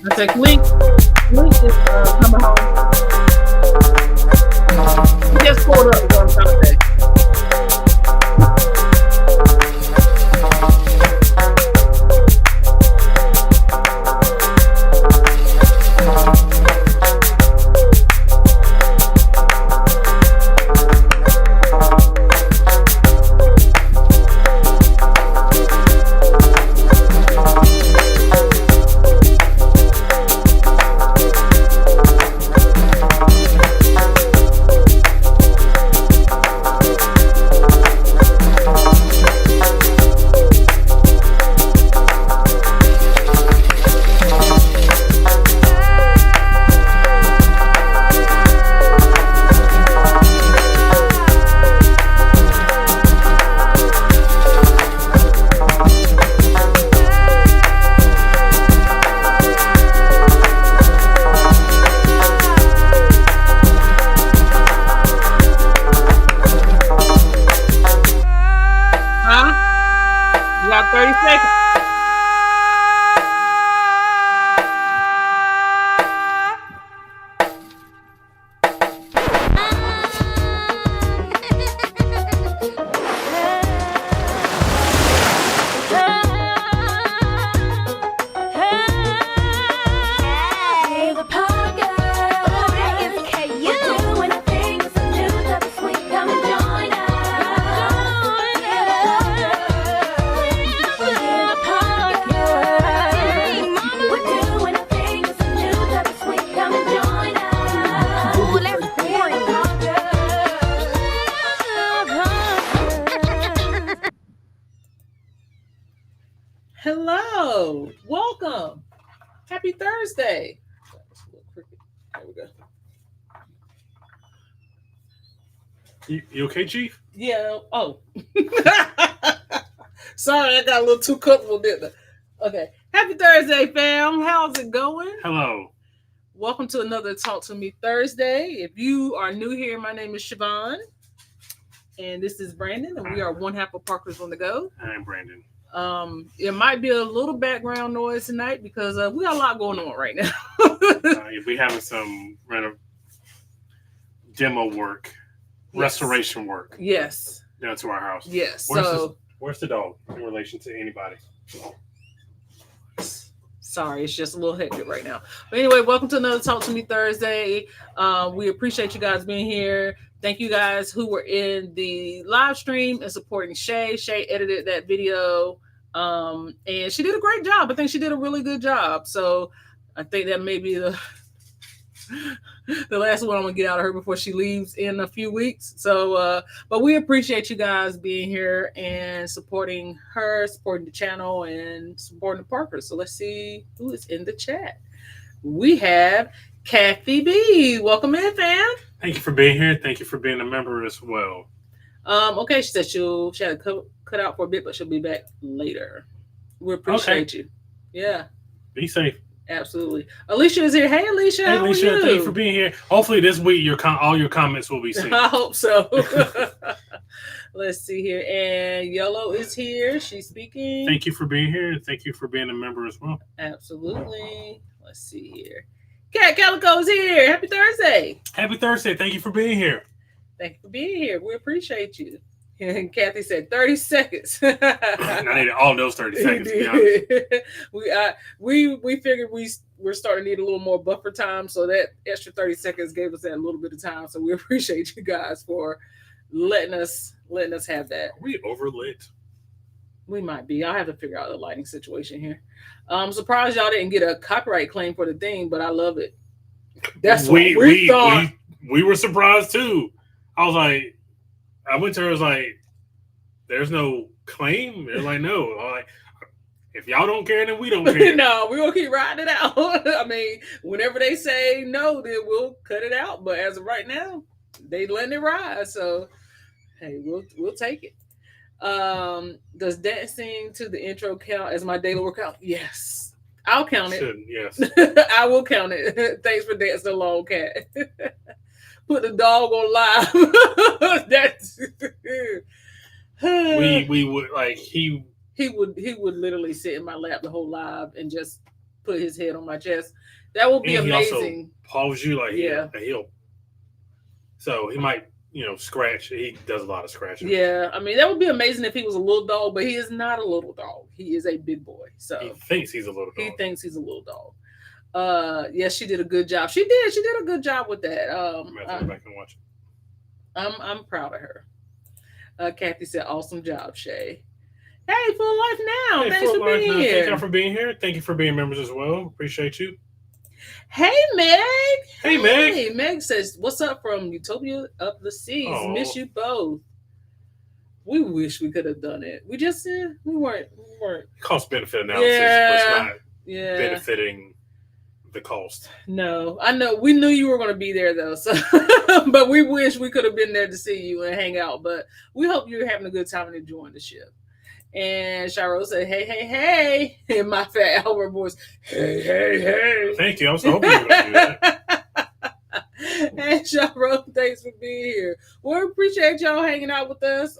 I said, Link is coming home. He just pulled up, is what I'm trying to say. Huh? You got 30 seconds. Hello, welcome. Happy Thursday. There we go. You okay, Chief? Yeah. Oh, sorry, I got a little too comfortable, didn't I? Okay. Happy Thursday, fam. How's it going? Hello. Welcome to another Talk to Me Thursday. If you are new here, my name is Siobhan, and this is Brandon, and we are one half of Parkers on the Go. I'm Brandon. It might be a little background noise tonight because we got a lot going on right now. We having some demo work, Yes. restoration work Yes. down to our house. Yes. Where's the dog in relation to anybody? Sorry, it's just a little hectic right now. But anyway, welcome to another Talk to Me Thursday. We appreciate you guys being here. Thank you guys who were in the live stream and supporting Shay. Shay edited that video, and she did a great job. I think she did a really good job. So I think that may be the last one I'm gonna get out of her before she leaves in a few weeks. So, but we appreciate you guys being here and supporting her, supporting the channel, and supporting the Parkers. So let's see who is in the chat. We have Kathy B. Welcome in, fam. Thank you for being here. Thank you for being a member as well. Okay, she said she had to cut out for a bit, but she'll be back later. We appreciate you. Yeah. Be safe. Absolutely. Alicia is here. Hey, Alicia. Hey, how Alicia, are you? thank you for being here. Hopefully this week all your comments will be seen. I hope so. Let's see here. And Yellow is here. She's speaking. Thank you for being here. Thank you for being a member as well. Absolutely. Let's see here. Cat Calico is here. Happy Thursday. Happy Thursday. Thank you for being here. Thank you for being here. We appreciate you. And Kathy said 30 seconds. I needed all those 30 seconds, to be honest. We figured we're starting to need a little more buffer time, so that extra 30 seconds gave us that little bit of time. So we appreciate you guys for letting us have that. Are we overlit? We might be. I'll have to figure out the lighting situation here. I'm surprised y'all didn't get a copyright claim for the thing, but I love it. That's what we thought. We were surprised too. I was like, I went to her, I was like, there's no claim? They're like, no. I'm like, if y'all don't care, then we don't care. No, we're going to keep riding it out. I mean, whenever they say no, then we'll cut it out. But as of right now, they letting it ride. So, hey, we'll take it. Does dancing to the intro count as my daily workout? Yes. I'll count it. Yes. I will count it. Thanks for dancing along, Cat. Put the dog on live. That's we would like he would literally sit in my lap the whole live and just put his head on my chest. That will be And he also amazing. paws you like Yeah. he'll. So he might, scratch. He does a lot of scratching. Yeah, I mean that would be amazing if he was a little dog, but he is not a little dog. He is a big boy. So He thinks he's a little he dog. thinks he's a little dog. Yes, she did a good job. She did a good job with that. I'm gonna have to go back and watch it. I'm proud of her. Kathy said, "Awesome job, Shay." Hey, full life now. Hey, Thanks for being Thank here. y'all for being here. Thank you for being members as well. Appreciate you. Hey, Meg. Hey, Meg. Meg says, "What's up from Utopia of the Seas? Oh. Miss you both." We wish we could have done it. We just we weren't. Cost benefit analysis was not benefiting the cost. No, I know. We knew you were going to be there though, so but we wish we could have been there to see you and hang out. But we hope you're having a good time and enjoying the ship. And Shiro said, "Hey, hey, hey!" in my fat Albert voice. Hey, hey, hey! Thank you. I was hoping you were going to do that. And Shiro, thanks for being here. We appreciate y'all hanging out with us.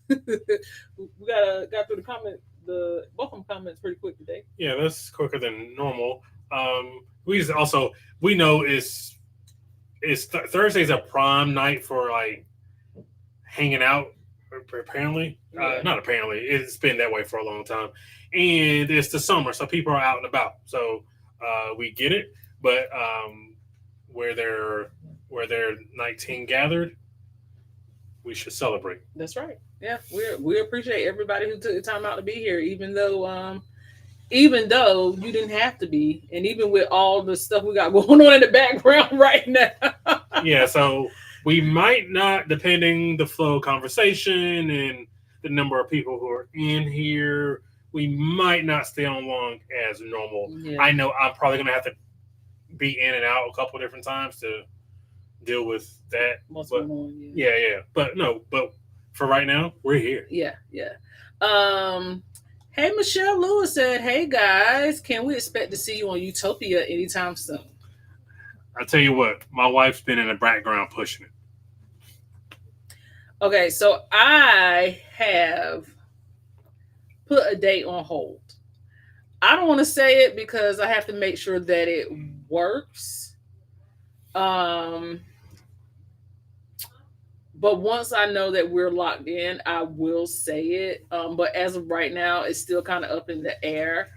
We got through both of them comments pretty quick today. Yeah, that's quicker than normal. We know Thursday's a prime night for like hanging out. Apparently, not apparently, it's been that way for a long time, and it's the summer, so people are out and about. So we get it, but where they're 19 gathered, we should celebrate. That's right. Yeah, we appreciate everybody who took the time out to be here, even though you didn't have to be, and even with all the stuff we got going on in the background right now. Yeah, so we might not, depending the flow of conversation and the number of people who are in here, we might not stay on long as normal. Yeah. I know I'm probably going to have to be in and out a couple different times to deal with that. What's going on? Yeah. But for right now, we're here. Yeah. Hey, Michelle Lewis said, "Hey guys, can we expect to see you on Utopia anytime soon?" I tell you what, my wife's been in the background pushing it. Okay, so I have put a date on hold. I don't want to say it because I have to make sure that it works. But once I know that we're locked in, I will say it. But as of right now, it's still kind of up in the air.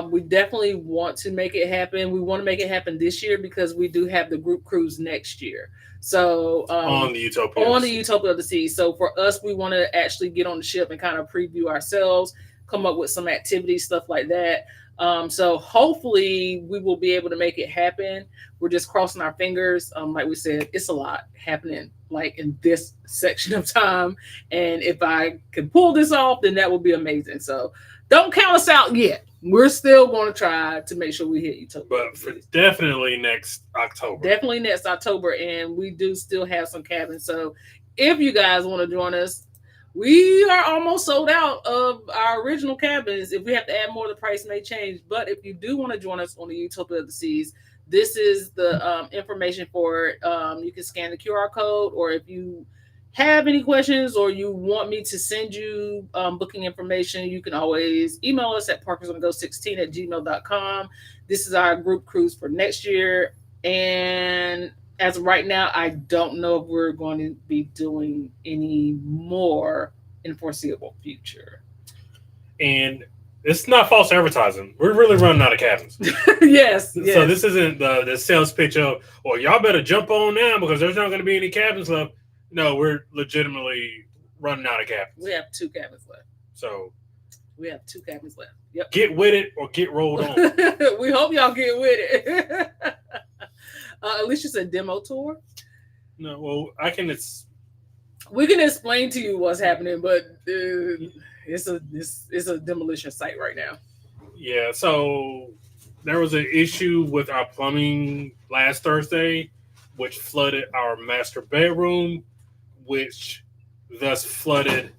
We definitely want to make it happen. We want to make it happen this year because we do have the group cruise next year. So on the Utopia of the Sea. So for us, we want to actually get on the ship and kind of preview ourselves, come up with some activities, stuff like that. So hopefully we will be able to make it happen. We're just crossing our fingers. Like we said, it's a lot happening like in this section of time. And if I can pull this off, then that will be amazing. So don't count us out yet. We're still going to try to make sure we hit Utopia. But for definitely next October. Definitely next October. And we do still have some cabins. So if you guys want to join us, we are almost sold out of our original cabins. If we have to add more, the price may change. But if you do want to join us on the Utopia of the Seas, this is the information for it. You can scan the QR code, or if you have any questions or you want me to send you booking information, you can always email us at parkersonthego16@gmail.com. This is our group cruise for next year. And as of right now, I don't know if we're going to be doing any more in foreseeable future. And it's not false advertising. We're really running out of cabins. Yes. So this isn't the sales pitch of, well, y'all better jump on now because there's not going to be any cabins left. No, we're legitimately running out of cabins. We have 2 cabins left. So we have 2 cabins left. Yep. Get with it or get rolled on. We hope y'all get with it. Alicia said demo tour. No, well, we can explain to you what's happening, but it's a demolition site right now. Yeah, so there was an issue with our plumbing last Thursday, which flooded our master bedroom, which thus flooded,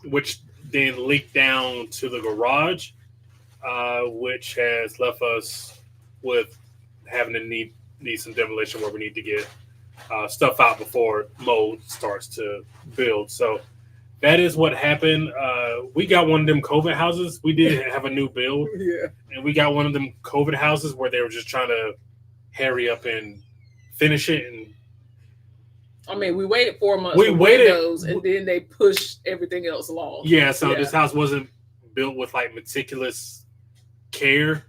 which then leaked down to the garage, which has left us with having to need some demolition where we need to get stuff out before mold starts to build. So that is what happened. We got one of them COVID houses. We did have a new build, Yeah. and we got one of them COVID houses where they were just trying to hurry up and finish it. And I mean, we waited 4 months we for waited. windows, and then they pushed everything else along. Yeah, so Yeah. this house wasn't built with like meticulous care.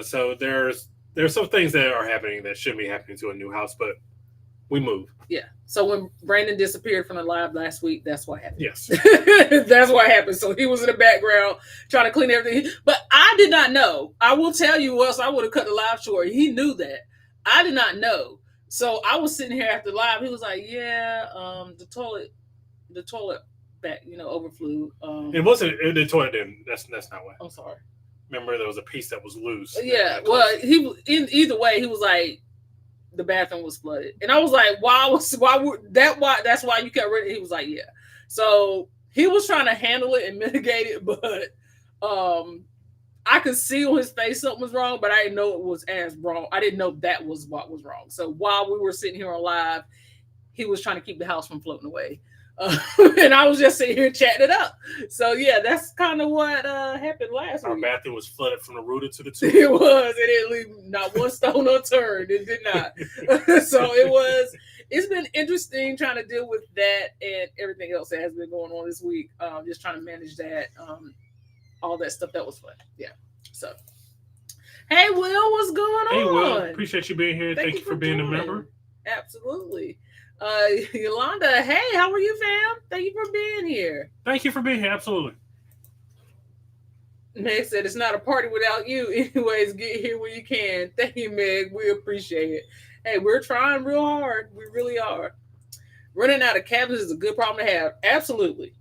So there's some things that are happening that shouldn't be happening to a new house, but we moved. Yeah. So when Brandon disappeared from the live last week, that's what happened. Yes. That's what happened. So he was in the background trying to clean everything. But I did not know. I will tell you, else I would have cut the live short. He knew that. I did not know. So I was sitting here after live. He was like, "Yeah, the toilet back, overflew." It wasn't the toilet. Didn't. That's not what. I'm sorry. Remember, there was a piece that was loose. Yeah. Well, either way, he was like, the bathroom was flooded, and I was like, that's why you kept reading. He was like, yeah. So he was trying to handle it and mitigate it, but I could see on his face something was wrong, but I didn't know it was as wrong. I didn't know that was what was wrong. So while we were sitting here on live, he was trying to keep the house from floating away. And I was just sitting here chatting it up. So yeah, that's kind of what happened last week. Our bathroom was flooded from the rooter to the tube. It was. It didn't leave not one stone unturned. It did not. So it's been interesting trying to deal with that and everything else that has been going on this week. Just trying to manage that, all that stuff that was fun. Yeah. So, hey, Will, what's going on? Hey, Will, appreciate you being here. Thank you for being a member. Absolutely. Yolanda, hey, how are you, fam? Thank you for being here. Thank you for being here. Absolutely. Meg said it's not a party without you. Anyways, get here when you can. Thank you, Meg. We appreciate it. Hey, we're trying real hard. We really are. Running out of cabins is a good problem to have. Absolutely.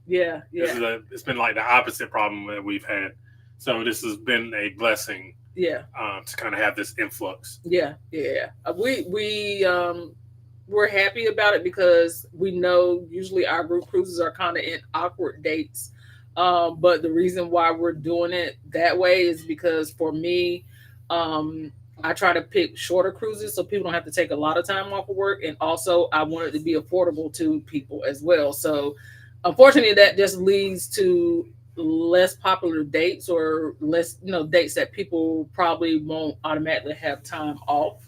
Yeah. It's been like the opposite problem that we've had. So this has been a blessing. Yeah. To kind of have this influx. Yeah. We're happy about it because we know usually our group cruises are kind of in awkward dates. But the reason why we're doing it that way is because for me, I try to pick shorter cruises so people don't have to take a lot of time off of work. And also I want it to be affordable to people as well. So unfortunately that just leads to less popular dates or less, dates that people probably won't automatically have time off.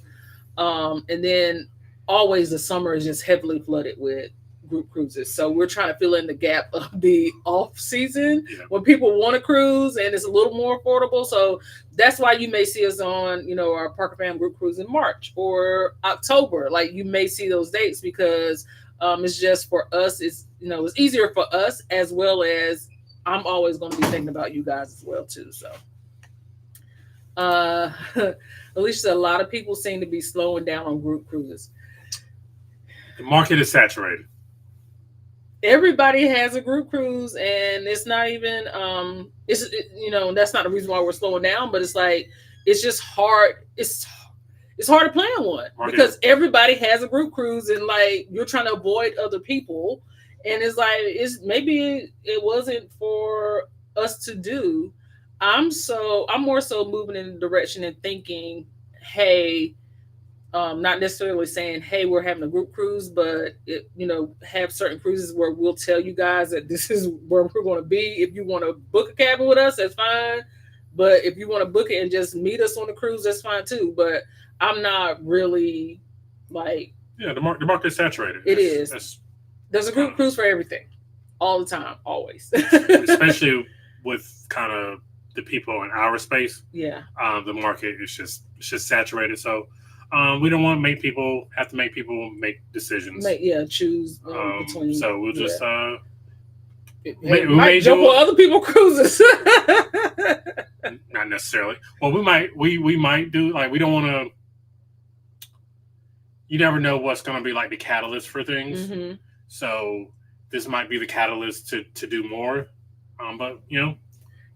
And then always the summer is just heavily flooded with group cruises. So we're trying to fill in the gap of the off season when people want to cruise and it's a little more affordable. So that's why you may see us on, our Parker Fam group cruise in March or October. Like you may see those dates because it's just for us. It's, it's easier for us as well as I'm always going to be thinking about you guys as well too. So Alicia, a lot of people seem to be slowing down on group cruises. The market is saturated. Everybody has a group cruise and it's not even that's not the reason why we're slowing down, but it's like it's just hard. It's hard to plan one because everybody has a group cruise and like you're trying to avoid other people and it's like maybe it wasn't for us to do. I'm more so moving in the direction and thinking, hey, not necessarily saying, hey, we're having a group cruise, but have certain cruises where we'll tell you guys that this is where we're going to be. If you want to book a cabin with us, that's fine. But if you want to book it and just meet us on the cruise, that's fine too. But I'm not really like... Yeah, the market is saturated. It is. There's a group cruise for everything. All the time. Always. Especially with kind of the people in our space. Yeah. The market is just saturated. So we don't want to make people make decisions. Choose between. So we'll just we might jump on other people's cruises. Not necessarily. Well, we might do like we don't want to. You never know what's going to be like the catalyst for things. Mm-hmm. So this might be the catalyst to do more. But we'll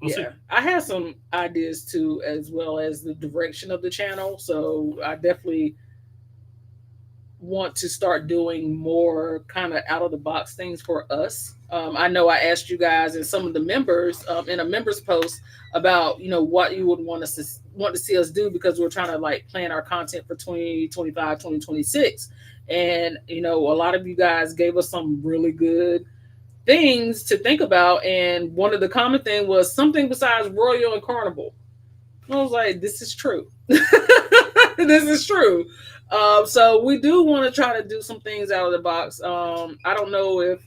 see. I have some ideas too, as well as the direction of the channel. So I definitely want to start doing more kind of out of the box things for us. I know I asked you guys and some of the members in a members post about what you would want to see us do, because we're trying to like plan our content for 2025, 2026. And a lot of you guys gave us some really good things to think about, and one of the common thing was something besides Royal and Carnival. I was like, this is true. This is true. So we do want to try to do some things out of the box. I don't know if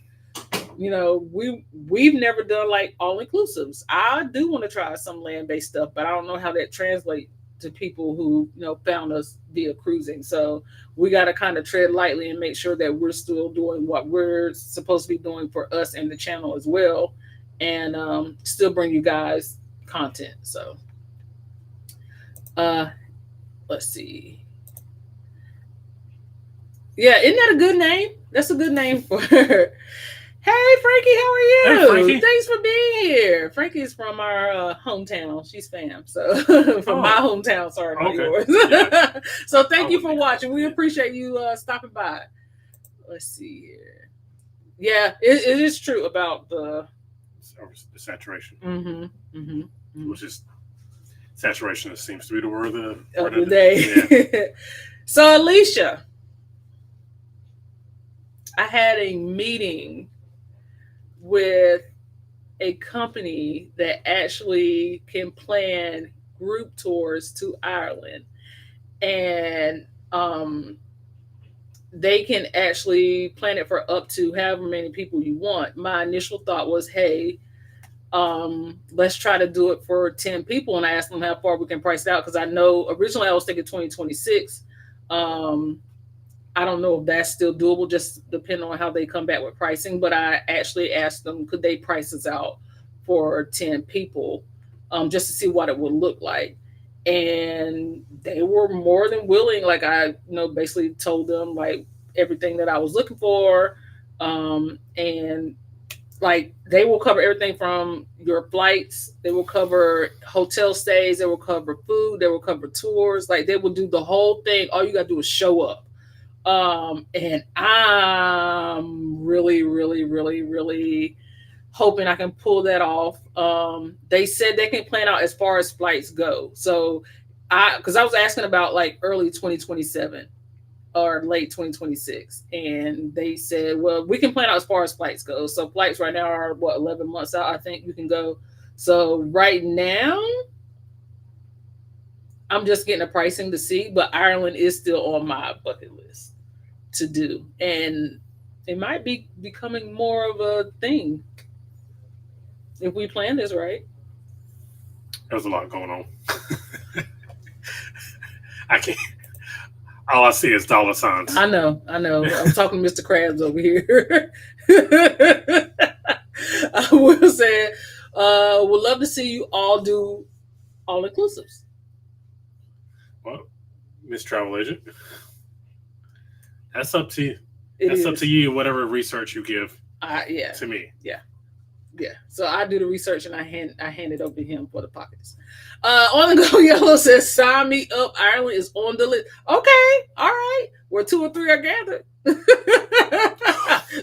we've never done like all inclusives. I do want to try some land based stuff, but I don't know how that translates to people who found us via cruising. So we got to kind of tread lightly and make sure that we're still doing what we're supposed to be doing for us and the channel as well, and still bring you guys content. So uh let's see. Yeah, isn't that a good name? That's a good name for her. Hey Frankie, how are you? Hey, Frankie. Thanks for being here. Frankie's from our hometown. She's fam, so from my hometown. Sorry, not yours. Yeah. So thank you for watching. We appreciate you stopping by. Let's see here. Yeah, it is true about the saturation. Which is saturation. It seems to be the word of the day. Yeah. So Alicia, I had a meeting with a company that actually can plan group tours to Ireland, and they can actually plan it for up to however many people you want. My initial thought was, hey, let's try to do it for 10 people, and I asked them how far we can price it out, because I know originally I was thinking 2026. I don't know if that's still doable, just depending on how they come back with pricing. But I actually asked them, could they price us out for 10 people, just to see what it would look like. And they were more than willing. Like I, basically told them like everything that I was looking for. And like they will cover everything from your flights. They will cover hotel stays. They will cover food. They will cover tours. Like they will do the whole thing. All you got to do is show up. And I'm really, really, really, really hoping I can pull that off. They said they can plan out as far as flights go. So because I was asking about like early 2027 or late 2026. And they said, well, we can plan out as far as flights go. So flights right now are 11 months out, I think you can go. So right now, I'm just getting the pricing to see, but Ireland is still on my bucket list to do, and it might be becoming more of a thing if we plan this right. There's a lot going on. I can't. All I see is dollar signs. I know. I'm talking to Mr. Krabs over here. I will say, would love to see you all do all inclusives. Well, Miss Travel Agent, that's up to you. That's up to you. Whatever research you give, to me. Yeah. So I do the research and I hand it over to him for the pockets. On the Go Yellow says, "Sign me up. Ireland is on the list." Okay, all right. Where 2 or 3 are gathered.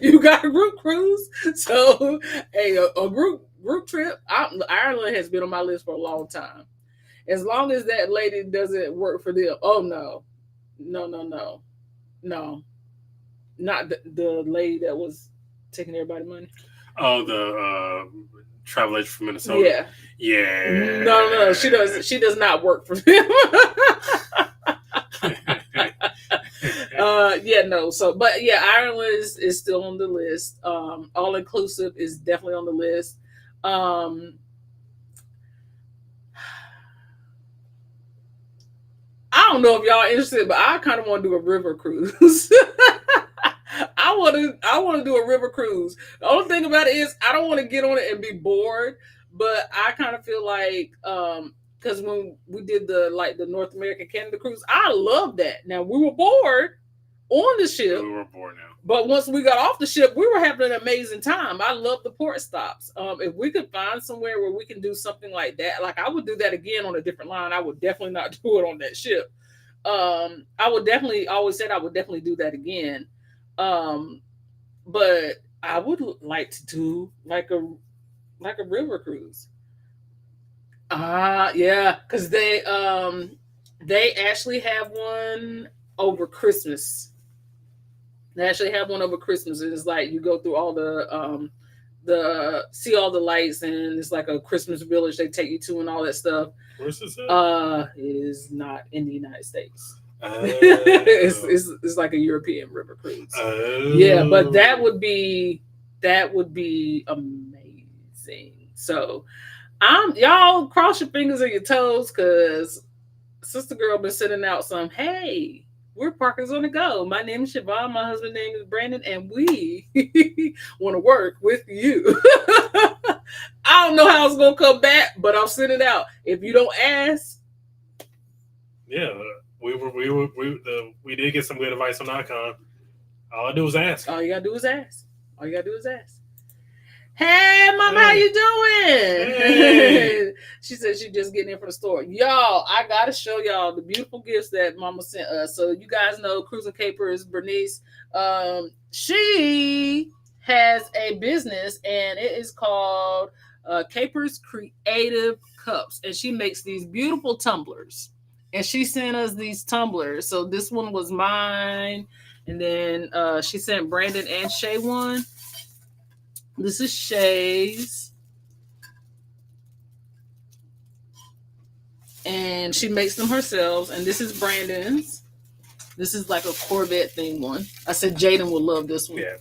You got a group cruise, so hey, a group trip. Ireland has been on my list for a long time. As long as that lady doesn't work for them. Oh no, not the lady that was taking everybody's money. Oh, the travel agent from Minnesota. Yeah. No, she does not work for them. No. So, but yeah, Ireland is still on the list. All inclusive is definitely on the list. I don't know if y'all are interested, but I kind of want to do a river cruise. I want to do a river cruise. The only thing about it is I don't want to get on it and be bored, but I kind of feel like because when we did the North American Canada cruise, I love that. Now we were bored on the ship. We were bored now. But once we got off the ship, we were having an amazing time. I love the port stops. If we could find somewhere where we can do something like that, like I would do that again on a different line. I would definitely not do it on that ship. I would definitely do that again. But I would like to do like a river cruise. Yeah, because they actually have one over Christmas. They actually have one over Christmas, and it's like you go through all the see all the lights, and it's like a Christmas village they take you to and all that stuff. Where's this at? It is not in the United States. Oh. It's like a European river cruise. Oh. Yeah, but that would be amazing. So y'all cross your fingers and your toes, because sister girl been sending out some, hey, we're Parkers on the go. My name is Siobhan, my husband's name is Brandon, and we want to work with you. I don't know how it's gonna come back, but I'll send it out. If you don't ask. Yeah, we did get some good advice on Icon. All I do is ask. All you gotta do is ask. All you gotta do is ask. Hey, mama, how you doing? Hey. She said she just getting in from the store. Y'all, I gotta show y'all the beautiful gifts that mama sent us. So you guys know Cruising Capers, Bernice. She has a business, and it is called Capers Creative Cups, and she makes these beautiful tumblers. And she sent us these tumblers. So this one was mine, and then she sent Brandon and Shay one. This is Shay's. And she makes them herself. And this is Brandon's. This is like a Corvette themed one. I said Jaden will love this one. Yeah.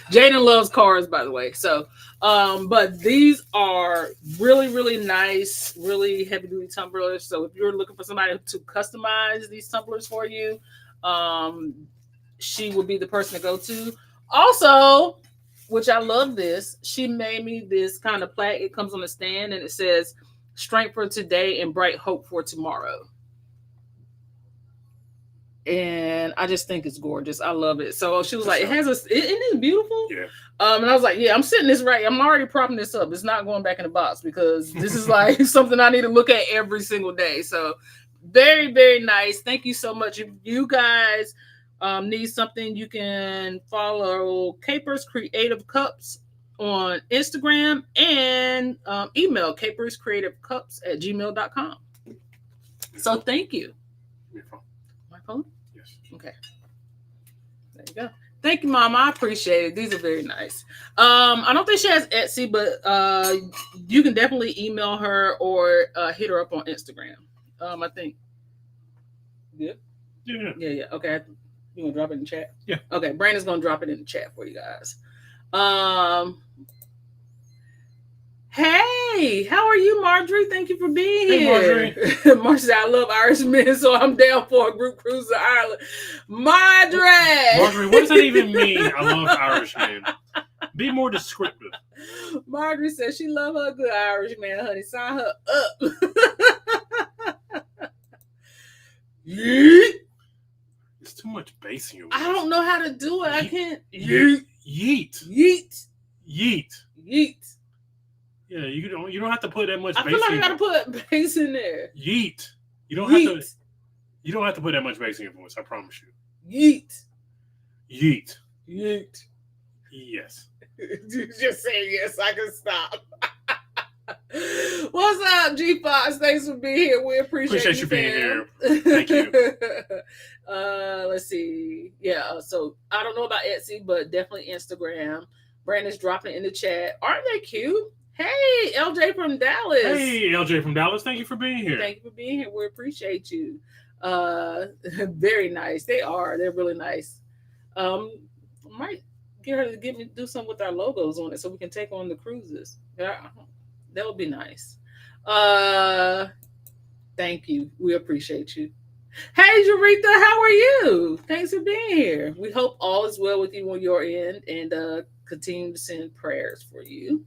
Jaden loves cars, by the way. So, but these are really, really nice, really heavy duty tumblers. So if you're looking for somebody to customize these tumblers for you, she would be the person to go to. Also, which I love this, she made me this kind of plaque. It comes on a stand and it says strength for today and bright hope for tomorrow. And I just think it's gorgeous. I love it. So she was like, isn't it beautiful? Yeah. And I was like, yeah, I'm sitting this right. I'm already propping this up. It's not going back in the box because this is like something I need to look at every single day. So very, very nice. Thank you so much. If you guys need something, you can follow Capers Creative Cups on Instagram and email caperscreativecups@gmail.com. So thank you. Your phone. My phone? Yes. Okay. There you go. Thank you, Mom. I appreciate it. These are very nice. I don't think she has Etsy, but you can definitely email her or hit her up on Instagram. I think. Good? Yeah. Okay. You gonna drop it in the chat? Yeah. Okay, Brandon's gonna drop it in the chat for you guys. Hey, how are you, Marjorie? Thank you for being here. Marjorie said, I love Irish men, so I'm down for a group cruise to Ireland. Marjorie, what does that even mean? I love Irish men. Be more descriptive. Marjorie said she love her good Irish man, honey. Sign her up. Yeet. It's too much bass in your voice. I don't know how to do it. I can't. Yeet. Yeet. Yeah, you don't have to put that much bass. I feel like I gotta put bass in there. Yeet. You don't have to put that much bass in your voice, I promise you. Yeet. Yes. Just say yes, I can stop. What's up, G Fox? Thanks for being here. We appreciate you being here. Thank you. Let's see. Yeah, so I don't know about Etsy, but definitely Instagram. Brandon's dropping it in the chat. Aren't they cute? Hey, LJ from Dallas. Hey, LJ from Dallas. Thank you for being here. Thank you for being here. We appreciate you. Very nice. They are. They're really nice. Might get her to do something with our logos on it so we can take on the cruises. That would be nice. Thank you. We appreciate you. Hey, Jaretha, how are you? Thanks for being here. We hope all is well with you on your end and continue to send prayers for you.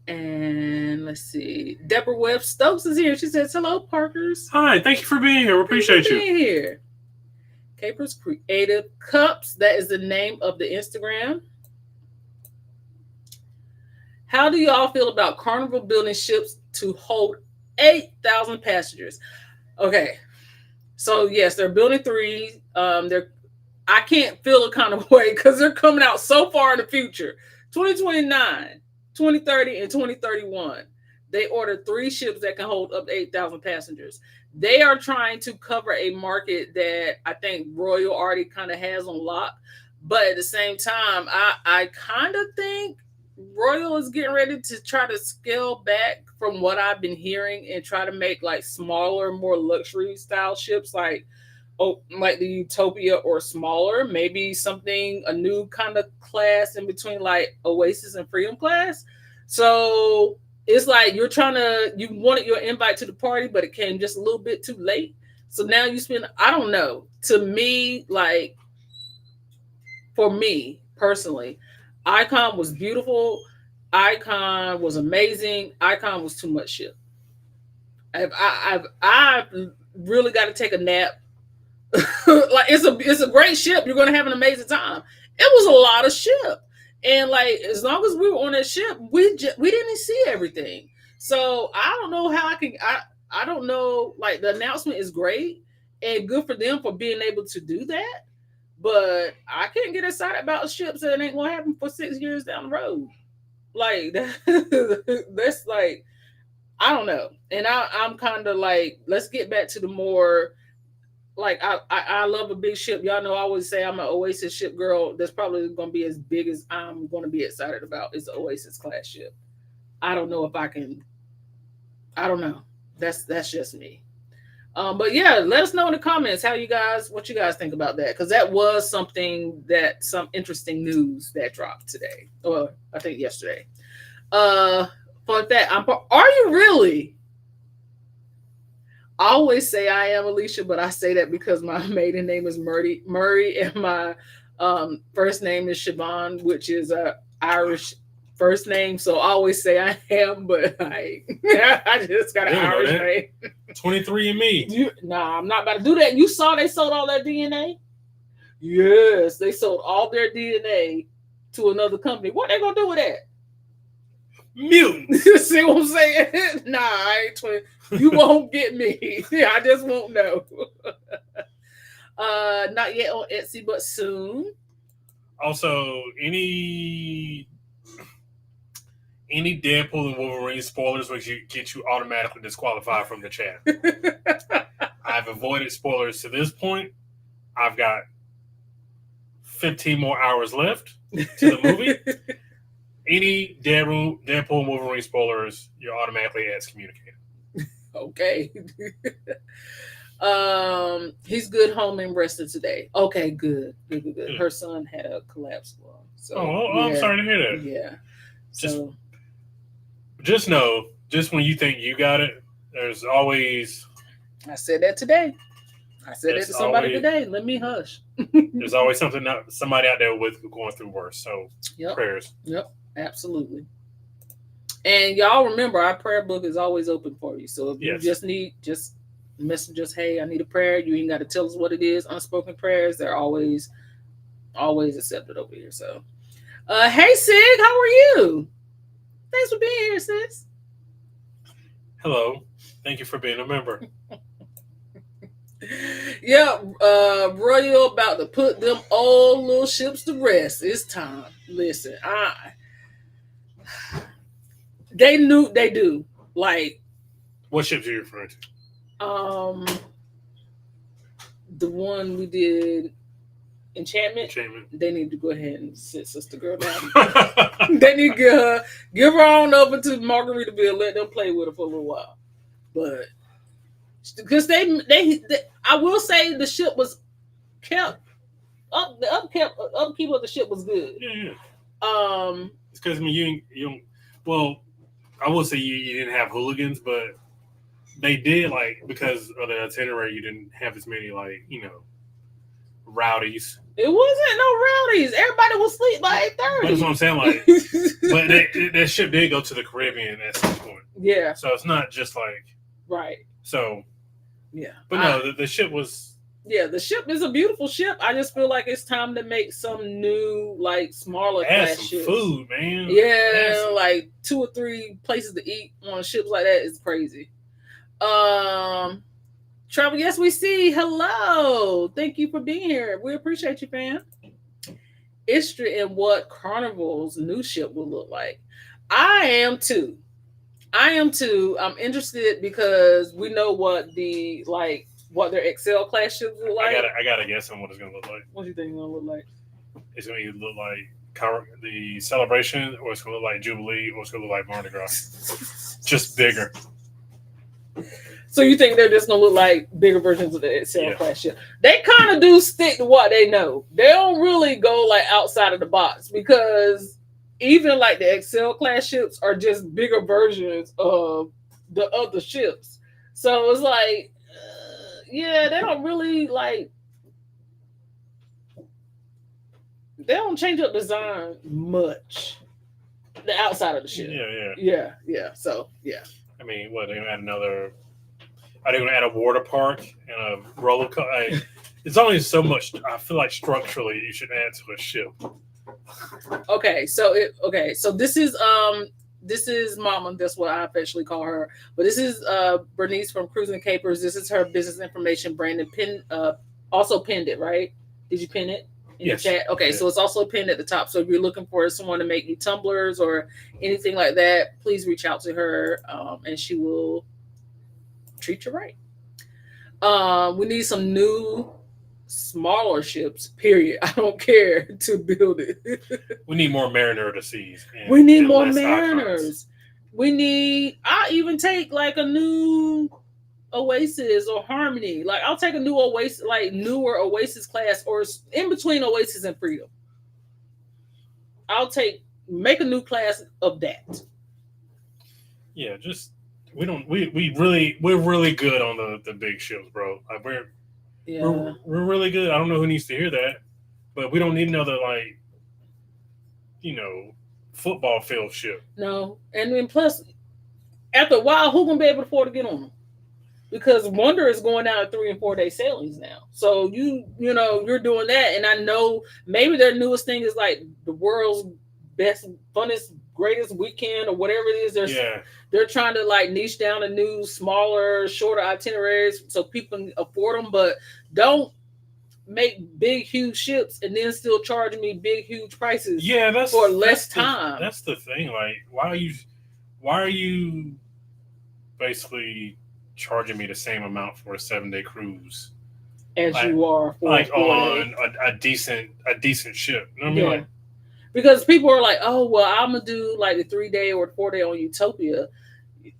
And let's see. Deborah Webb Stokes is here. She says, hello, Parkers. Hi, thank you for being here. We appreciate you. Being here. Capers Creative Cups. That is the name of the Instagram. How do y'all feel about Carnival building ships to hold 8,000 passengers? Okay. So, yes, they're building 3. They're I can't feel a kind of way because they're coming out so far in the future. 2029, 2030, and 2031. They ordered 3 ships that can hold up to 8,000 passengers. They are trying to cover a market that I think Royal already kind of has on lock. But at the same time, I kind of think Royal is getting ready to try to scale back from what I've been hearing and try to make like smaller, more luxury style ships like the Utopia or smaller, maybe something a new kind of class in between like Oasis and Freedom class. So it's like you wanted your invite to the party, but it came just a little bit too late. So now you spend, I don't know. To me, like for me personally, Icon was beautiful. Icon was amazing. Icon was too much shit. I've really got to take a nap. Like it's a great ship. You're gonna have an amazing time. It was a lot of ship, and like as long as we were on that ship, we didn't see everything. So I don't know how I don't know. Like the announcement is great and good for them for being able to do that, but I can't get excited about ships that ain't gonna happen for 6 years down the road. Like that's like I don't know, and I'm kind of like let's get back to the more like I love a big ship. Y'all know I always say I'm an Oasis ship girl. That's probably going to be as big as I'm going to be excited about is the Oasis class ship. I don't know if I can. I don't know. That's just me. But yeah, let us know in the comments what you guys think about that because that was some interesting news that dropped today. Well, I think yesterday. For that, are you really? I always say I am Alicia, but I say that because my maiden name is Murray, and my first name is Siobhan, which is a Irish first name. So I always say I am, but I just got an Irish name. 23andMe. Nah, I'm not about to do that. You saw they sold all that DNA? Yes, they sold all their DNA to another company. What they gonna do with that? Mutants. See what I'm saying? Nah, I ain't 20. You won't get me. I just won't know. Not yet on Etsy, but soon. Also, any Deadpool and Wolverine spoilers which get you automatically disqualified from the chat. I've avoided spoilers to this point. I've got 15 more hours left to the movie. Any Deadpool and Wolverine spoilers, you're automatically excommunicated. Okay. He's good home and rested today. Okay, good. Her son had a collapsed lung. So I'm sorry to hear that. Yeah. So just know, just when you think you got it, there's always. I said that today. I said it to somebody today. Let me hush. There's always somebody out there with going through worse. So prayers. Yep. Absolutely. And y'all remember our prayer book is always open for you. So if you just message us, hey, I need a prayer. You ain't got to tell us what it is. Unspoken prayers, they're always accepted over here. So hey Sig, how are you? Thanks for being here, sis. Hello. Thank you for being a member. Yeah, Royal about to put them old little ships to rest. It's time. Listen, they do. Like, what ships are you referring to? The one we did, Enchantment. They need to go ahead and sit Sister Girl down. They need to give her on over to Margaritaville, let them play with her for a little while. But because they I will say the ship was kept up. The upkeep of the ship was good. Yeah. It's because you don't. Well, I will say you didn't have hooligans, but they did because of the itinerary. You didn't have as many rowdies. It wasn't no rowdies. Everybody was asleep by 8:30. That's what I'm saying. But that ship did go to the Caribbean at some point. Yeah. So it's not just right. So. Yeah. But no, the ship was. Yeah, the ship is a beautiful ship. I just feel like it's time to make some new, smaller class ships. Food, man. Yeah, 2 or 3 places to eat on ships like that is crazy. Travel, yes, we see. Hello. Thank you for being here. We appreciate you, fam. Interested in what Carnival's new ship will look like. I am too. I am too. I'm interested because we know what their Excel class ships look like. I gotta guess on what it's gonna look like. What do you think it's gonna look like? It's gonna either look like the celebration, or it's gonna look like Jubilee, or it's gonna look like Mardi Gras. Just bigger. So you think they're just gonna look like bigger versions of the Excel class ship? They kind of do stick to what they know. They don't really go like outside of the box, because even like the Excel class ships are just bigger versions of the other ships. So it's like, yeah, they don't really like. They don't change up design much. The outside of the ship. Yeah. So yeah. I mean, what, they're gonna add another? Are they going to add a water park and a roller coaster? It's only so much. I feel like structurally you should add to a ship. Okay, so this is Mama. That's what I officially call her. But this is Bernice from Cruising Capers. This is her business information. Brandon also pinned it, right? Did you pin it in the chat? Okay, yeah. So it's also pinned at the top. So if you're looking for someone to make you tumblers or anything like that, please reach out to her, and she will treat you right. We need some new smaller ships, period. I don't care to build it. We need more Mariner to seize. We need more Mariners. I'll even take like a new Oasis or Harmony. Like I'll take a new Oasis, like newer Oasis class, or in between Oasis and Freedom. Make a new class of that. Yeah, we're really good on the big ships, bro. Like we're really good. I don't know who needs to hear that, but we don't need another football field ship. No, and then plus, after a while, who gonna be able to afford to get on them? Because Wonder is going out at 3 and 4 day sailings now. So you're doing that, and I know maybe their newest thing is like the world's best, funnest, greatest weekend or whatever it is. They're trying to like niche down to new, smaller, shorter itineraries so people can afford them, but don't make big, huge ships and then still charge me big, huge prices. For less time. That's the thing. Like, why are you basically charging me the same amount for a 7-day cruise as you are for on a decent ship? You know what I mean? Like, because people are like, oh, well, I'm going to do like the 3-day or 4-day on Utopia.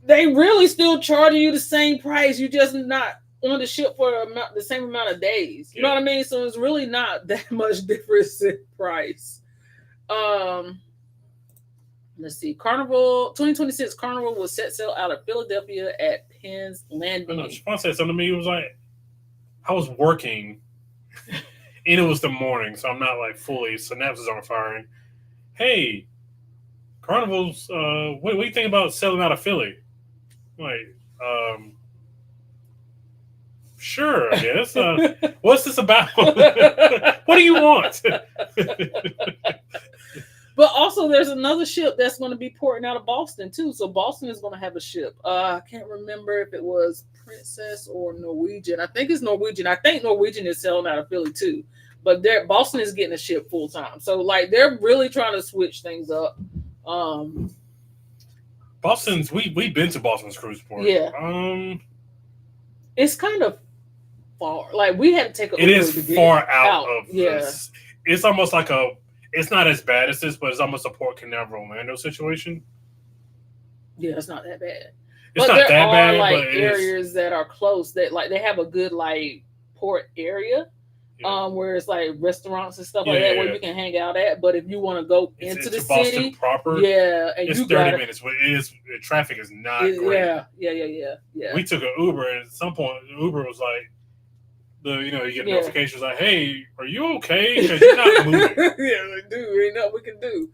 They really still charging you the same price. You're just not on the ship for the same amount of days. You know what I mean? So it's really not that much difference in price. Let's see. Carnival 2026 Carnival will set sail out of Philadelphia at Penn's Landing. I know. Siobhan said something to me. It was like, I was working and it was the morning, so I'm not like fully synapses aren't firing. Hey, Carnival's what do you think about selling out of Philly? Like, sure, I guess. What's this about? What do you want? But also, there's another ship that's going to be porting out of Boston too. So Boston is going to have a ship. I can't remember if it was Princess or Norwegian. I think it's Norwegian. I think Norwegian is selling out of Philly too. But Boston is getting a ship full time. So like they're really trying to switch things up. Boston's we've been to Boston's cruise port. Yeah. It's kind of far. Like we had to take It is far out of this. It's almost like it's not as bad as this, but it's almost a Port Canaveral Orlando situation. Yeah, it's not that bad. It's not that bad, like but areas that are close that like they have a good like port area. Where it's like restaurants and stuff like that where you can hang out at. But if you want to go into the Boston city proper, and it's you 30 minutes. The traffic is not great. Yeah. We took an Uber, and at some point, the Uber was like, you get notifications like, "Hey, are you okay? Because you're not moving." Like, dude, ain't nothing we can do.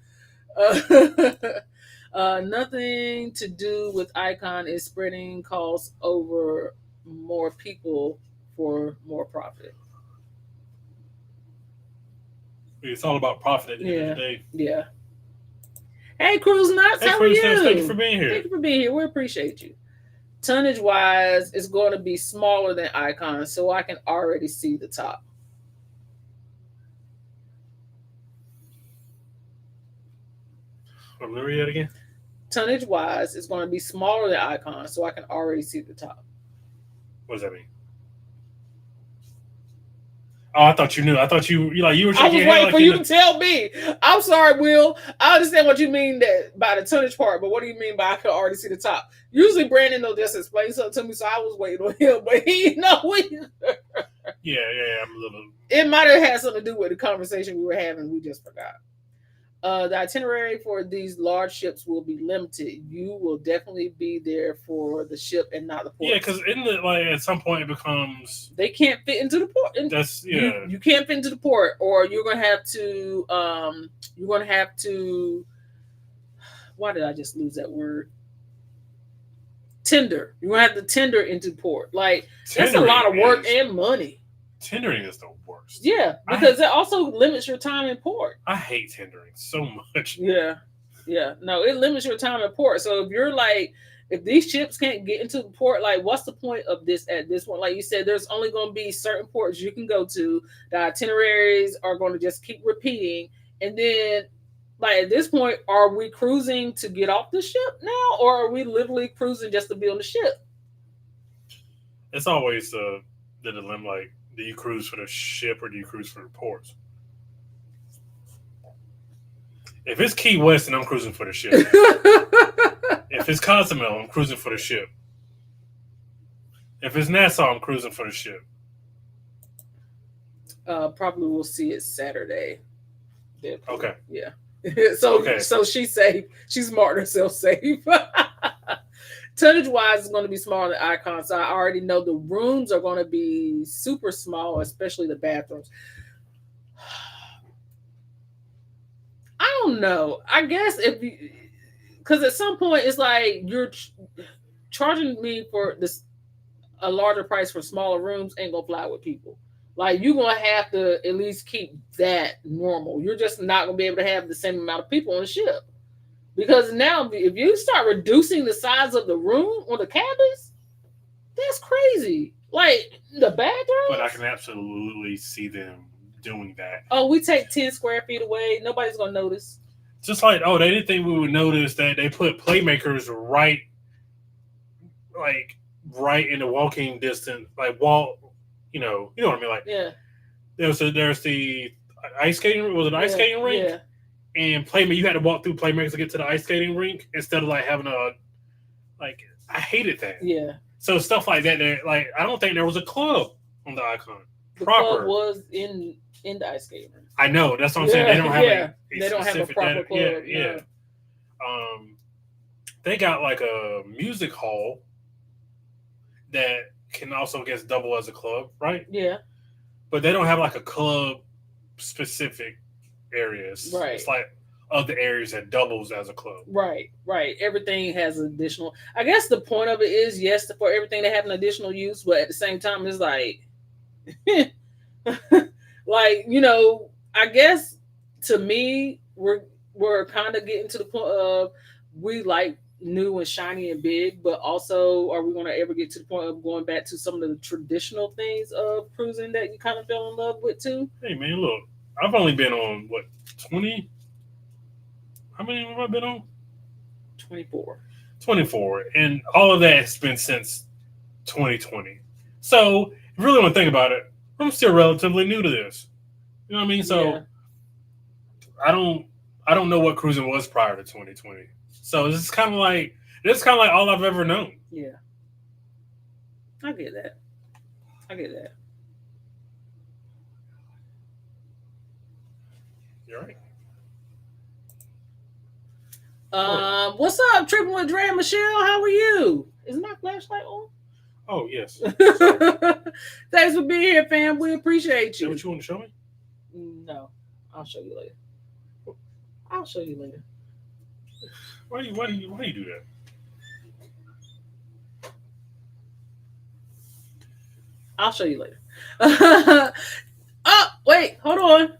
Nothing to do with Icon is spreading costs over more people for more profit. It's all about profit at the end of the day. Yeah. Hey, Cruise Nuts, how are you? Thank you for being here. Thank you for being here. We appreciate you. Tonnage wise, it's going to be smaller than Icon, so I can already see the top. Let me read it again. Tonnage wise, it's going to be smaller than Icon, so I can already see the top. What does that mean? Oh, I thought you knew. I thought you were I shaking was your head waiting like for you you know. to tell me. I'm sorry, Will. I understand what you mean that by the tonnage part, but what do you mean by I can already see the top? Usually, Brandon will just explain something to me, so I was waiting on him, but he Yeah, I'm a little. it might have had something to do with the conversation we were having. We just forgot. The itinerary for these large ships will be limited. You will definitely be there for the ship and not the Yeah, ports. because in the like at some point it becomes They can't fit into the port. that's You can't fit into the port, or you're gonna have to you're gonna have to. Why did I just lose that word? Tender. You're gonna have to tender into port. Like that's a lot tendering of work is and money. tendering is the worst. Yeah, because it also limits your time in port. I hate tendering so much. Yeah, yeah. No, it limits your time in port. So if you're like, if these ships can't get into the port, like, what's the point of this at this point? Like you said, there's only going to be certain ports you can go to. The itineraries are going to just keep repeating, and then, like at this point, are we cruising to get off the ship now, or are we literally cruising just to be on the ship? It's always the dilemma. Like, do you cruise for the ship or do you cruise for the ports? If it's Key West, then I'm cruising for the ship. If it's Cozumel, I'm cruising for the ship. If it's Nassau, I'm cruising for the ship. Probably we'll see it Saturday. Okay. Yeah. so Okay. so she's safe. She's marked herself safe. Tonnage wise is going to be smaller than Icon, so I already know the rooms are going to be super small, especially the bathrooms. I don't know. I guess if you, because at some point it's like you're charging me for this a larger price for smaller rooms ain't gonna fly with people. Like you're gonna have to at least keep that normal. You're just not gonna be able to have the same amount of people on the ship. Because now if you start reducing the size of the room or the cabins, that's crazy. Like the bathrooms. But I can absolutely see them doing that. Oh, we take 10 square feet away. Nobody's gonna notice. Just like, oh, they didn't think we would notice that they put playmakers like right in the walking distance, like you know what I mean. Like, Yeah. there's the ice skating. Was it ice skating rink? Yeah. And playmaker, you had to walk through playmakers to get to the ice skating rink instead of like having a like. I hated that. Yeah. So stuff like that. There, like, I don't think there was a club on the Icon. The Proper club was in the ice skating rink. I know. That's what I'm saying. They don't have they don't have a proper club. Yeah. They got like a music hall that can also get double as a club, right? Yeah. But they don't have like a club specific areas. Right. It's like other areas that doubles as a club. Right. Everything has additional. I guess the point of it is yes, for everything to have an additional use, but at the same time, it's like, like I guess to me, we're kind of getting to the point of we like new and shiny and big, but also are we going to ever get to the point of going back to some of the traditional things of cruising that you kind of fell in love with too? Hey man, look, I've only been on what 20. How many have I been on? 24. 24, and all of that has been since 2020. So, if you really want to think about it, I'm still relatively new to this. You know what I mean? So, Yeah. I don't know what cruising was prior to 2020. So it's kind of like all I've ever known. Yeah. I get that. You're right. What's up, Tripping with Dre and Michelle? How are you? Is my flashlight on? Oh yes. Thanks for being here, fam. We appreciate Is you. that what you want to show me? No, I'll show you later. Why do you do that? I'll show you later. Oh, wait, hold on.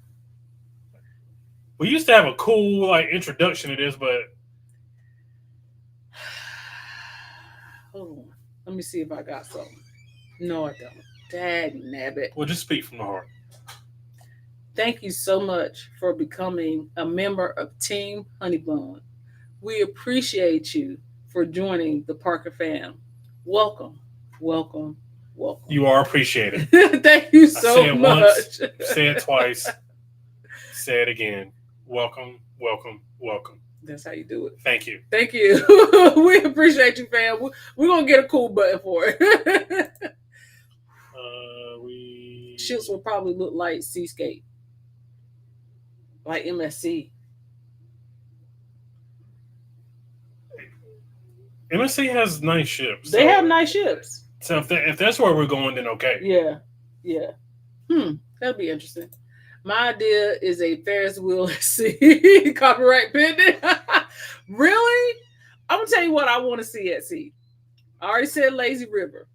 We used to have a cool like introduction to this, but Hold on. Let me see if I got something. No, I don't. Dag nabbit. Well, just speak from the heart. Thank you so much for becoming a member of Team Honeybun. We appreciate you for joining the Parker fam. Welcome, welcome, welcome. You are appreciated. Thank you I say so it much. once, say it twice, say it again. Welcome, welcome, welcome. That's how you do it. Thank you. Thank you. We appreciate you, fam. We're going to get a cool button for it. Ships will probably look like Seascape, like MSC. MSC has nice ships. They have nice ships. So if that's where we're going, then okay. Yeah, yeah. That'd be interesting. My idea is a Ferris wheel at sea. Copyright pending. Really? I'm gonna tell you what I want to see at sea. I already said lazy river.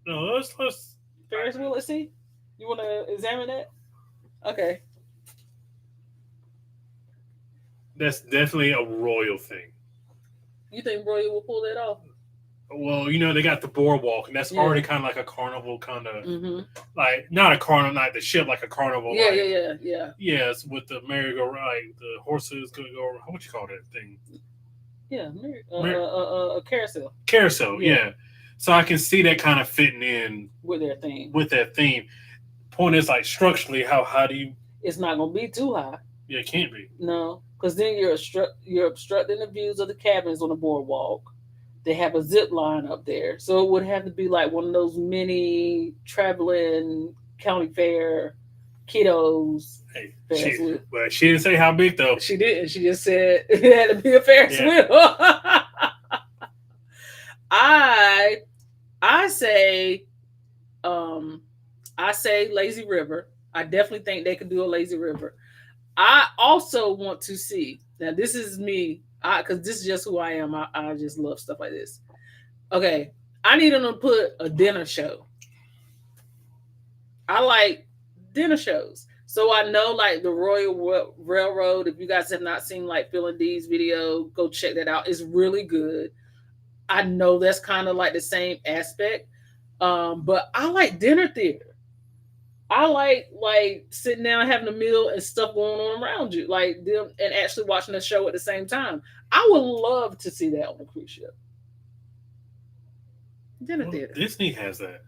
No, let's Ferris wheel at sea. You want to examine that? Okay. That's definitely a royal thing. You think Royal will pull that off? Well, they got the boardwalk, and that's already kind of like a carnival kind of, like not a carnival, not the ship, like a carnival. Yeah, like, yeah. Yes, with the merry-go-round, the horses going to go. What you call that thing? Yeah, a carousel. Carousel, yeah. So I can see that kind of fitting in with their theme. With that theme. Point is, like structurally, how do you? It's not going to be too high. Yeah, it can't be. No, because then you're obstructing the views of the cabins on the boardwalk. They have a zip line up there, so it would have to be like one of those mini traveling county fair kiddos. Hey, she didn't say how big though. She didn't. She just said it had to be a Ferris wheel. I say lazy river. I definitely think they could do a lazy river. I also want to see, now this is me, because this is just who I am. I just love stuff like this. Okay, I need them to put a dinner show. I like dinner shows. So I know like the Royal Railroad, if you guys have not seen like Phil and D's video, go check that out. It's really good. I know that's kind of like the same aspect. But I like dinner theater. I like sitting down having a meal and stuff going on around you, like them and actually watching the show at the same time. I would love to see that on a cruise ship. Dinner theater. Disney has that.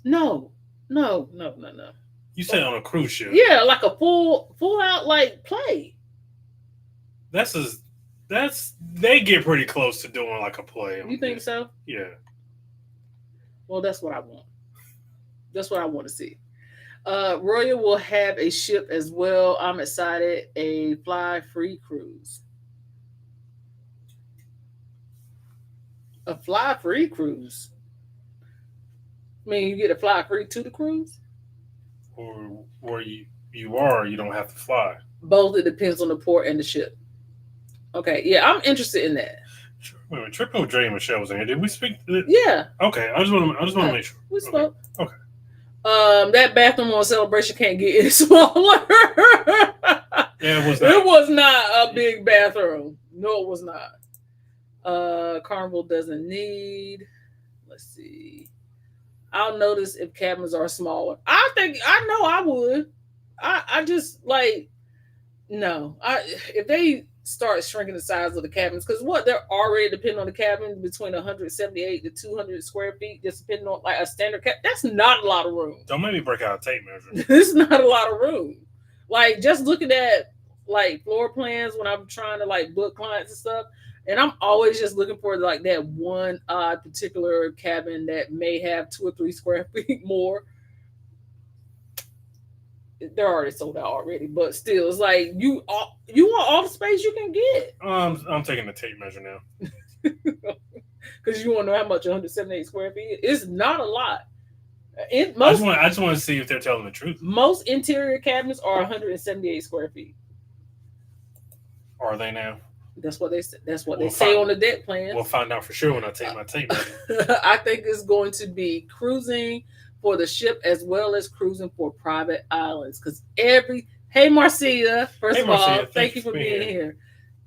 No. You said on a cruise ship. Yeah, like a full out like play. They get pretty close to doing like a play. You think so? Yeah. Well, that's what I want. That's what I want to see. Royal will have a ship as well. I'm excited. A fly free cruise. A fly free cruise. I mean, you get a fly free to the cruise? Or where you are, you don't have to fly. Both. It depends on the port and the ship. Okay, yeah, I'm interested in that. Wait a minute, Tripping with Dre and Michelle was in here. Did we speak? Yeah. Okay, I just want to make sure. We spoke. Okay. That bathroom on Celebration can't get any smaller. Yeah, it was not. It was not a big bathroom. No, it was not. Carnival doesn't need. Let's see. I'll notice if cabins are smaller. I know I would. I just like no. If they start shrinking the size of the cabins, because they're already depending on the cabin between 178 to 200 square feet, just depending on like a standard cabin. That's not a lot of room. Don't make me break out a tape measure. It's not a lot of room. Like just looking at like floor plans when I'm trying to like book clients and stuff, and I'm always just looking for like that one odd particular cabin that may have 2 or 3 square feet more. They're already sold out already, but still, it's like you want all the space you can get. I'm taking the tape measure now because you want to know how much 178 square feet. It's not a lot. I just want to see if they're telling the truth. Most interior cabinets are 178 square feet. Are they now? That's what they say on the deck plan. We'll find out for sure when I take my tape measure. I think it's going to be cruising for the ship as well as cruising for private islands. Because hey Marcia, first of all, thank you for being here.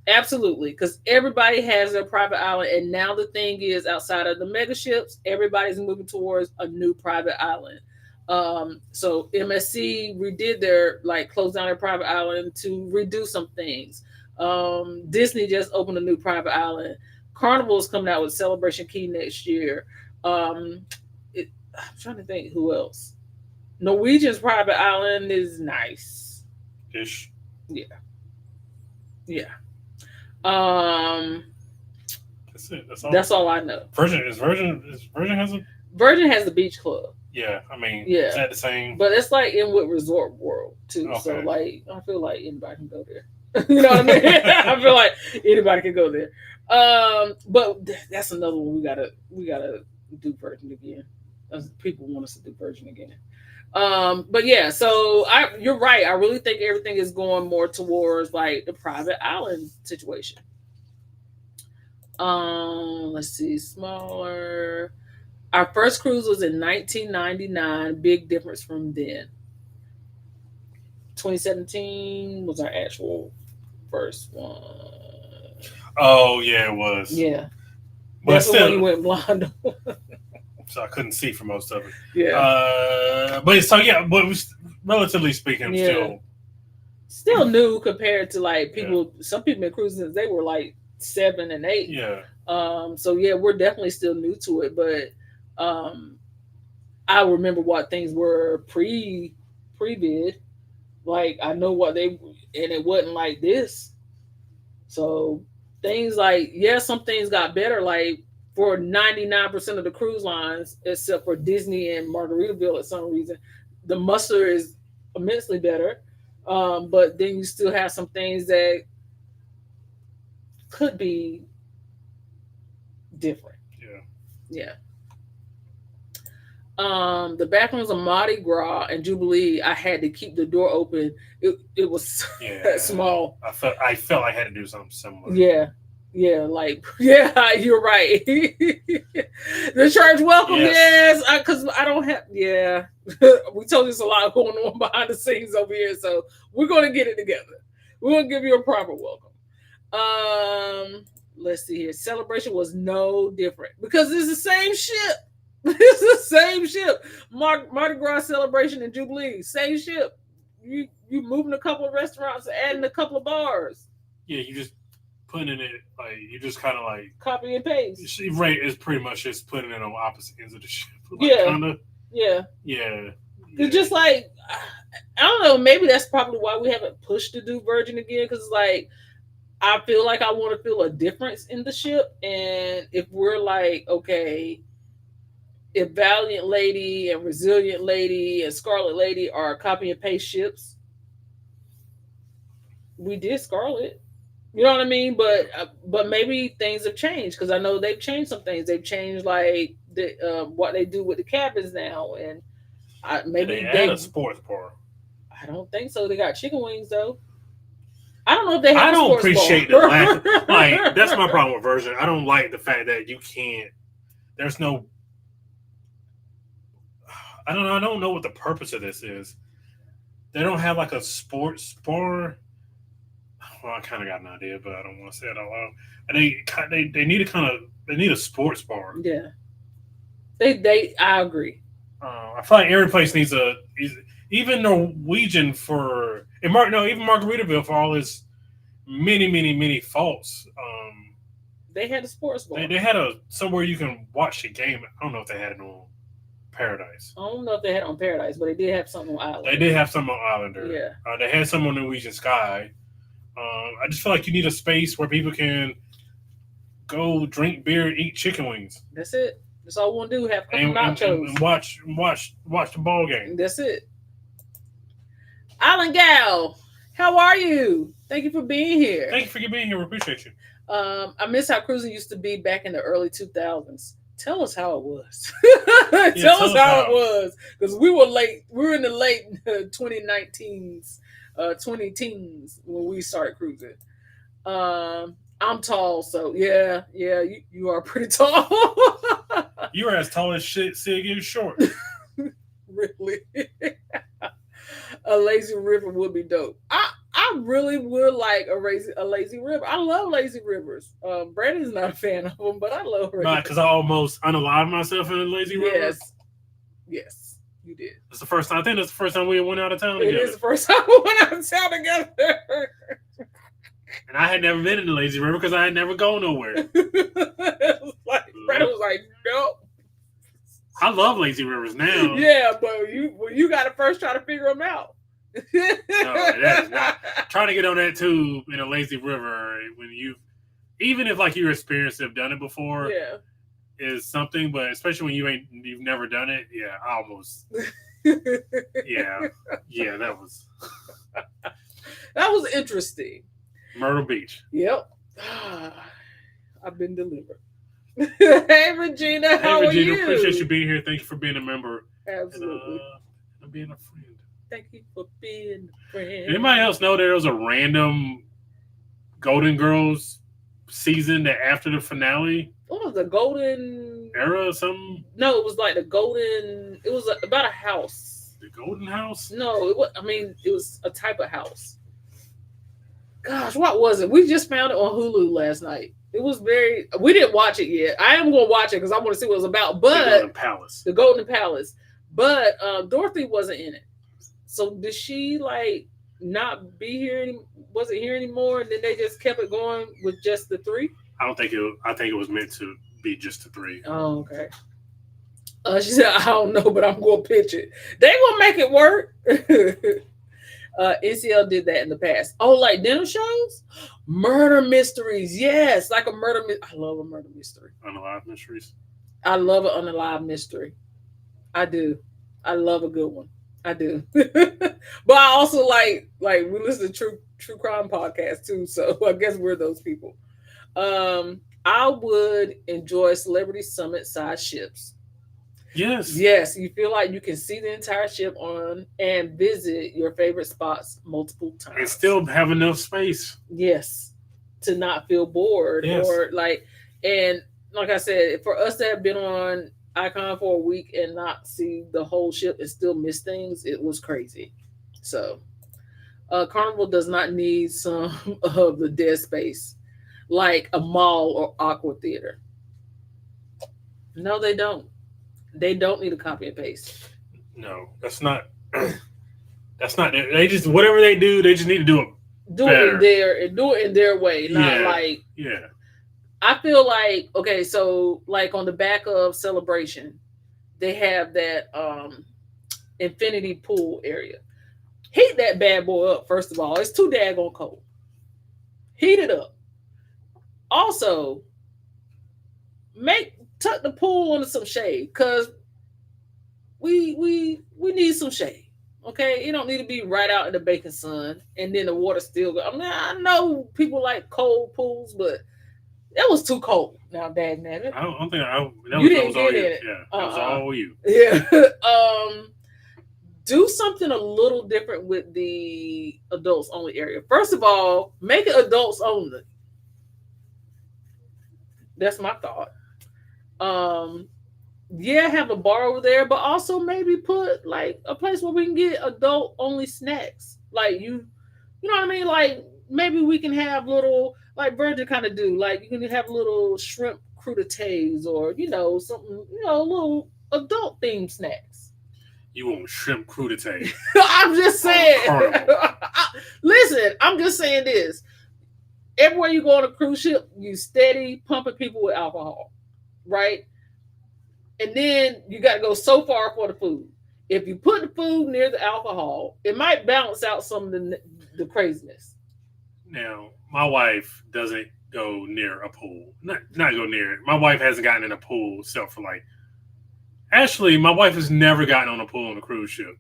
Absolutely, because everybody has their private island, and now the thing is, outside of the mega ships, everybody's moving towards a new private island. So MSC redid their like closed down their private island to redo some things. Disney just opened a new private island. Carnival is coming out with Celebration Key next year. Um, I'm trying to think who else. Norwegian's private island is nice. Ish. Yeah, yeah. Um, That's it. That's all. that's all I know. Virgin has a. Virgin has the beach club. Yeah, I mean, Yeah. is that the same? But it's like Inwood Resort World too. Okay. So like I feel like anybody can go there. You know what I mean? I feel like anybody can go there. But that's another one we gotta do Virgin again. People want us to do Virgin again. But yeah, so you're right. I really think everything is going more towards like the private island situation. Let's see, smaller. Our first cruise was in 1999. Big difference from then. 2017 was our actual first one. Oh yeah, it was. Yeah, But that's the one still, you went blind on. so I couldn't see for most of it. Yeah, But so yeah, but relatively speaking, Yeah. still. still new compared to like Yeah. people. Some people been cruising since they were like 7 and 8. Yeah. So yeah, we're definitely still new to it, but um, I remember what things were pre-vid. Like I know what they, and it wasn't like this. So things like, yeah, some things got better. Like for 99% of the cruise lines, except for Disney and Margaritaville, at some reason, the muster is immensely better. But then you still have some things that could be different. Yeah. Yeah. The bathrooms of Mardi Gras and Jubilee, I had to keep the door open. It was Yeah. small. I felt I had to do something similar. Yeah. Yeah, like yeah, you're right. The church welcome, Yes. yes, because I don't have. Yeah, we told you there's a lot going on behind the scenes over here, so we're gonna get it together. We're gonna give you a proper welcome. Let's see here. Celebration was no different because it's the same ship. It's the same ship. Mardi Gras Celebration and Jubilee, same ship. You moving a couple of restaurants, adding a couple of bars. Yeah, you just putting it like you just kind of like Copy and paste. Right is pretty much just putting it on opposite ends of the ship. Like, Yeah. Kinda, Yeah. yeah. It's just like I don't know. Maybe that's probably why we haven't pushed to do Virgin again. Because like I feel like I want to feel a difference in the ship, and if we're like, okay, if Valiant Lady and Resilient Lady and Scarlet Lady are copy and paste ships, we did Scarlet. You know what I mean? But maybe things have changed because I know they've changed some things. They've changed like the what they do with the cabins now, and maybe they add a sports bar. I don't think so. They got chicken wings though. I don't know if they have. I a don't sports appreciate bar. the lack. Like that's my problem with Virgin. I don't like the fact that you can't. There's no. I don't know. I don't know what the purpose of this is. They don't have like a sports bar. Well, I kind of got an idea, but I don't want to say it out loud. And they need a they need a sports bar. Yeah, they I agree. I feel like every place needs even Norwegian for and even Margaritaville for all its many faults. They had a sports bar. They had somewhere you can watch the game. I don't know if they had it on Paradise. I don't know if they had it on Paradise, but they did have something on Island. They did have some on Islander. Yeah. They had some on Norwegian Sky. I just feel like you need a space where people can go drink beer, eat chicken wings. That's it. That's all we want to do. Have a couple nachos and watch the ball game. That's it. Island Gal, how are you? Thank you for being here. Thank you for being here. We appreciate you. I miss how cruising used to be back in the early 2000s. Tell us how it was. Tell us how it was, because we were late. We were in the late 2019s, 20 teens when we started cruising. I'm tall, so yeah, you are pretty tall. You were as tall as shit. Sig is short. Really, a lazy river would be dope. I I really would like a lazy river. I love lazy rivers. Brandon's not a fan of them, but I love Right, rivers. because I almost unalived myself in a lazy river. Yes, yes, you did. That's the first time. I think that's the first time we went out of town It is together. the first time we went out of town together. And I had never been in the lazy river because I had never gone nowhere. It was like Brandon was like, nope. I love lazy rivers now. Yeah, but you got to first try to figure them out. No, that is not trying to get on that tube in a lazy river when even if like you're experienced, have done it before, Yeah, is something. But especially when you've never done it, yeah, I almost, yeah, that was that was interesting. Myrtle Beach. Yep, I've been delivered. Hey Regina, how Hey Regina, are you? appreciate you being here. Thank you for being a member Absolutely. and being a friend. Thank you for being a friend. Anybody else know there was a random Golden Girls season that after the finale What was the golden era or something? No, it was like the golden. It was about a house. The Golden House? No, it was. I mean, it was a type of house. Gosh, what was it? We just found it on Hulu last night. It was very. We didn't watch it yet. I am going to watch it because I want to see what it was about. But the Golden Palace. The Golden Palace. But Dorothy wasn't in it. So did she like not be here? Wasn't here anymore? And then they just kept it going with just the three. I think it was meant to be just the three. Oh, okay. She said, I don't know, but I'm going to pitch it. They going to make it work. NCL did that in the past. Oh, like dinner shows? Murder mysteries. Yes, like a murder I love a murder mystery. Unalive Mysteries. I love an unalive mystery. I do. I love a good one. I do. But I also like we listen to true crime podcasts too, so I guess we're those people. I would enjoy Celebrity Summit size ships. Yes. Yes, you feel like you can see the entire ship on and visit your favorite spots multiple times. And still have enough space. Yes. To not feel bored or like, and like I said, for us to have been on Icon for a week and not see the whole ship and still miss things, it was crazy. So, Carnival does not need some of the dead space like a mall or aqua theater. No, they don't. They don't need a copy and paste. No, that's not. That's not. They just whatever they do, they just need to do it. Do it in their way, not like. Yeah. I feel like okay, so like on the back of Celebration, they have that infinity pool area. Heat that bad boy up. First of all, it's too daggone cold. Heat it up. Also, tuck the pool into some shade because we need some shade. Okay, you don't need to be right out in the baking sun and then the water still. I mean, I know people like cold pools, but it was too cold. Now, dad, man, I don't think you didn't get in it. Yeah, that was all you. Yeah. Do something a little different with the adults only area. First of all, make it adults only. That's my thought. Have a bar over there, but also maybe put like a place where we can get adult only snacks. Like you know what I mean? Like maybe we can have little like Virgin kind of do. Like you can have little shrimp crudités or something, little adult themed snacks. You want shrimp crudité? I'm just saying. Listen, I'm just saying this. Everywhere you go on a cruise ship, you steady pumping people with alcohol, right? And then you got to go so far for the food. If you put the food near the alcohol, it might balance out some of the craziness. Now, my wife doesn't go near a pool. Not go near it. My wife hasn't gotten in a pool except for like. Actually, my wife has never gotten on a pool on a cruise ship,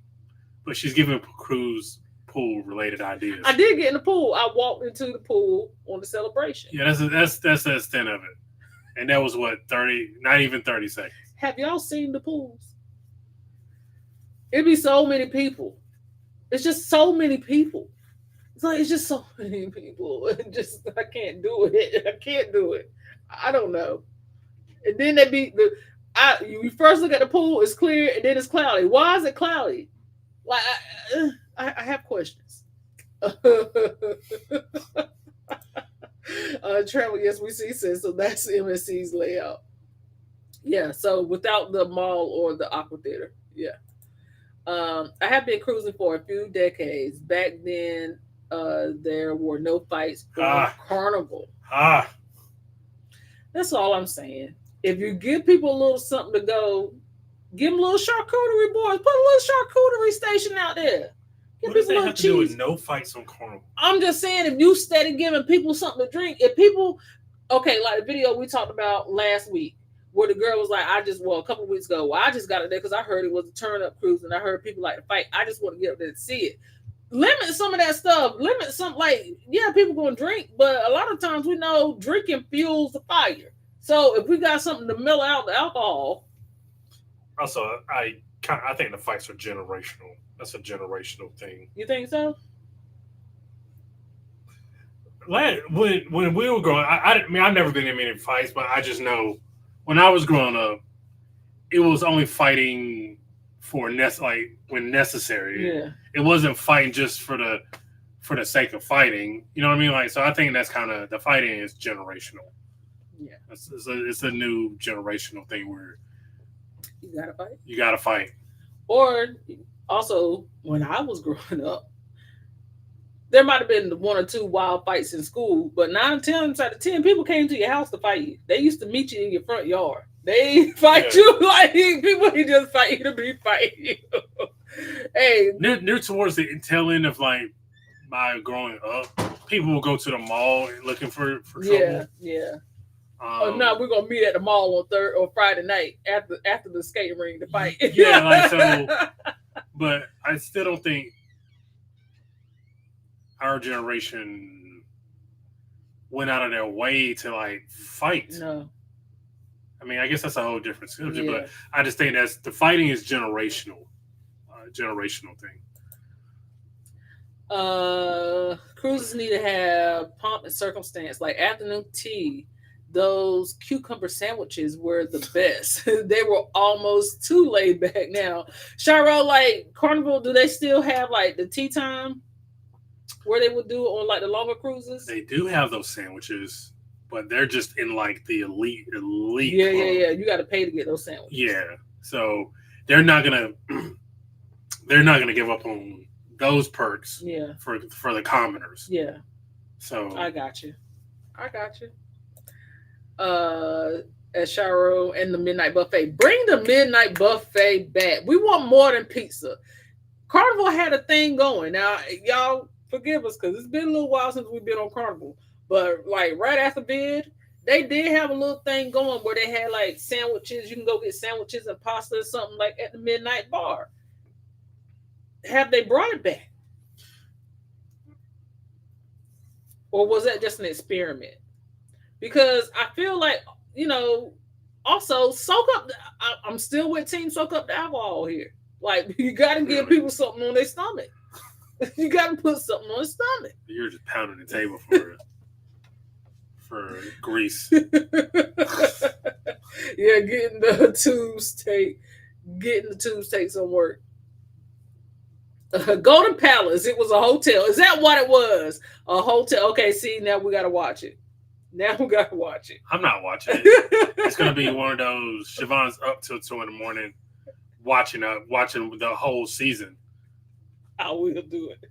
but she's given cruise pool related ideas. I did get in the pool. I walked into the pool on the Celebration. Yeah, that's the extent of it, and that was what 30, not even 30 seconds. Have y'all seen the pools? It'd be so many people. It's just so many people. It's just so many people. I can't do it. I can't do it. I don't know. And then you first look at the pool, it's clear, and then it's cloudy. Why is it cloudy? Like I have questions. Travel, yes, we see sense. So that's MSC's layout. Yeah, so without the mall or the aqua theater. Yeah. I have been cruising for a few decades. Back then, there were no fights on Ah, Carnival. ah. That's all I'm saying. If you give people a little something to go, give them a little charcuterie boys. Put a little charcuterie station out there. Give What does people a that little have to do with cheese. no fights on Carnival? I'm just saying, if you steady giving people something to drink, if people, okay, like the video we talked about last week, where the girl was like, a couple of weeks ago, well, I just got it there because I heard it was a turn up cruise and I heard people like to fight. I just want to get up there to see it. Limit some of that stuff. Limit some, like, yeah, people going to drink, but a lot of times we know drinking fuels the fire. So if we got something to mellow out the alcohol. Also, I think the fights are generational. That's a generational thing. You think so? When we were growing, I mean, I've never been in many fights, but I just know when I was growing up, it was only fighting for like when necessary. Yeah. It wasn't fighting just for the sake of fighting. You know what I mean? Like, so I think that's kind of the fighting is generational. Yeah. It's a new generational thing where you gotta fight. You gotta fight. Or also, when I was growing up, there might have been one or two wild fights in school, but 9 times out of 10, people came to your house to fight you. They used to meet you in your front yard. They fight you like people. He just fight you to be fighting you. Hey, near towards the tail end of like my growing up, people will go to the mall looking for trouble. Yeah. No, we're gonna meet at the mall on Thursday or Friday night after the skating ring to fight. Yeah, like so. But I still don't think our generation went out of their way to like fight. No. I mean, I guess that's a whole different subject, but I just think the fighting is generational thing. Cruises need to have pomp and circumstance, like afternoon tea. Those cucumber sandwiches were the best. They were almost too laid back now. Shiro, like Carnival, do they still have like the tea time where they would do it on like the longer cruises? They do have those sandwiches, but they're just in like the elite. Yeah, club. yeah. You got to pay to get those sandwiches. Yeah, so they're not gonna give up on those perks. Yeah, for the commoners. Yeah, so I got you. At Shiro and the midnight buffet. Bring the midnight buffet back. We want more than pizza. Carnival had a thing going. Now, y'all forgive us because it's been a little while since we've been on Carnival. But like right after bid, they did have a little thing going where they had like sandwiches. You can go get sandwiches and pasta or something like at the midnight bar. Have they brought it back? Or was that just an experiment? Because I feel like, also soak up. I'm still with team soak up the alcohol here. Like, you got to give people something on their stomach. You got to put something on their stomach. You're just pounding the table for grease. Yeah, getting the tubes take some work. Golden Palace. It was a hotel. Is that what it was? A hotel. Okay, see, now we got to watch it. I'm not watching it. It's going to be one of those, Siobhan's up till 2 in the morning watching the whole season. I will do it.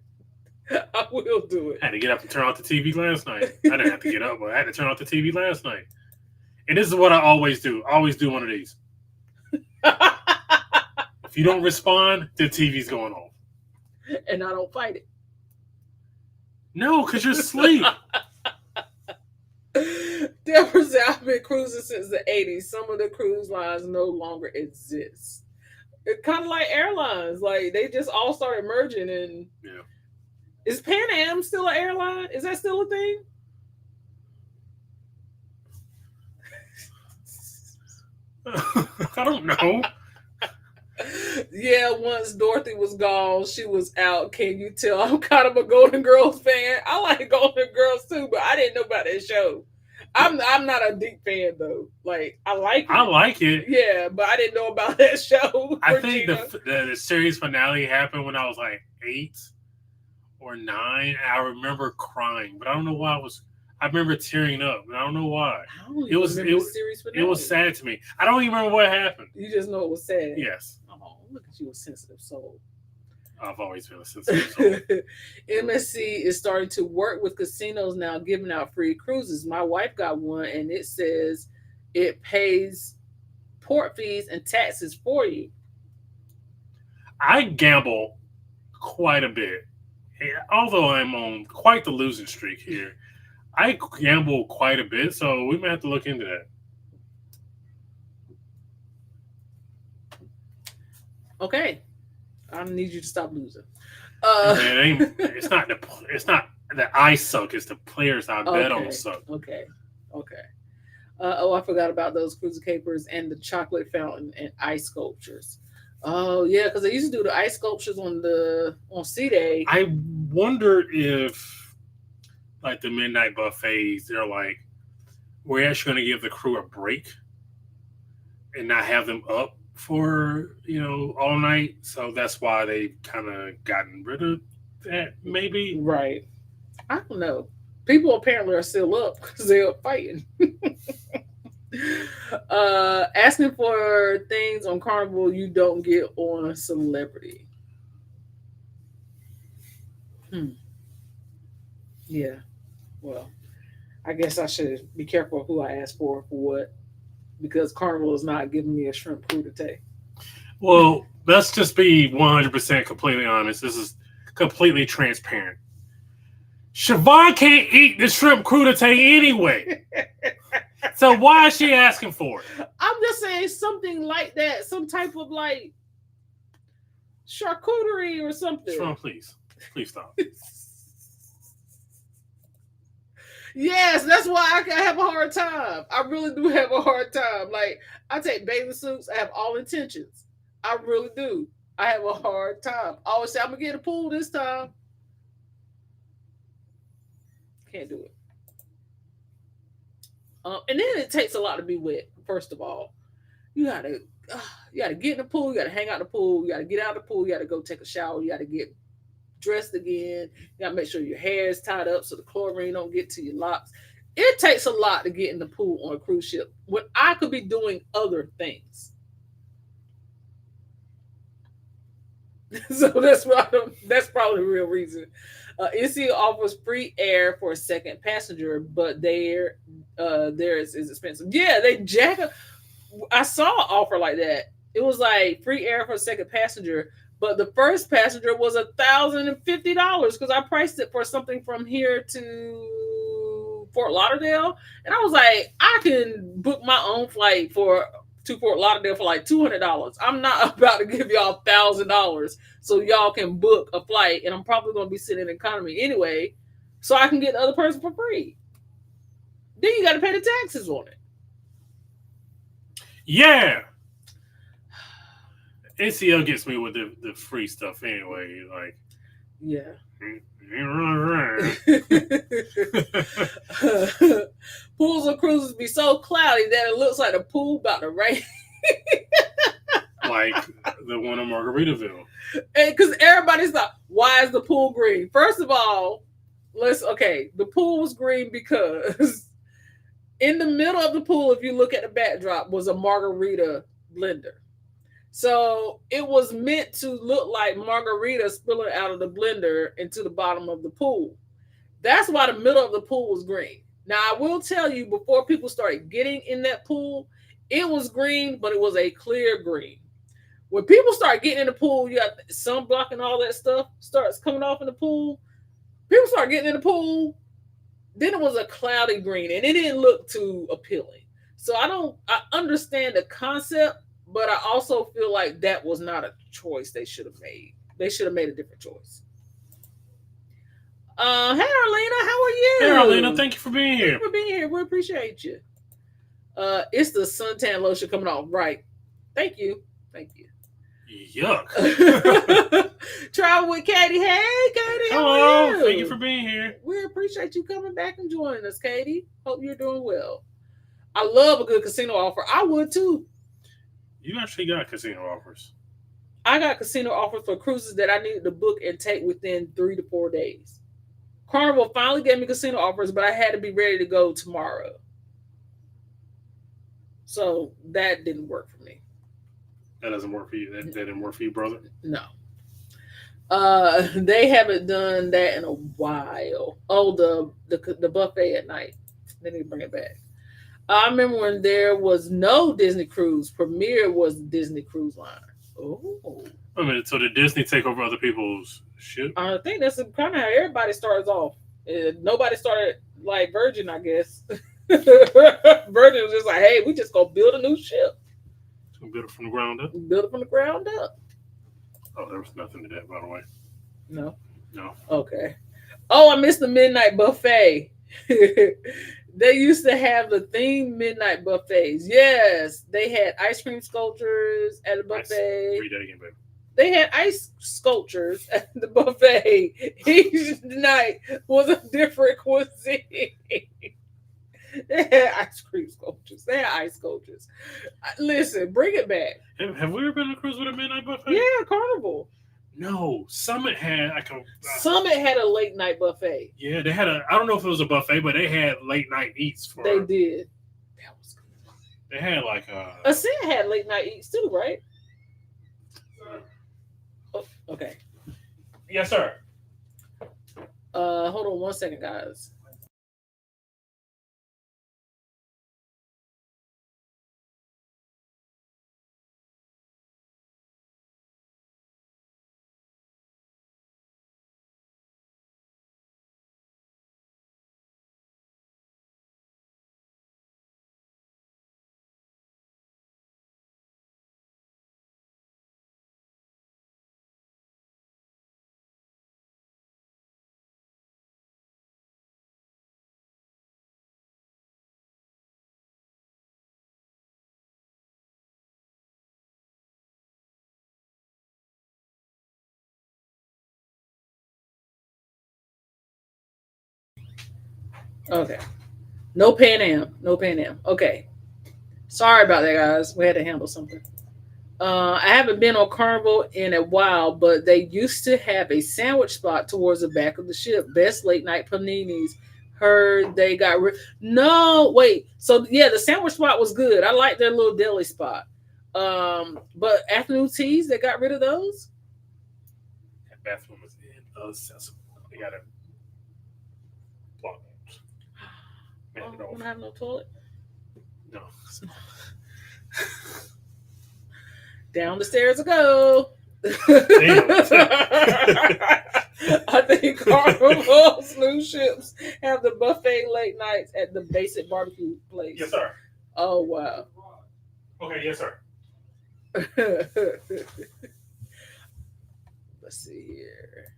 I had to get up and turn off the TV last night. I didn't have to get up, but I had to turn off the TV last night. And this is what I always do. I always do one of these. If you don't respond, the TV's going off. And I don't fight it. No, because you're asleep. Deborah said, I've been cruising since the 80s. Some of the cruise lines no longer exist. It's kind of like airlines. Like, they just all started merging. And yeah. Is Pan Am still an airline? Is that still a thing? I don't know. Yeah, once Dorothy was gone, she was out. Can you tell? I'm kind of a Golden Girls fan. I like Golden Girls too, but I didn't know about that show. I'm not a deep fan though. Like, I like it. I like it. Yeah, but I didn't know about that show. I think the series finale happened when I was like 8 or 9. I remember crying, but I don't know why I remember tearing up, and I don't know why. I don't It even was remember the series it was finale. sad to me. I don't even remember what happened. You just know it was sad. Yes, Oh, look at you, a sensitive soul. I've always been a sensitive soul. MSC is starting to work with casinos now, giving out free cruises. My wife got one, and it says it pays port fees and taxes for you. I gamble quite a bit. Although I'm on quite the losing streak here, I gamble quite a bit, so we may have to look into that. Okay, I need you to stop losing. Man, it's not that I suck. It's the players I bet on Okay, suck. okay, okay. Oh, I forgot about those cruiser capers and the chocolate fountain and ice sculptures. Oh yeah, because they used to do the ice sculptures on C Day. I wonder if like the midnight buffets, they're like we're actually going to give the crew a break and not have them up for all night. So that's why they kind of gotten rid of that. Maybe. Right. I don't know. People apparently are still up because they're up fighting. Asking for things on Carnival you don't get on a celebrity. Hmm. Yeah. Well, I guess I should be careful who I ask for what because Carnival is not giving me a shrimp crudité. Well, let's just be 100% completely honest. This is completely transparent. Siobhan can't eat the shrimp crudité anyway. So why is she asking for it? I'm just saying something like that, some type of like charcuterie or something. Siobhan, please stop. Yes, that's why I have a hard time. I really do have a hard time. Like I take bathing suits, I have all intentions. I really do. I have a hard time. I always say I'm gonna get a pool this time. Can't do it. And then it takes a lot to be wet. First of all, you gotta you gotta get in the pool. You gotta hang out in the pool. You gotta get out of the pool. You gotta go take a shower. You gotta get dressed again. You gotta make sure your hair is tied up so the chlorine don't get to your locks. It takes a lot to get in the pool on a cruise ship when I could be doing other things. So that's probably the real reason. NC offers free air for a second passenger, but theirs is expensive. Yeah, they jack up. I saw an offer like that. It was like free air for a second passenger, but the first passenger was $1,050 because I priced it for something from here to Fort Lauderdale, and I was like, I can book my own flight to Fort Lauderdale for like $200. I'm not about to give y'all $1,000 so y'all can book a flight, and I'm probably going to be sitting in economy anyway, so I can get the other person for free. Then you got to pay the taxes on it. Yeah. NCL gets me with the free stuff anyway. Like, yeah. Pools on cruises be so cloudy that it looks like the pool about to rain. Like the one in Margaritaville. Because everybody's like, why is the pool green? First of all, the pool was green because in the middle of the pool, if you look at the backdrop, was a margarita blender. So it was meant to look like margarita spilling out of the blender into the bottom of the pool. That's why the middle of the pool was green. Now, I will tell you, before people started getting in that pool, it was green, but it was a clear green. When people start getting in the pool, you got sunblock and all that stuff starts coming off in the pool. People start getting in the pool. Then it was a cloudy green, and it didn't look too appealing. So I understand the concept, but I also feel like that was not a choice they should have made. They should have made a different choice. Hey Arlena, how are you? Hey Arlena, thank you for being here. Thank you for being here. We appreciate you. It's the suntan lotion coming off. Right. Thank you. Yuck. Travel with Katie. Hey Katie, how Hello. are you? Thank you for being here. We appreciate you coming back and joining us, Katie. Hope you're doing well. I love a good casino offer. I would too. You actually got casino offers. I got casino offers for cruises that I needed to book and take within 3 to 4 days. Carnival finally gave me casino offers, but I had to be ready to go tomorrow. So that didn't work for me. That doesn't work for you. That didn't work for you, brother. No. They haven't done that in a while. Oh, the buffet at night. They need to bring it back. I remember when there was no Disney cruise. Premier was Disney Cruise Line. Oh. I mean, so did Disney take over other people's shit? I think that's kind of how everybody starts off. Nobody started like Virgin, I guess. Virgin was just like, hey, we just gonna build a new ship. So build it from the ground up? Build it from the ground up. Oh, there was nothing to that, by the way. No? No. Okay. Oh, I missed the midnight buffet. They used to have the themed midnight buffets. Yes, they had ice cream sculptures at the buffet. Read that again, baby. They had ice sculptures at the buffet. Each night was a different cuisine. They had ice cream sculptures. They had ice sculptures. Listen, bring it back. Have we ever been on a cruise with a midnight buffet? Yeah, Carnival. No, Summit had like a Summit had a late night buffet. Yeah, they had a. I don't know if it was a buffet, but they had late night eats for. They did. That was good. They had like a. Ascent had late night eats too, right? Oh, okay. Yes, sir. Hold on 1 second, guys. Okay. No Pan Am. No Pan Am. Okay. Sorry about that, guys. We had to handle something. I haven't been on Carnival in a while, but they used to have a sandwich spot towards the back of the ship. Best late night paninis. Heard they got rid. No, wait. So yeah, the sandwich spot was good. I like their little deli spot. But afternoon teas, they got rid of those. That bathroom is inaccessible. They got a block. Oh, don't have no toilet. No. Down the stairs I go. I think Carnival's new ships have the buffet late nights at the basic barbecue place. Yes, sir. Oh wow. Okay, yes, sir. Let's see here.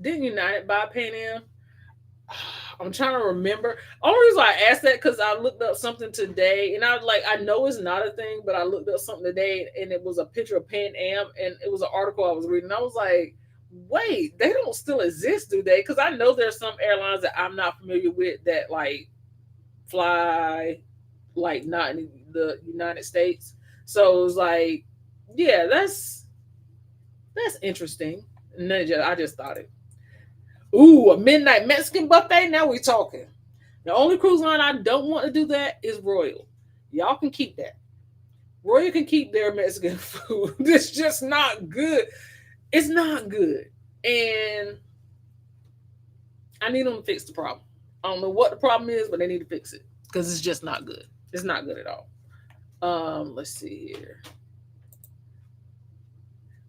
Didn't United buy Pan Am? I'm trying to remember. Only reason I asked that because I looked up something today, and I was like, I know it's not a thing, but I looked up something today, and it was a picture of Pan Am, and it was an article I was reading. I was like, wait, they don't still exist, do they? Because I know there's some airlines that I'm not familiar with that like fly like not in the United States. So it was like, yeah, that's interesting. And then I just thought it. Ooh, a midnight Mexican buffet. Now we talking. The only cruise line I don't want to do that is Royal. Y'all can keep that. Royal can keep their Mexican food. It's just not good. It's not good. And I need them to fix the problem. I don't know what the problem is, but they need to fix it. Because it's just not good. It's not good at all. Let's see here.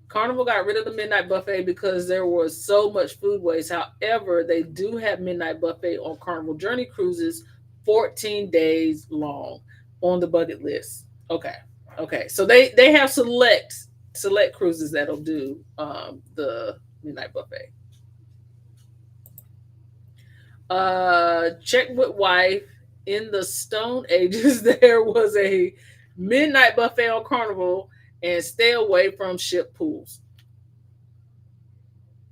Carnival got rid of the midnight buffet because there was so much food waste. However, they do have midnight buffet on Carnival Journey cruises 14 days long on the bucket list. Okay. So they have select cruises that'll do the midnight buffet. Check with wife. In the Stone Ages, there was a midnight buffet on Carnival, and stay away from ship pools.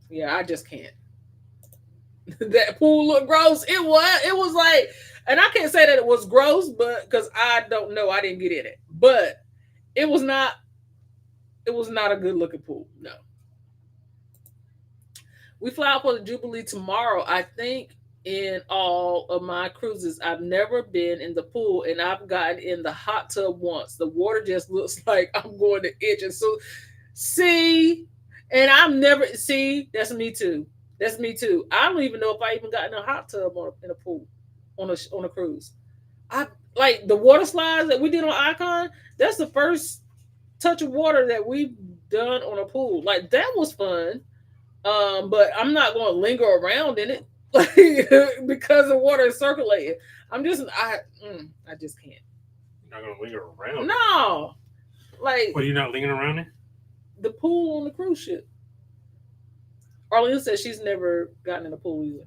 Yeah, I just can't. That pool looked gross. It was like, and I can't say that it was gross, but because I don't know, I didn't get in it. But it was not It was not a good looking pool. No. We fly out for the Jubilee tomorrow. I think in all of my cruises, I've never been in the pool and I've gotten in the hot tub once. The water just looks like I'm going to itch. And so, see, and I've never, see, that's me too. That's me too. I don't even know if I even got in a hot tub in a pool on a cruise. I like the water slides that we did on Icon. That's the first touch of water that we've done on a pool. Like that was fun. But I'm not going to linger around in it like because the water is circulating. I just can't. You're not gonna linger around. No, like what? Are you not lingering around it? The pool on the cruise ship. Arlene says she's never gotten in a pool either.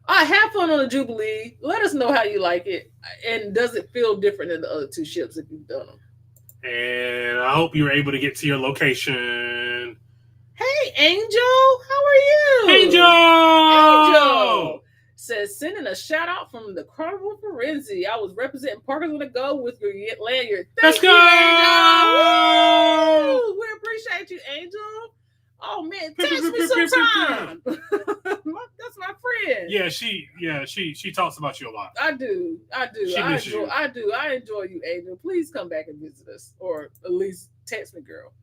I have fun on the Jubilee. Let us know how you like it, and does it feel different than the other two ships if you've done them? And I hope you're able to get to your location. Hey, Angel, how are you? Angel says sending a shout out from the Carnival Forensi. I was representing Parkers on the Go with your lanyard. Let's go! Angel. We appreciate you, Angel. Oh man, text me sometime. That's my friend. Yeah, she talks about you a lot. I do. She misses you. I enjoy you, Angel. Please come back and visit us, or at least text me, girl.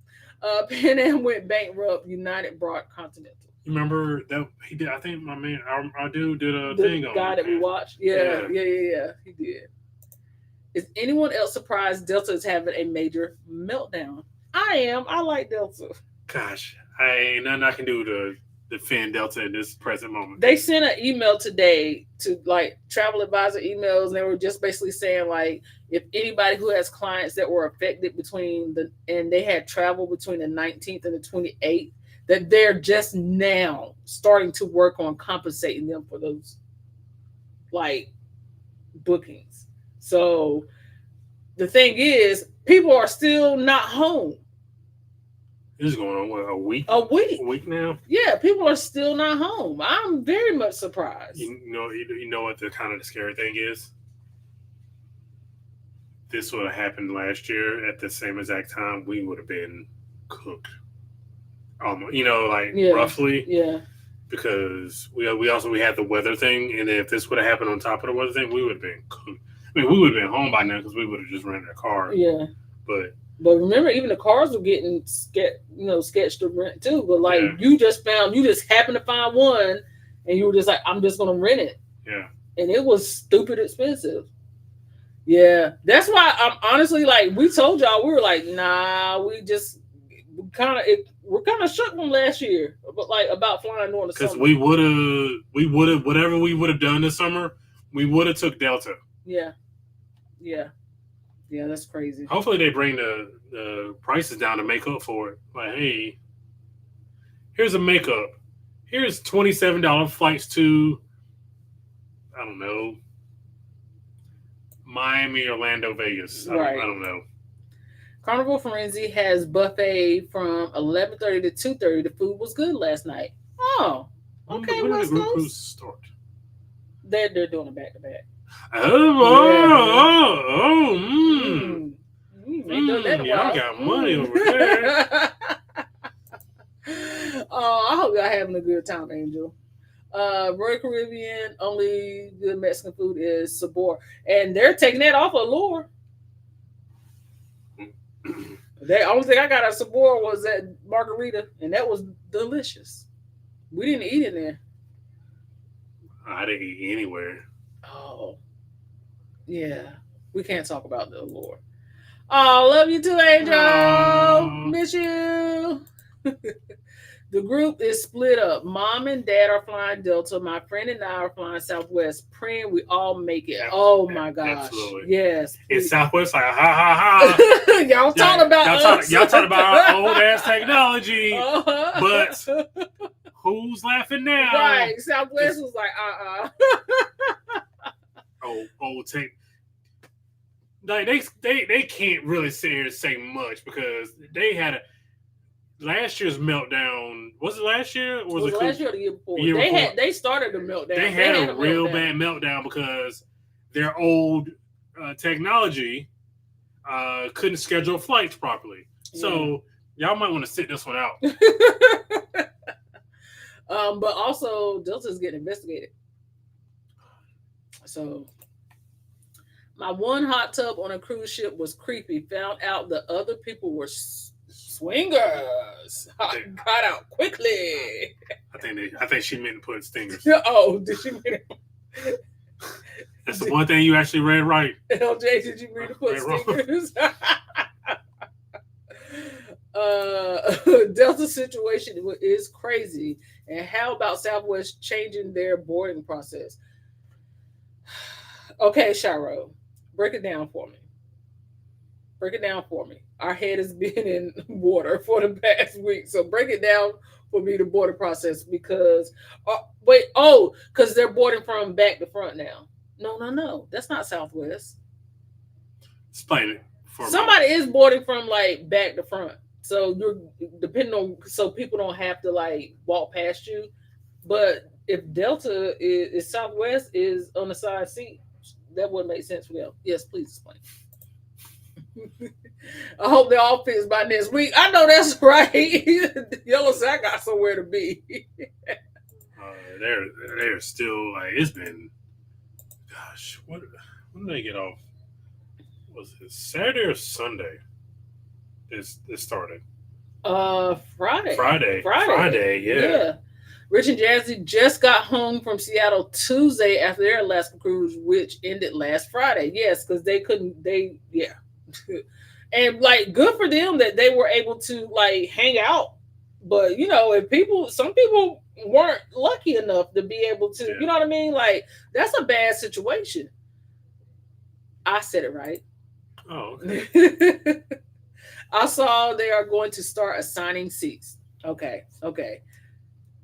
Pan Am went bankrupt. United brought Continental. You remember that he did? I think my man, our dude, did a thing on the guy that we watched. Yeah. He did. Is anyone else surprised Delta is having a major meltdown? I am. I like Delta. Gosh, ain't nothing I can do to defend Delta in this present moment. They sent an email today to like travel advisor emails, and they were just basically saying like if anybody who has clients that were affected and they had travel between the 19th and the 28th, that they're just now starting to work on compensating them for those like bookings. So the thing is, people are still not home. This is going on what, a week? A week. A week now? Yeah, people are still not home. I'm very much surprised. You know what the kind of the scary thing is? This would have happened last year at the same exact time, we would have been cooked. Roughly. Yeah. Because we had the weather thing, and if this would have happened on top of the weather thing, we would have been cooked. I mean, we would have been home by now because we would have just rented a car. Yeah. But remember, even the cars were getting sketched to rent too. But like you just happened to find one, and you were just like, I'm just gonna rent it. Yeah. And it was stupid expensive. Yeah, that's why I'm honestly like we told y'all, we were like, nah, we're kind of shook from last year, but like about flying during the summer. Because we would have whatever we would have done this summer, we would have took Delta. Yeah, that's crazy. Hopefully they bring the prices down to make up for it. Like, hey, here's a makeup. Here's $27 flights to, I don't know, Miami, Orlando, Vegas. I don't know. Carnival Forensi has buffet from 11:30 to 2:30. The food was good last night. Oh, okay. When did the group cruise start? They're doing it back to back. Y'all got money over there. Oh, I hope y'all having a good time, Angel. Royal Caribbean, only good Mexican food is Sabor, and they're taking that off of Allure. The only thing I got at Sabor was that margarita, and that was delicious. We didn't eat in there. I didn't eat anywhere. Oh, yeah. We can't talk about the Allure. Oh, love you too, Angel. Oh. Miss you. The group is split up. Mom and Dad are flying Delta. My friend and I are flying Southwest. Praying we all make it. Oh my gosh! Absolutely. Yes. It's Southwest, like ha. Y'all talking about y'all talking about old ass technology, but who's laughing now? Right. Southwest was like old tech. Like they can't really sit here and say much because they had last year's meltdown. Was it last year? Or was it last year or the year before? They started the meltdown. They had a real bad meltdown because their old technology couldn't schedule flights properly. Yeah. So Y'all might want to sit this one out. But also Delta's getting investigated. So my one hot tub on a cruise ship was creepy. Found out the other people were swingers. Got out quickly. I think she meant to put stingers. Oh, did she mean That's the one thing you actually read right. LJ, did you mean to put stingers? Delta situation is crazy. And how about Southwest changing their boarding process? Okay, Shiro, break it down for me. Break it down for me. Our head has been in water for the past week, so break it down for me the boarding process because wait, oh, because they're boarding from back to front now. No, no, no, that's not Southwest. Explain it for Somebody is boarding from like back to front, so you're depending on so people don't have to like walk past you. But if Delta is Southwest is on the side seat, that wouldn't make sense for them. Yes, please explain. I hope they all fits by next week. I know that's right. Yellow sack got somewhere to be. They're still like it's been. Gosh, when did they get off? Was it Saturday or Sunday? This started. Friday. Friday. Yeah. Rich and Jazzy just got home from Seattle Tuesday after their Alaska cruise, which ended last Friday. Yes, because they couldn't. And like good for them that they were able to like hang out. But you know, some people weren't lucky enough to be able to, you know what I mean? Like that's a bad situation. I said it right. Oh, okay. I saw they are going to start assigning seats. Okay.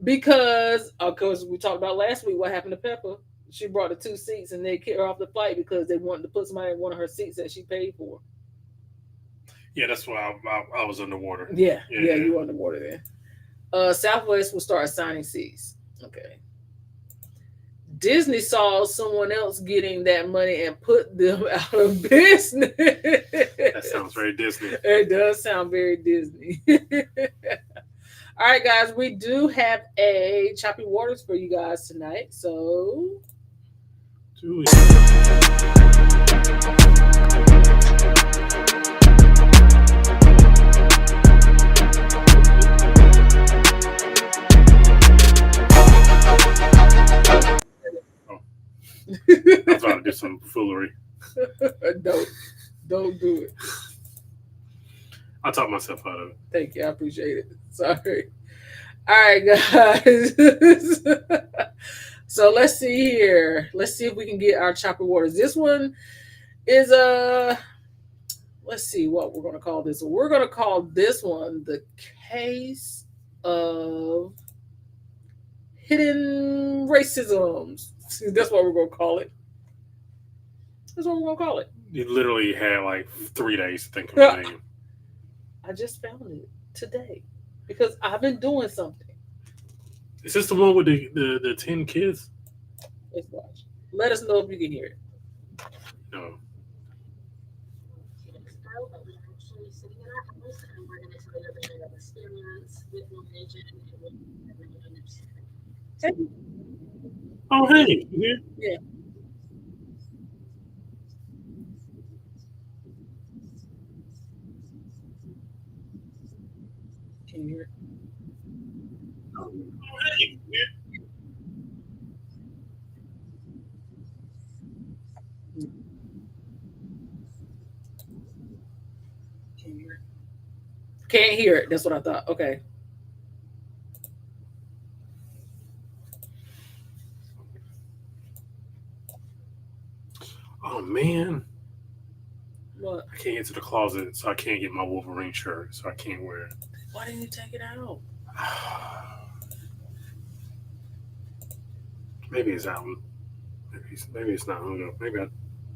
Because of course we talked about last week what happened to Pepper. She brought the two seats and they kicked her off the flight because they wanted to put somebody in one of her seats that she paid for. Yeah, that's why I was underwater. Yeah, you were underwater then. Southwest will start assigning seats. Okay. Disney saw someone else getting that money and put them out of business. That sounds very Disney. It does sound very Disney. All right, guys, we do have a choppy waters for you guys tonight. So, I was about to do some foolery. don't do it. I talked myself out of it. Thank you. I appreciate it. Sorry. All right, guys. So let's see here. Let's see if we can get our choppy waters. This one is let's see what we're going to call this one. We're going to call this one the case of hidden racisms. That's what we're going to call it. That's what we're going to call it. You literally had like 3 days to think of a name. I just found it today because I've been doing something. Is this the one with the 10 kids? Let's watch. Let us know if you can hear it. No. Oh, hey. Yeah. Can you hear it? Oh, hey. Can you hear it? Can't hear it. That's what I thought. Okay. Oh, man. What? I can't get to the closet, so I can't get my Wolverine shirt, so I can't wear it. Why didn't you take it out? Maybe it's out. Maybe it's not hung up. Maybe I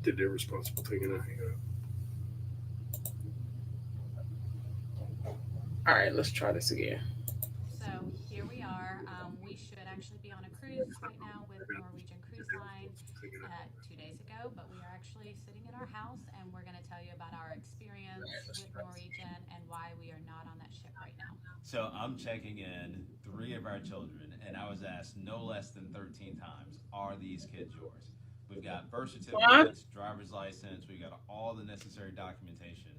did the irresponsible thing and I hang up. All right, let's try this again. So here we are. We should actually be on a cruise right now with Norwegian Cruise Line 2 days ago, but we are actually sitting in our house and we're going to tell you about our experience with Norwegian and why we are not on that ship So I'm checking in three of our children, and I was asked no less than 13 times, "Are these kids yours?" We've got birth What? certificates, driver's license, we got all the necessary documentation.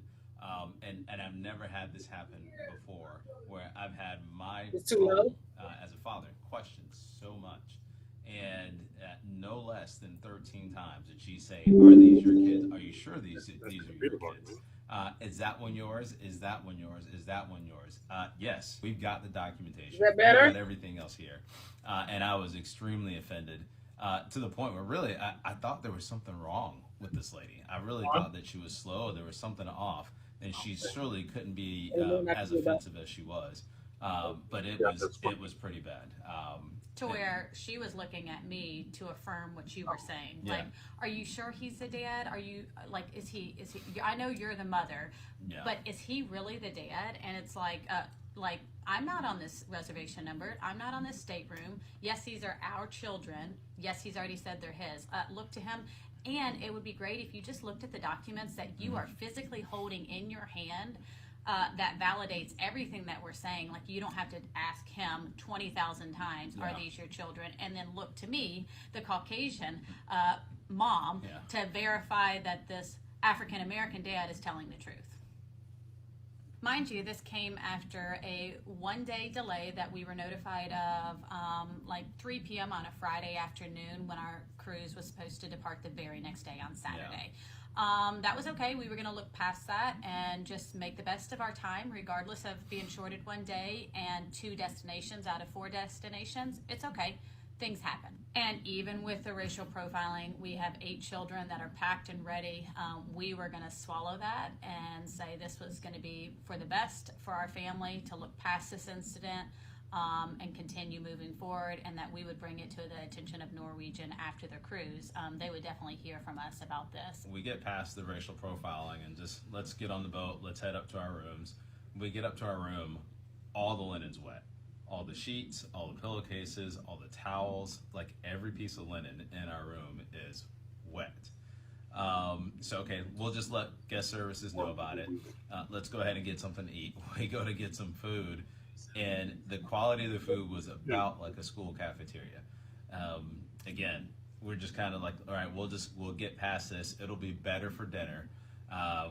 And I've never had this happen before, where I've had my It's too low. role as a father questioned so much. And no less than 13 times did she say, "Are these your kids? Are you sure these are your kids? Is that one yours? Is that one yours? Is that one yours?" Yes, we've got the Is documentation. that We've got better? everything else here. And I was extremely offended to the point where really I thought there was something wrong with this lady. I really thought that she was slow. There was something off, and she surely couldn't be Amen. I can as do that. offensive as she was. But it was pretty bad. To where she was looking at me to affirm what you were saying. Yeah. Like, are you sure he's the dad? Are you like, is he? I know you're the mother, Yeah. but is he really the dad? And it's like I'm not on this reservation number. I'm not on this stateroom. Yes, these are our children. Yes, he's already said they're his. Look to him. And it would be great if you just looked at the documents that you are physically holding in your hand. That validates everything that we're saying. Like, you don't have to ask him 20,000 times, "Are Yeah. these your children?" And then look to me, the Caucasian mom, Yeah. to verify that this African American dad is telling the truth. Mind you, this came after a 1 day delay that we were notified of, like 3 p.m. on a Friday afternoon, when our cruise was supposed to depart the very next day on Saturday. That was okay. We were going to look past that and just make the best of our time, regardless of being shorted 1 day and 2 destinations out of 4 destinations. It's okay. Things happen. And even with the racial profiling, we have 8 children that are packed and ready. We were going to swallow that and say this was going to be for the best for our family, to look past this incident and continue moving forward, and that we would bring it to the attention of Norwegian after the cruise. They would definitely hear from us about this. We get past the racial profiling and just let's get on the boat. Let's head up to our rooms. We get up to our room, all the linen's wet. All the sheets, all the pillowcases, all the towels, like every piece of linen in our room is wet. So, okay, we'll just let guest services know about it. Let's go ahead and get something to eat. We go to get some food, and the quality of the food was about like a school cafeteria. Again, we're just kind of like, all right, we'll get past this. It'll be better for dinner.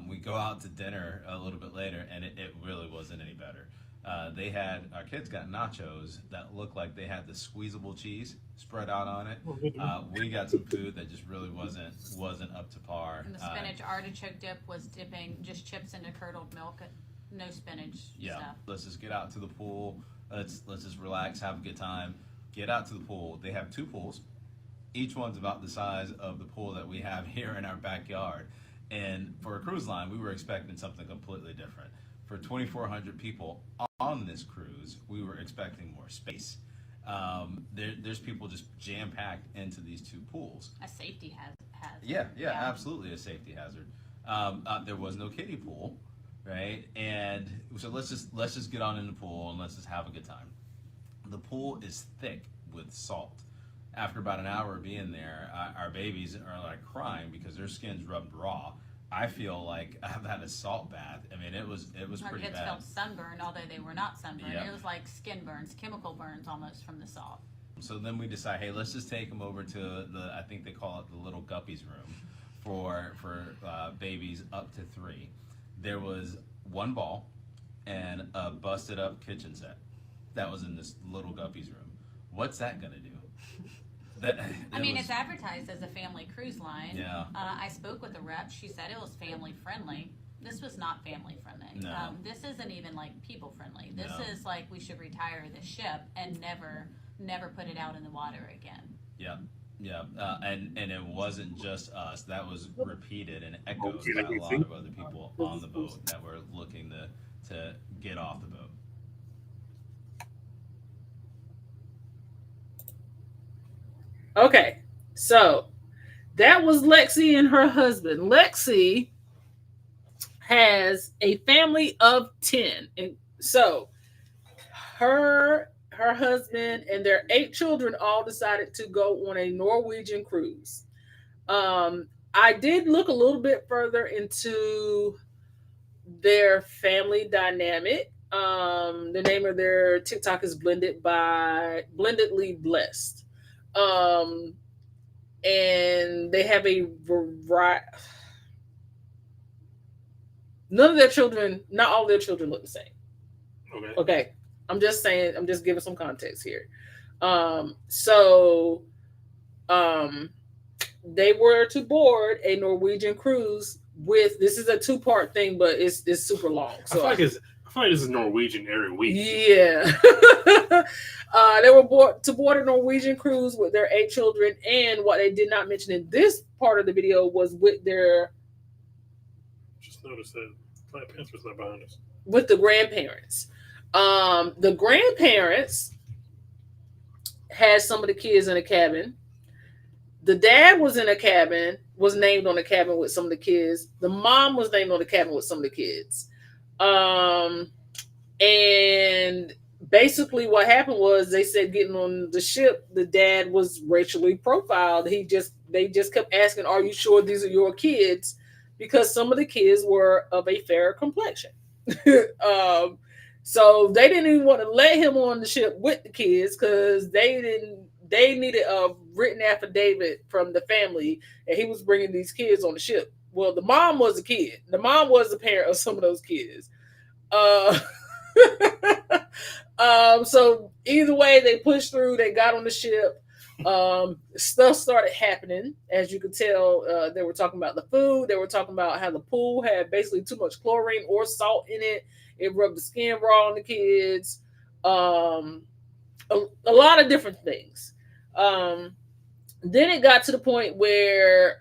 We go out to dinner a little bit later, and it really wasn't any better. Our kids got nachos that looked like they had the squeezable cheese spread out on it. We got some food that just really wasn't up to par. And the spinach artichoke dip was dipping just chips into curdled milk, no spinach Yeah, stuff. let's just get out to the pool. Let's just relax, have a good time. Get out to the pool. They have 2 pools. Each one's about the size of the pool that we have here in our backyard. And for a cruise line, we were expecting something completely different. For 2,400 people on this cruise, we were expecting more space. There's people just jam packed into these 2 pools. A safety hazard. Yeah, absolutely a safety hazard. There was no kiddie pool, right? And so let's just get on in the pool and let's just have a good time. The pool is thick with salt. After about an hour of being there, our babies are like crying because their skin's rubbed raw. I feel like I've had a salt bath. I mean, it was Our pretty kids bad. felt sunburned, although they were not sunburned. Yeah. It was like skin burns, chemical burns almost from the salt. So then we decide, hey, let's just take them over to I think they call it the little guppies room for babies up to 3. There was 1 ball and a busted up kitchen set that was in this little guppies room. What's that gonna do? It's advertised as a family cruise line. Yeah. I spoke with the rep. She said it was family friendly. This was not family friendly. No. This isn't even like people friendly. This No. is like we should retire the ship and never put it out in the water again. Yeah. And it wasn't just us. That was repeated and echoed by a lot of other people on the boat that were looking to get off the boat. Okay, so that was Lexi and her husband. Lexi has a family of 10, and so her husband and their 8 children all decided to go on a Norwegian cruise. I did look a little bit further into their family dynamic. The name of their TikTok is Blendedly Blessed. Um, and they have a variety. None of their children, not all their children look the same. Okay. Okay. I'm just saying, I'm just giving some context here. So they were to board a Norwegian cruise with, this is a 2-part thing, but it's super long. I feel like this is Norwegian every week. Yeah. They were to board a Norwegian cruise with their 8 children, and what they did not mention in this part of the video was with their Just noticed that Black Panther's not behind us. with the grandparents. The grandparents had some of the kids in a cabin. The dad was in a cabin, was named on the cabin with some of the kids. The mom was named on the cabin with some of the kids. And basically what happened was, they said getting on the ship, the dad was racially profiled. They just kept asking, "Are you sure these are your kids?" Because some of the kids were of a fairer complexion. So they didn't even want to let him on the ship with the kids, because they needed a written affidavit from the family that he was bringing these kids on the ship. Well, the mom was a kid. The mom was the parent of some of those kids. So either way, they pushed through. They got on the ship. Stuff started happening. As you could tell, they were talking about the food. They were talking about how the pool had basically too much chlorine or salt in it. It rubbed the skin raw on the kids. A lot of different things. Then it got to the point where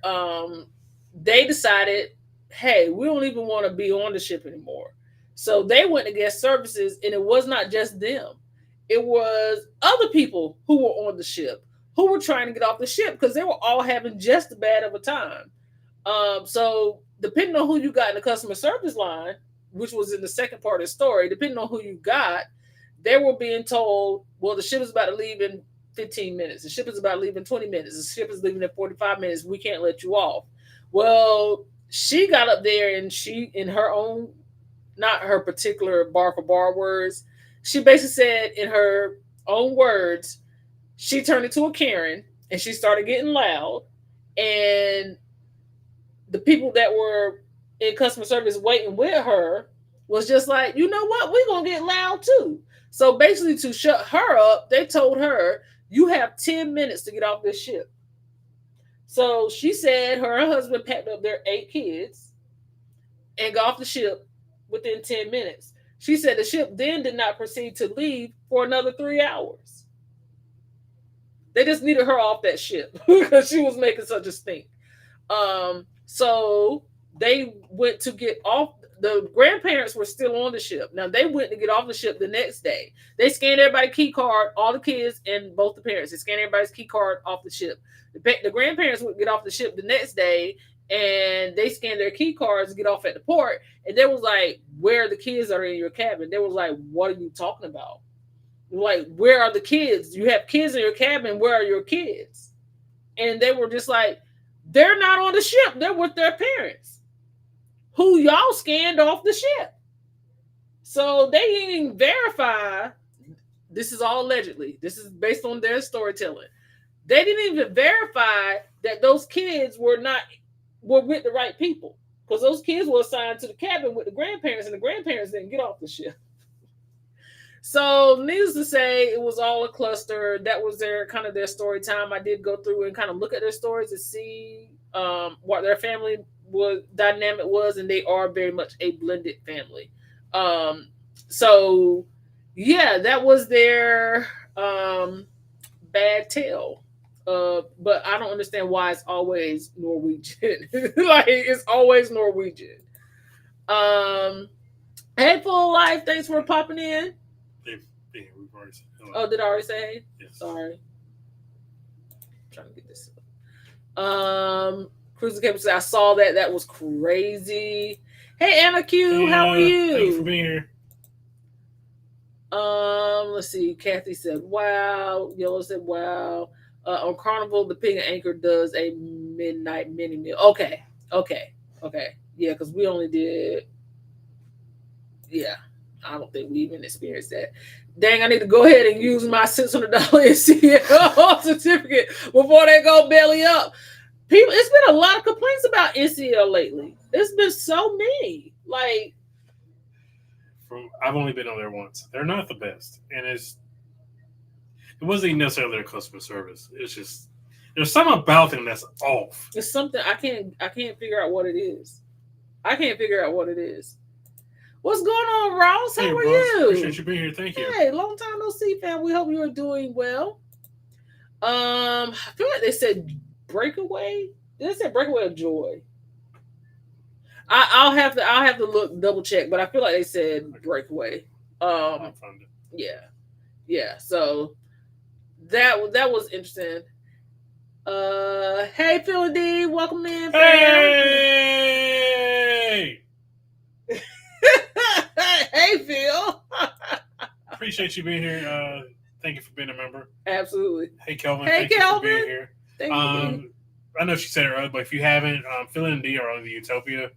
they decided, hey, we don't even want to be on the ship anymore. So they went to guest services, and it was not just them. It was other people who were on the ship who were trying to get off the ship, because they were all having just as bad of a time. So depending on who you got in the customer service line, which was in the second part of the story, depending on who you got, they were being told, well, the ship is about to leave in 15 minutes. The ship is about to leave in 20 minutes. The ship is leaving in 45 minutes. We can't let you off. Well, she got up there, and she, in her own, not her particular bar for bar words, she basically said in her own words, she turned into a Karen, and she started getting loud. And the people that were in customer service waiting with her was just like, you know what? We're going to get loud too. So basically, to shut her up, they told her, you have 10 minutes to get off this ship. So she said her husband packed up their 8 kids and got off the ship within 10 minutes. She said the ship then did not proceed to leave for another 3 hours. They just needed her off that ship because she was making such a stink. So they went to get off. The grandparents were still on the ship. Now they went to get off the ship the next day. They scanned everybody's key card, all the kids and both the parents. They scanned everybody's key card off the ship. The grandparents would get off the ship the next day, and they scanned their key cards to get off at the port. And they was like, where are the kids that are in your cabin? They was like, what are you talking about? Like, where are the kids? You have kids in your cabin. Where are your kids? And they were just like, they're not on the ship. They're with their parents, who y'all scanned off the ship. So they didn't even verify. This is all allegedly. This is based on their storytelling. They didn't even verify that those kids were with the right people, because those kids were assigned to the cabin with the grandparents, and the grandparents didn't get off the ship. So needless to say, it was all a cluster. That was their story time. I did go through and kind of look at their stories to see what their family dynamic was, and they are very much a blended family. So yeah, that was their bad tale. But I don't understand why it's always Norwegian. Like, it's always Norwegian. Hey, Full Life, thanks for popping in. We've already said hello. Oh, did I already say hey? Yes. Sorry. I'm trying to get this up. Cruiser Captain said, I saw that. That was crazy. Hey, Anna Q, how are you? Thank you for being here. Let's see. Kathy said, wow. Yellow said, wow. On Carnival, the pig and anchor does a midnight mini meal. Okay. Yeah, because we only did. Yeah. I don't think we even experienced that. Dang, I need to go ahead and use my $600 NCL certificate before they go belly up. People, it's been a lot of complaints about NCL lately. It's been so many. Like, I've only been on there once. They're not the best, and it wasn't necessarily their customer service. It's just there's something about them that's off. it's something I can't figure out what it is. I can't figure out what it is. What's going on, Ross? How Hey, are Ross, you? appreciate you being here. Thank you. Hey, long time no see, fam. We hope you are doing well. I feel like they said breakaway. They said breakaway of joy. I'll have to look double check, but I feel like they said breakaway. I'll find it. Yeah. So that was interesting. Hey, Phil D, welcome in, fam. Hey! Hey, Phil. Appreciate you being here. Thank you for being a member. Absolutely. Hey, Kelvin. Hey, thank you Kelvin. for being here. Thank you. I know she said it earlier, but if you haven't, Phil and D are on the Utopia.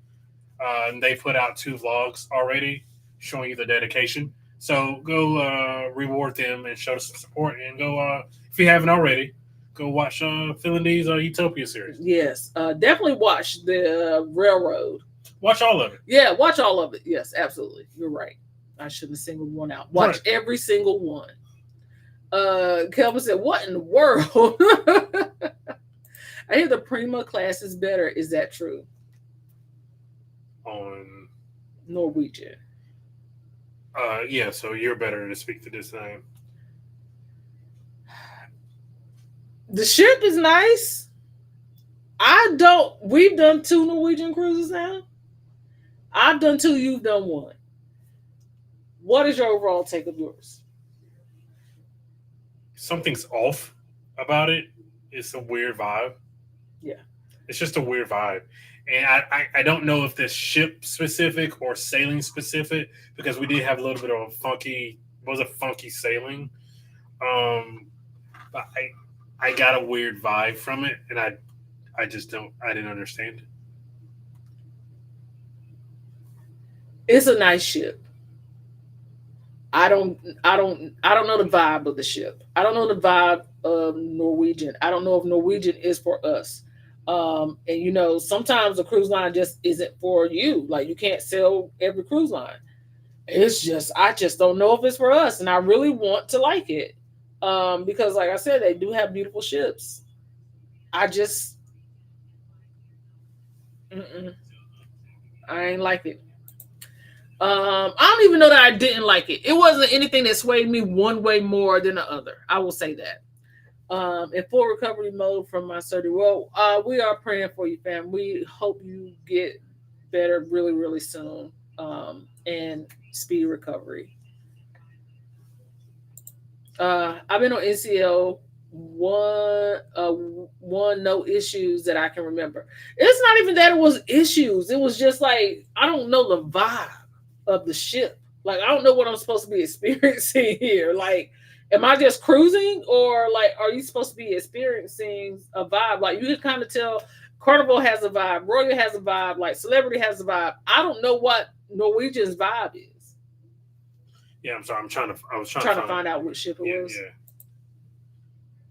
And they put out 2 vlogs already showing you the dedication. So go reward them and show them some support. And go, if you haven't already, go watch Phil and D's Utopia series. Yes, definitely watch the Railroad. Watch all of it. Yeah, watch all of it. Yes, absolutely. You're right. I shouldn't have singled one out. Watch every single one. Kelvin said, "What in the world?" I hear the Prima class is better. Is that true? On Norwegian. Yeah, so you're better to speak to this thing. The ship is nice. We've done 2 Norwegian cruises now. I've done 2, you've done 1. What is your overall take of yours? Something's off about it. It's a weird vibe. Yeah. It's just a weird vibe. And I don't know if this ship specific or sailing specific, because we did have a little bit of a funky sailing. But I got a weird vibe from it, and I didn't understand it. It's a nice ship. I don't know the vibe of the ship. I don't know the vibe of Norwegian. I don't know if Norwegian is for us. And sometimes a cruise line just isn't for you. Like, you can't sail every cruise line. I just don't know if it's for us, and I really want to like it. Because like I said, they do have beautiful ships. I ain't like it. I don't even know that I didn't like it. It wasn't anything that swayed me one way more than the other. I will say that. In full recovery mode from my surgery. Well, we are praying for you, fam. We hope you get better really, really soon. And speedy recovery. I've been on NCL one no issues that I can remember. It's not even that it was issues. It was just like, I don't know the vibe of the ship. Like, I don't know what I'm supposed to be experiencing here. Like, am I just cruising, or like, are you supposed to be experiencing a vibe? Like, you can kind of tell Carnival has a vibe, Royal has a vibe, like Celebrity has a vibe. I don't know what Norwegian's vibe is. Yeah, I'm sorry. I was trying to find out which ship it was. Yeah.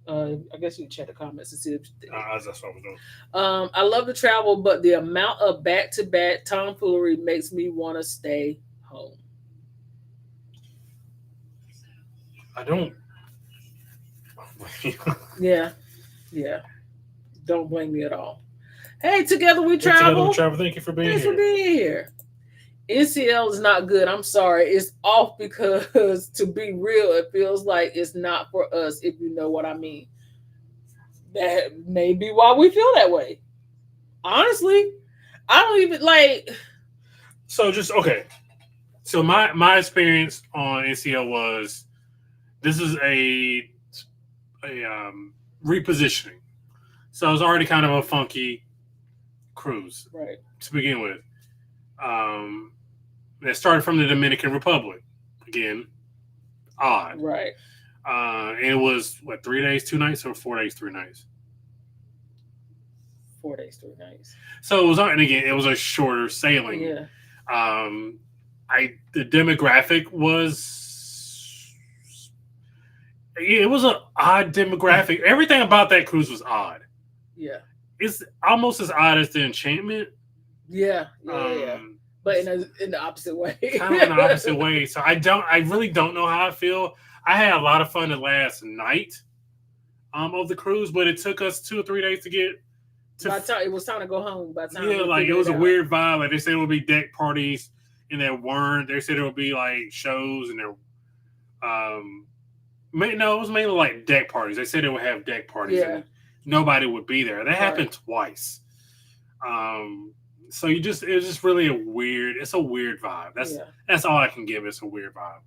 I guess you can check the comments and see if that's what I was doing. I love to travel, but the amount of back-to-back tomfoolery makes me want to stay home. I don't. Yeah. Don't blame me at all. Hey, together we travel. Thank you for being Thanks here. for being here. NCL is not good. I'm sorry. It's off because, to be real, it feels like it's not for us, if you know what I mean. That may be why we feel that way. Honestly, I don't even like. So okay. So my experience on NCL was, this is a repositioning. So it was already kind of a funky cruise, right, to begin with. That started from the Dominican Republic. Again, odd. Right. And it was, 3 days, 2 nights, or 4 days, 3 nights? 4 days, 3 nights. So it was, and again, it was a shorter sailing. Yeah. the demographic was an odd demographic. Everything about that cruise was odd. Yeah. It's almost as odd as the Enchantment. Yeah. But in the opposite way. Kind of in the opposite way. So I really don't know how I feel. I had a lot of fun the last night of the cruise, but it took us 2 or 3 days to get to. By the time it was time to go home. By the time It was a weird vibe. Like they said, it would be deck parties, and there weren't. They said it would be like shows, and there. No, it was mainly like deck parties. They said they would have deck parties, and nobody would be there. That happened twice. So it was just really it's a weird vibe. That's all I can give. It's a weird vibe.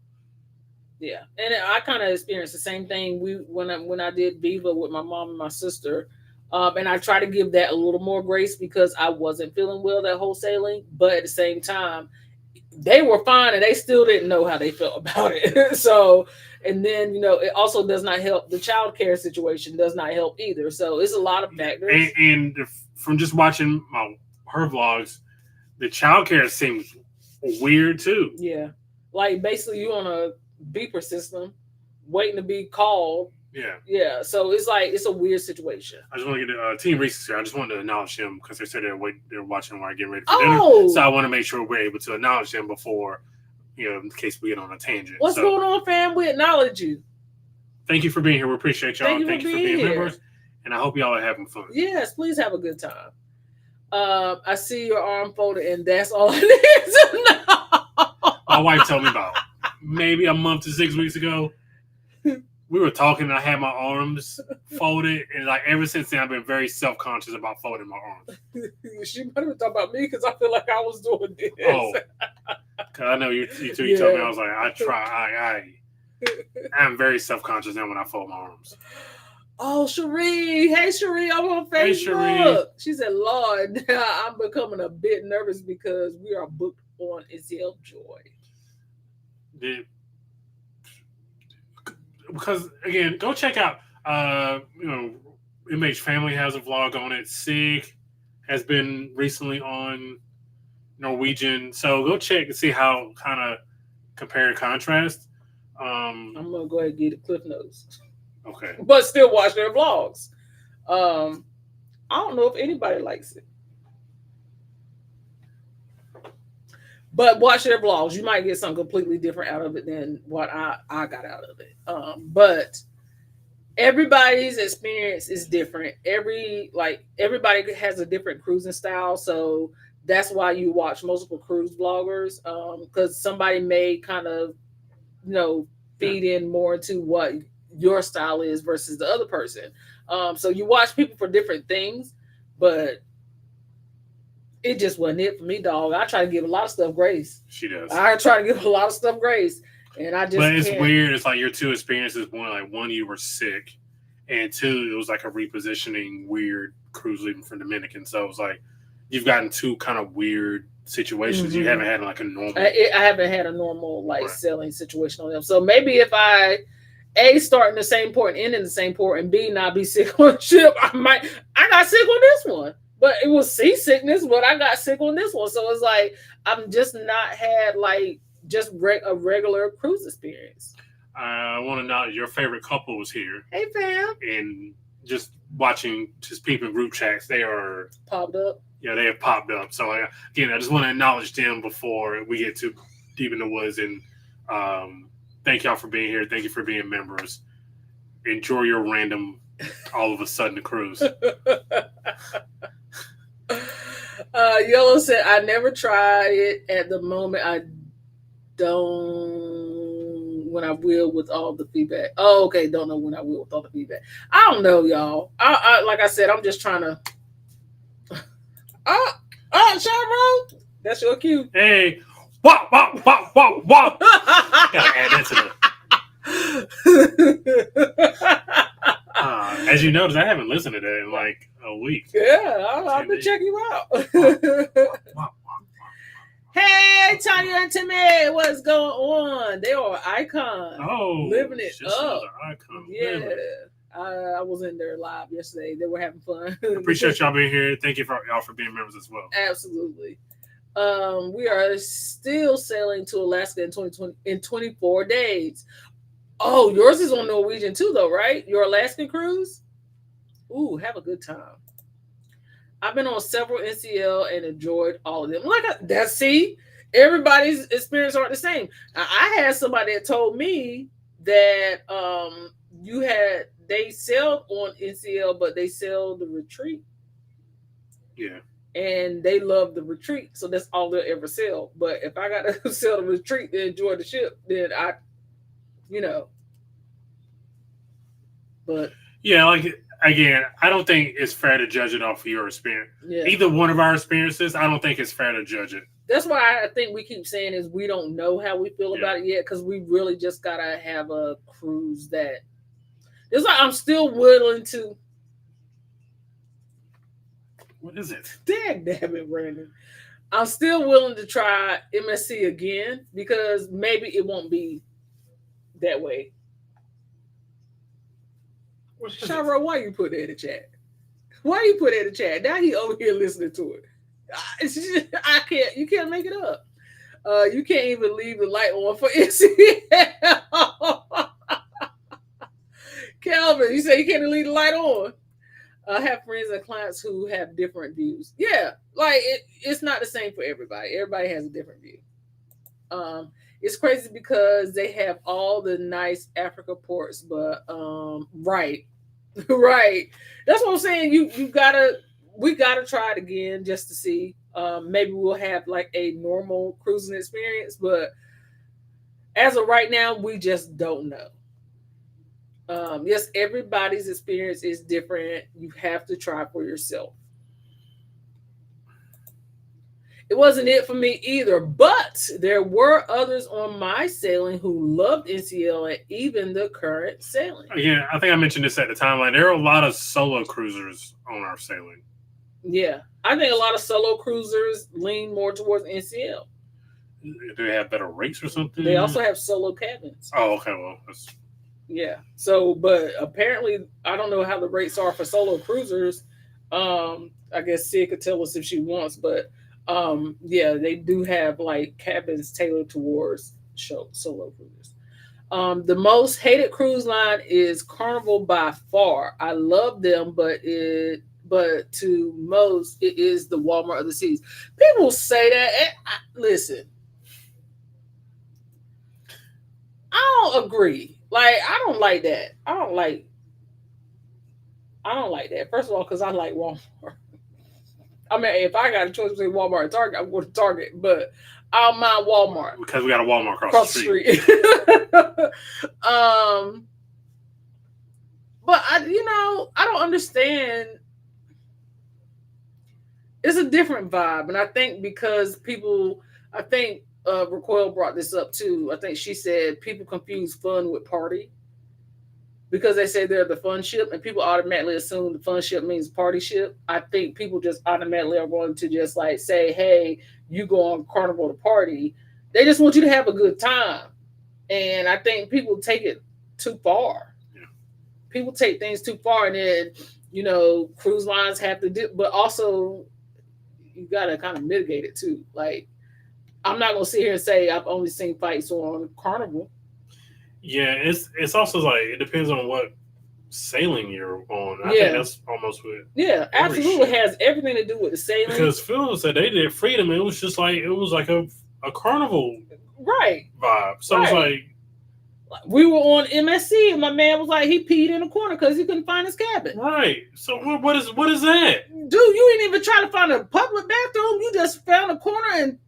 Yeah, and I kind of experienced the same thing. When I did Viva with my mom and my sister, and I try to give that a little more grace because I wasn't feeling well that whole sailing. But at the same time, they were fine, and they still didn't know how they felt about it. So, and then it also does not help. The child care situation does not help either. So it's a lot of factors. And from just watching her vlogs, the child care seems weird too. Yeah, like basically you on a beeper system, waiting to be called. Yeah. So it's a weird situation. I just want to get Team Reese here. I just wanted to acknowledge him because they said they're watching while I get ready for dinner. So I want to make sure we're able to acknowledge them before, in case we get on a tangent. What's going on, fam? We acknowledge you. Thank you for being here. We appreciate y'all. Thank you for being members, and I hope y'all are having fun. Yes, please have a good time. I see your arm folded, and that's all I need to know. My wife told me about maybe a month to 6 weeks ago. We were talking, and I had my arms folded, and like ever since then, I've been very self-conscious about folding my arms. She might have been talking about me because I feel like I was doing this. Oh, because I know you told me. I was like, I'm very self-conscious now when I fold my arms. Oh, Cherie. Hey, Cherie, I'm on Facebook. Hey, Cherie. She said, Lord, I'm becoming a bit nervous because we are booked on Itzel Joy. Because, again, go check out, MH Family has a vlog on it. Sig has been recently on Norwegian. So go check and see how kind of compare and contrast. I'm going to go ahead and get the Cliff Notes. Okay. But still watch their vlogs. I don't know if anybody likes it. But watch their vlogs. You might get something completely different out of it than what I got out of it. But everybody's experience is different. Everybody has a different cruising style. So that's why you watch multiple cruise vloggers. Because somebody may kind of, feed in more into what your style is versus the other person. So you watch people for different things, but it just wasn't it for me, dog. I try to give a lot of stuff grace. She does. I try to give a lot of stuff grace, and I just. But it's weird. It's like your two experiences. One, you were sick, and two, it was like a repositioning weird cruise leaving from Dominican. So it was like you've gotten two kind of weird situations. Mm-hmm. You haven't had like a normal. I haven't had a normal sailing situation on them. So maybe if I start in the same port and end in the same port, and B, not be sick on the ship, I got sick on this one. But it was seasickness, but I got sick on this one. So it's like, I'm just not had a regular cruise experience. I want to know your favorite couple was here. Hey, fam. And just peeping group chats, they are popped up. Yeah, they have popped up. So again, I just want to acknowledge them before we get too deep in the woods. And thank y'all for being here. Thank you for being members. Enjoy your random, all of a sudden cruise. Yellow said, I never tried it at the moment. I don't when I will with all the feedback. Oh, okay. Don't know when I will with all the feedback. I don't know, y'all. I like I said, I'm just trying to. Sharon, that's your cue. Hey, wop, wop, wop, wop, wop. Gotta add that to the. As you notice, I haven't listened to that in like a week. Yeah, I've been checking you out. Hey, Tanya and Timmy, what's going on? They are icons. Oh, living it up. Icon. Yeah. I was in there live yesterday. They were having fun. Appreciate y'all being here. Thank you for y'all for being members as well. Absolutely. We are still sailing to Alaska in 2020 in 24 days. Oh, yours is on Norwegian too, though, right? Your Alaskan cruise. Ooh, have a good time. I've been on several NCL and enjoyed all of them. That, see, everybody's experience aren't the same. Now, I had somebody that told me that you had they sailed on NCL, but they sailed the retreat. Yeah. And they love the retreat, so that's all they'll ever sail. But if I got to sail the retreat to enjoy the ship, then I, you know, but Yeah, like again, I don't think it's fair to judge it off of your experience. yeah, Either one of our experiences, I don't think it's fair to judge it. that's why I think we keep saying is we don't know how we feel about it yet, because we really just gotta have a cruise that it's like I'm still willing to. What is it? Damn it, Brandon. I'm still willing to try MSC again because maybe it won't be that way. Shiro, why you put that in the chat? Why you put that in the chat? Now he over here listening to it. I can't. You can't make it up. You can't even leave the light on for NCL. Calvin, you say you can't leave the light on. I have friends and clients who have different views. Yeah, like it's not the same for everybody. Everybody has a different view. It's crazy because they have all the nice Africa ports, but right, right. That's what I'm saying. We gotta try it again just to see. Maybe we'll have like a normal cruising experience, but as of right now, we just don't know. Yes, everybody's experience is different. You have to try for yourself. It wasn't it for me either, but there were others on my sailing who loved NCL and even the current sailing. Again, I think I mentioned this at the time. Like, there are a lot of solo cruisers on our sailing. Yeah, I think a lot of solo cruisers lean more towards NCL. Do they have better rates or something? They also have solo cabins. Oh, okay. Well, that's... Yeah. So, but apparently, I don't know how the rates are for solo cruisers. I guess Sid could tell us if she wants, but yeah, they do have like cabins tailored towards solo cruisers. The most hated cruise line is Carnival by far. I love them, but to most, it is the Walmart of the seas. People say that. Listen, I don't agree. Like, I don't like that. I don't like that. First of all, because I like Walmart. I mean, if I got a choice between Walmart and Target, I'm going to Target. But I don't mind Walmart because we got a Walmart across the street. But I don't understand. It's a different vibe, and I think because I think Recoil brought this up too. I think she said people confuse fun with party because they say they're the fun ship, and people automatically assume the fun ship means party ship. I think people just automatically are going to just like say, "Hey, you go on Carnival to party." They just want you to have a good time, and I think people take it too far. Yeah. People take things too far, and then cruise lines have to do, but also you got to kind of mitigate it too. Like, I'm not gonna sit here and say I've only seen fights on Carnival. Yeah, it's also like it depends on what sailing you're on. I think that's almost with absolutely has everything to do with the sailing. Because Phil said they did Freedom, it was just like it was like a Carnival vibe. So it's like we were on MSC and my man was like he peed in a corner because he couldn't find his cabin. Right. So what is that? Dude, you ain't even try to find a public bathroom. You just found a corner and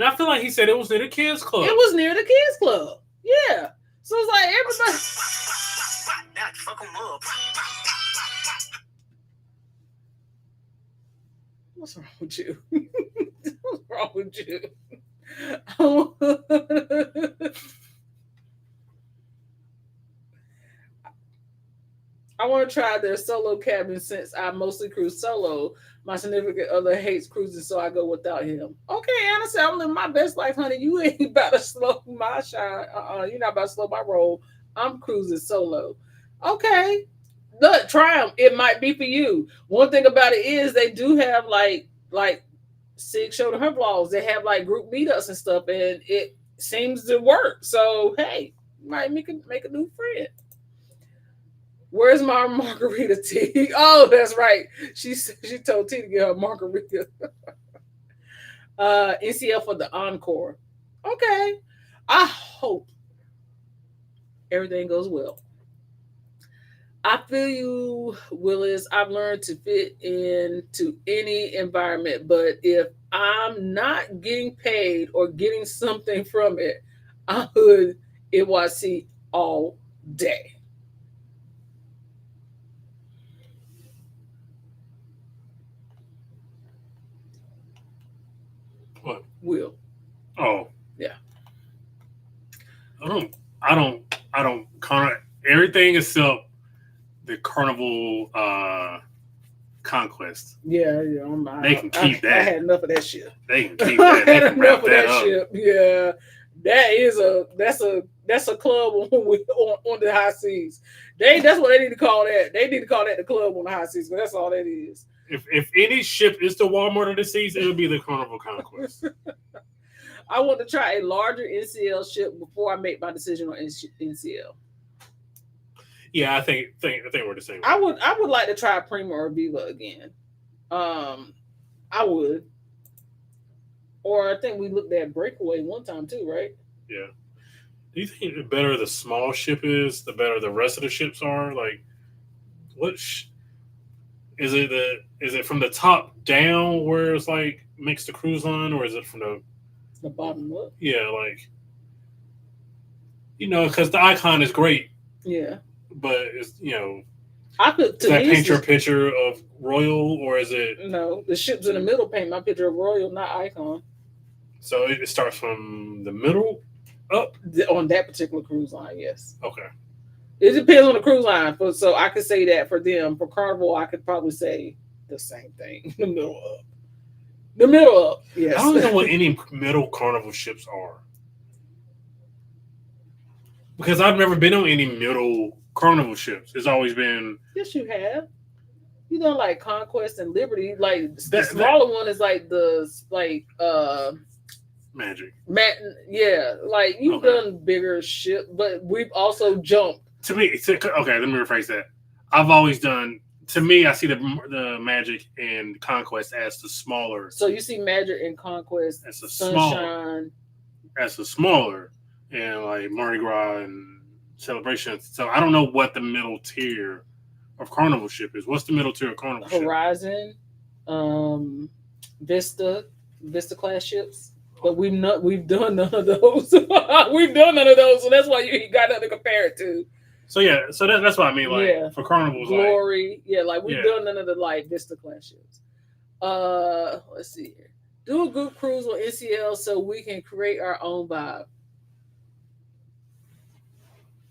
I feel like he said it was near the kids club. It was near the kids club. Yeah. So it's like everybody. What's wrong with you? What's wrong with you? I want to try their solo cabin since I mostly cruise solo. My significant other hates cruising, so I go without him. Okay, Anna said, I'm living my best life, honey. You ain't about to slow my shine. You're not about to slow my roll. I'm cruising solo. Okay. Look, try them. It might be for you. One thing about it is they do have like Sig showed her vlogs. They have like group meetups and stuff, and it seems to work. So hey, might make a new friend. Where's my margarita tea? Oh, that's right. She told T to get her margarita. NCL for the encore. Okay. I hope everything goes well. I feel you, Willis. I've learned to fit into any environment, but if I'm not getting paid or getting something from it, I would NYC all day. What? Will. Oh, Yeah. I don't. I don't. I don't. Everything except the Carnival Conquest. Yeah, They can keep that. I had enough of that shit. They can keep that. They can wrap that up. Shit. Yeah, that's a club on the high seas. That's what they need to call that. They need to call that the club on the high seas. But that's all that is. If any ship is the Walmart of the seas, it'll be the Carnival Conquest. I want to try a larger NCL ship before I make my decision on NCL. Yeah, I think we're the same. I would like to try Prima or Viva again. I would. Or I think we looked at Breakaway one time too, right? Yeah. Do you think the better the small ship is, the better the rest of the ships are? Like, is it from the top down where it's like makes the cruise line, or is it from the bottom up? Yeah, like because the Icon is great. Yeah. But it's I could does that paint your picture of Royal, or is it no? The ships in the middle paint my picture of Royal, not Icon. So it starts from the middle up on that particular cruise line. Yes. Okay. It depends on the cruise line, so I could say that for them. For Carnival, I could probably say the same thing. The middle up. The middle up. Yes. I don't know what any middle Carnival ships are, because I've never been on any middle Carnival ships. It's always been. Yes, you have. You know, like Conquest and Liberty. Like the smaller one is like Magic. Yeah, like you've done bigger ship, but we've also jumped. To me, okay, let me rephrase that. I've always done. To me, I see the Magic and Conquest as the smaller. So you see Magic and Conquest as a Sunshine. As a smaller, and like Mardi Gras and Celebration. So I don't know what the middle tier of Carnival ship is. What's the middle tier of Carnival Horizon, ship? Vista class ships. But we've done none of those. We've done none of those, so that's why you got nothing to compare it to. So that's what I mean. Like for Carnival's Glory, we've done none of the like Vista class ships. Let's see here. Do a group cruise on NCL so we can create our own vibe.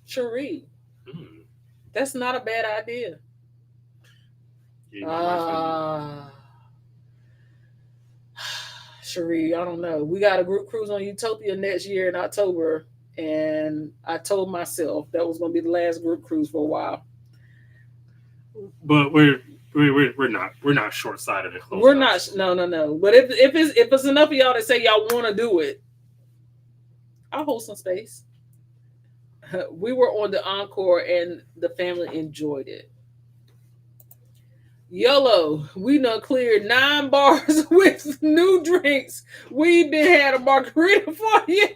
Cherie, that's not a bad idea. Cherie, I don't know. We got a group cruise on Utopia next year in October, and I told myself that was going to be the last group cruise for a while. But we're not short sighted. We're not. No. But if it's enough of y'all that say y'all want to do it, I'll hold some space. We were on the Encore, and the family enjoyed it. YOLO, we done cleared 9 bars with new drinks. We been had a margarita for you.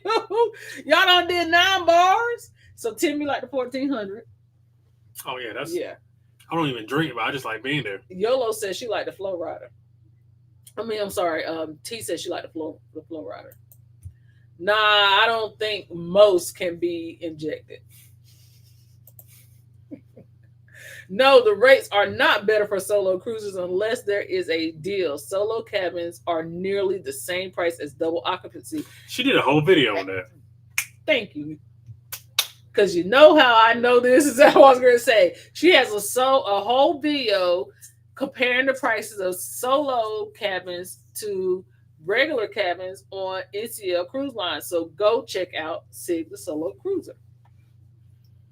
Y'all done did 9 bars. So tip me like the 1400. Oh yeah, I don't even drink, but I just like being there. YOLO says she liked the Flow Rider. I'm sorry. T says she liked the Flow Rider. Nah, I don't think most can be injected. No, the rates are not better for solo cruises unless there is a deal. Solo cabins are nearly the same price as double occupancy. She did a whole video on that. Thank you. Because you know how I know this is what I was going to say. She has a whole video comparing the prices of solo cabins to regular cabins on NCL Cruise Line. So go check out Sig the Solo Cruiser.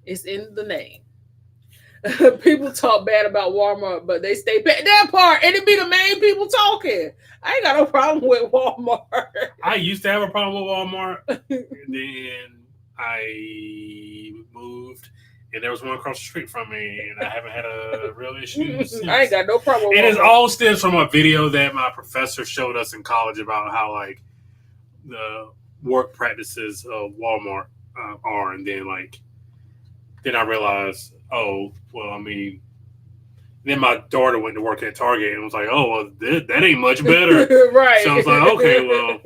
It's in the name. People talk bad about Walmart, but they stay paying that part, and it be the main people talking. I ain't got no problem with Walmart. I used to have a problem with Walmart, and then I moved, and there was one across the street from me, and I haven't had a real issue since. I ain't got no problem with And it Walmart. all stems from a video that my professor showed us in college about how like the work practices of Walmart are, and then I realized, oh well, I mean. Then my daughter went to work at Target and was like, "Oh, well, that ain't much better." Right. So I was like, "Okay, well."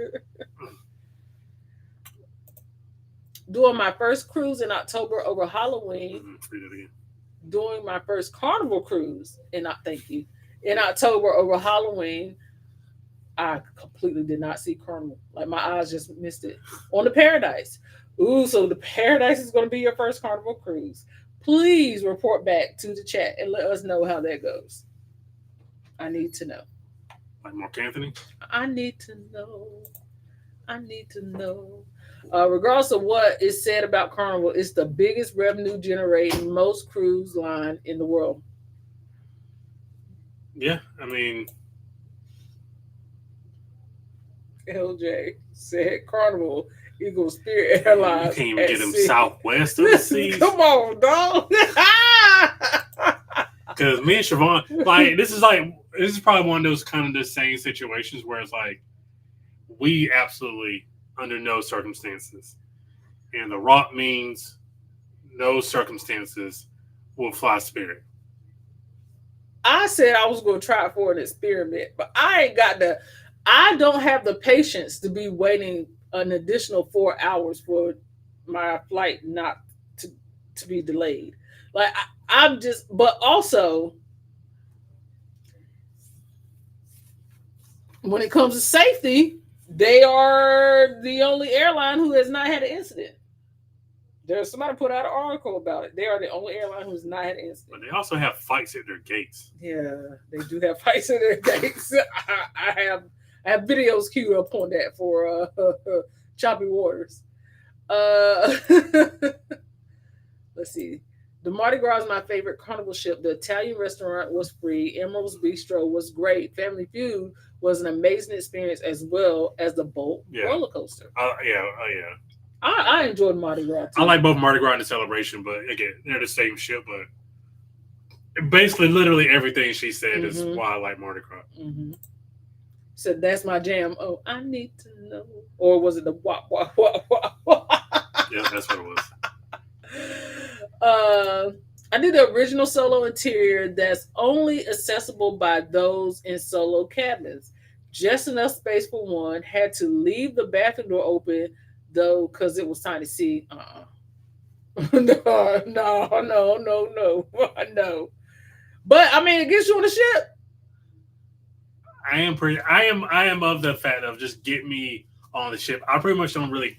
Doing my first cruise in October over Halloween. Read it again. Doing my first Carnival cruise in October over Halloween. I completely did not see Carnival. Like my eyes just missed it. On the Paradise. Ooh, so the Paradise is going to be your first Carnival cruise. Please report back to the chat and let us know how that goes. I need to know. Like Mark Anthony? I need to know. I need to know. Regardless of what is said about Carnival, it's the biggest revenue generating most cruise line in the world. Yeah, I mean, LJ said Carnival equals Spirit Airlines. you can't even get them southwest of the seas. Come on, dog. Because me and Siobhan, this is probably one of those kind of the same situations where it's like, we absolutely, under no circumstances, and The Rock means no circumstances will fly Spirit. I said I was going to try for an experiment, but I don't have the patience to be waiting an additional 4 hours for my flight not to be delayed. Like but also when it comes to safety, they are the only airline who has not had an incident. There's somebody put out an article about it. They are the only airline who's not had an incident. But they also have fights at their gates. Yeah, they do have fights at their gates. I have videos queued up on that for choppy waters. Let's see. The Mardi Gras is my favorite Carnival ship. The Italian restaurant was free. Emerald's Bistro was great. Family Feud was an amazing experience, as well as the boat roller coaster. Yeah. I enjoyed Mardi Gras too. I like both Mardi Gras and the Celebration, but again, they're the same ship. But basically, literally everything she said is why I like Mardi Gras. Mm-hmm. So that's my jam. Oh, I need to know. Or was it the wah, wah, wah, wah, wah? Yeah, that's what it was. I did the original solo interior that's only accessible by those in solo cabins. Just enough space for one. Had to leave the bathroom door open though because it was time to see. No. But I mean, it gets you on the ship. I am of the fact of just get me on the ship. I pretty much don't really.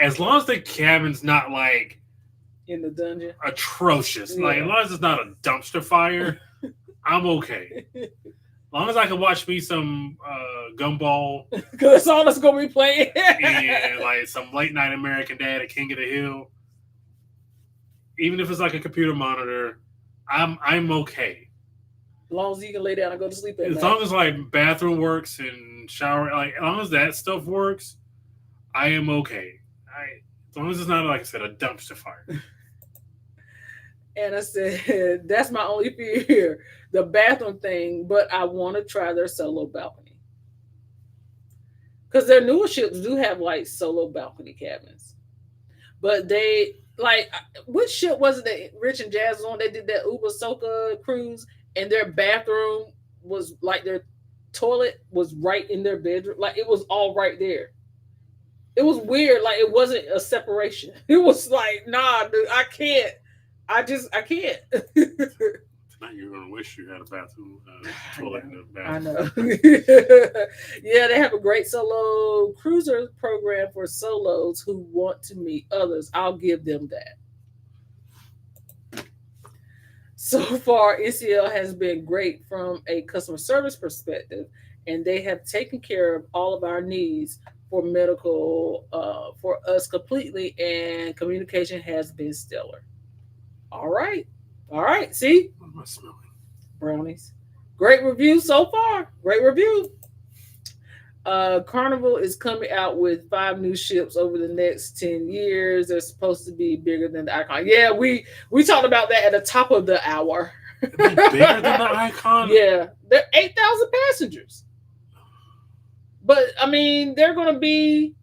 As long as the cabin's not like in the dungeon atrocious, like as long as it's not a dumpster fire, I'm okay. As long as I can watch me some Gumball, because that's all that's gonna be playing, and like some late night American Dad at King of the Hill. Even if it's like a computer monitor, I'm okay. As long as you can lay down and go to sleep at night. As long as like bathroom works and shower, like as long as that stuff works, I am okay. As long as it's not, like I said, a dumpster fire. And I said, that's my only fear, the bathroom thing, but I want to try their solo balcony. Because their newer ships do have, like, solo balcony cabins. But they, like, which ship was it that Rich and Jazz was on? They did that Uber Soka cruise, and their bathroom was, like, their toilet was right in their bedroom. Like, it was all right there. It was weird. Like, it wasn't a separation. It was like, nah, dude, I can't. I can't. Tonight you're going to wish you had a bathroom toilet in the bathroom. I know. Yeah, they have a great solo cruiser program for solos who want to meet others. I'll give them that. So far, NCL has been great from a customer service perspective, and they have taken care of all of our needs for medical for us completely, and communication has been stellar. All right. All right. See? What am I smelling? Brownies. Great review so far. Great review. Carnival is coming out with 5 new ships over the next 10 years. They're supposed to be bigger than the Icon. Yeah, we talked about that at the top of the hour. Bigger than the Icon? Yeah, they're 8,000 passengers. But I mean, they're going to be.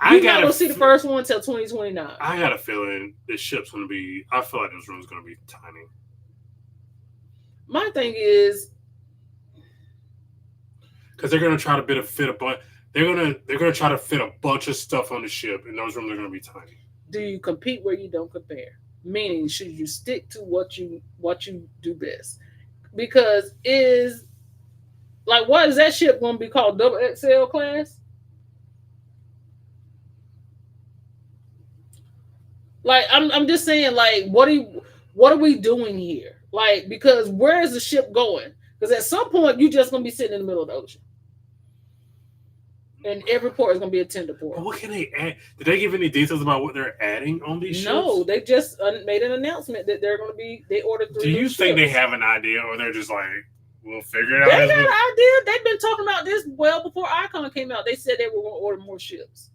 You're not going to see the first one until 2029. I got a feeling this ship's going to be. I feel like this room's going to be tiny. My thing is, because they're going to try to fit a bunch. They're gonna try to fit a bunch of stuff on the ship, and those rooms are going to be tiny. do you compete where you don't compare? Meaning, should you stick to what you do best? Because what is that ship going to be called? Double XL class? Like, I'm just saying, like, what are we doing here? Like, because where is the ship going? Because at some point, you're just going to be sitting in the middle of the ocean. And every port is going to be a tender port. But what can they add? Did they give any details about what they're adding on these ships? No, they just made an announcement that they're going to be. They ordered 3 Do you think ships. they have an idea, or they're just like, we'll figure it out? They got an idea. They've been talking about this well before Icon came out. They said they were going to order more ships.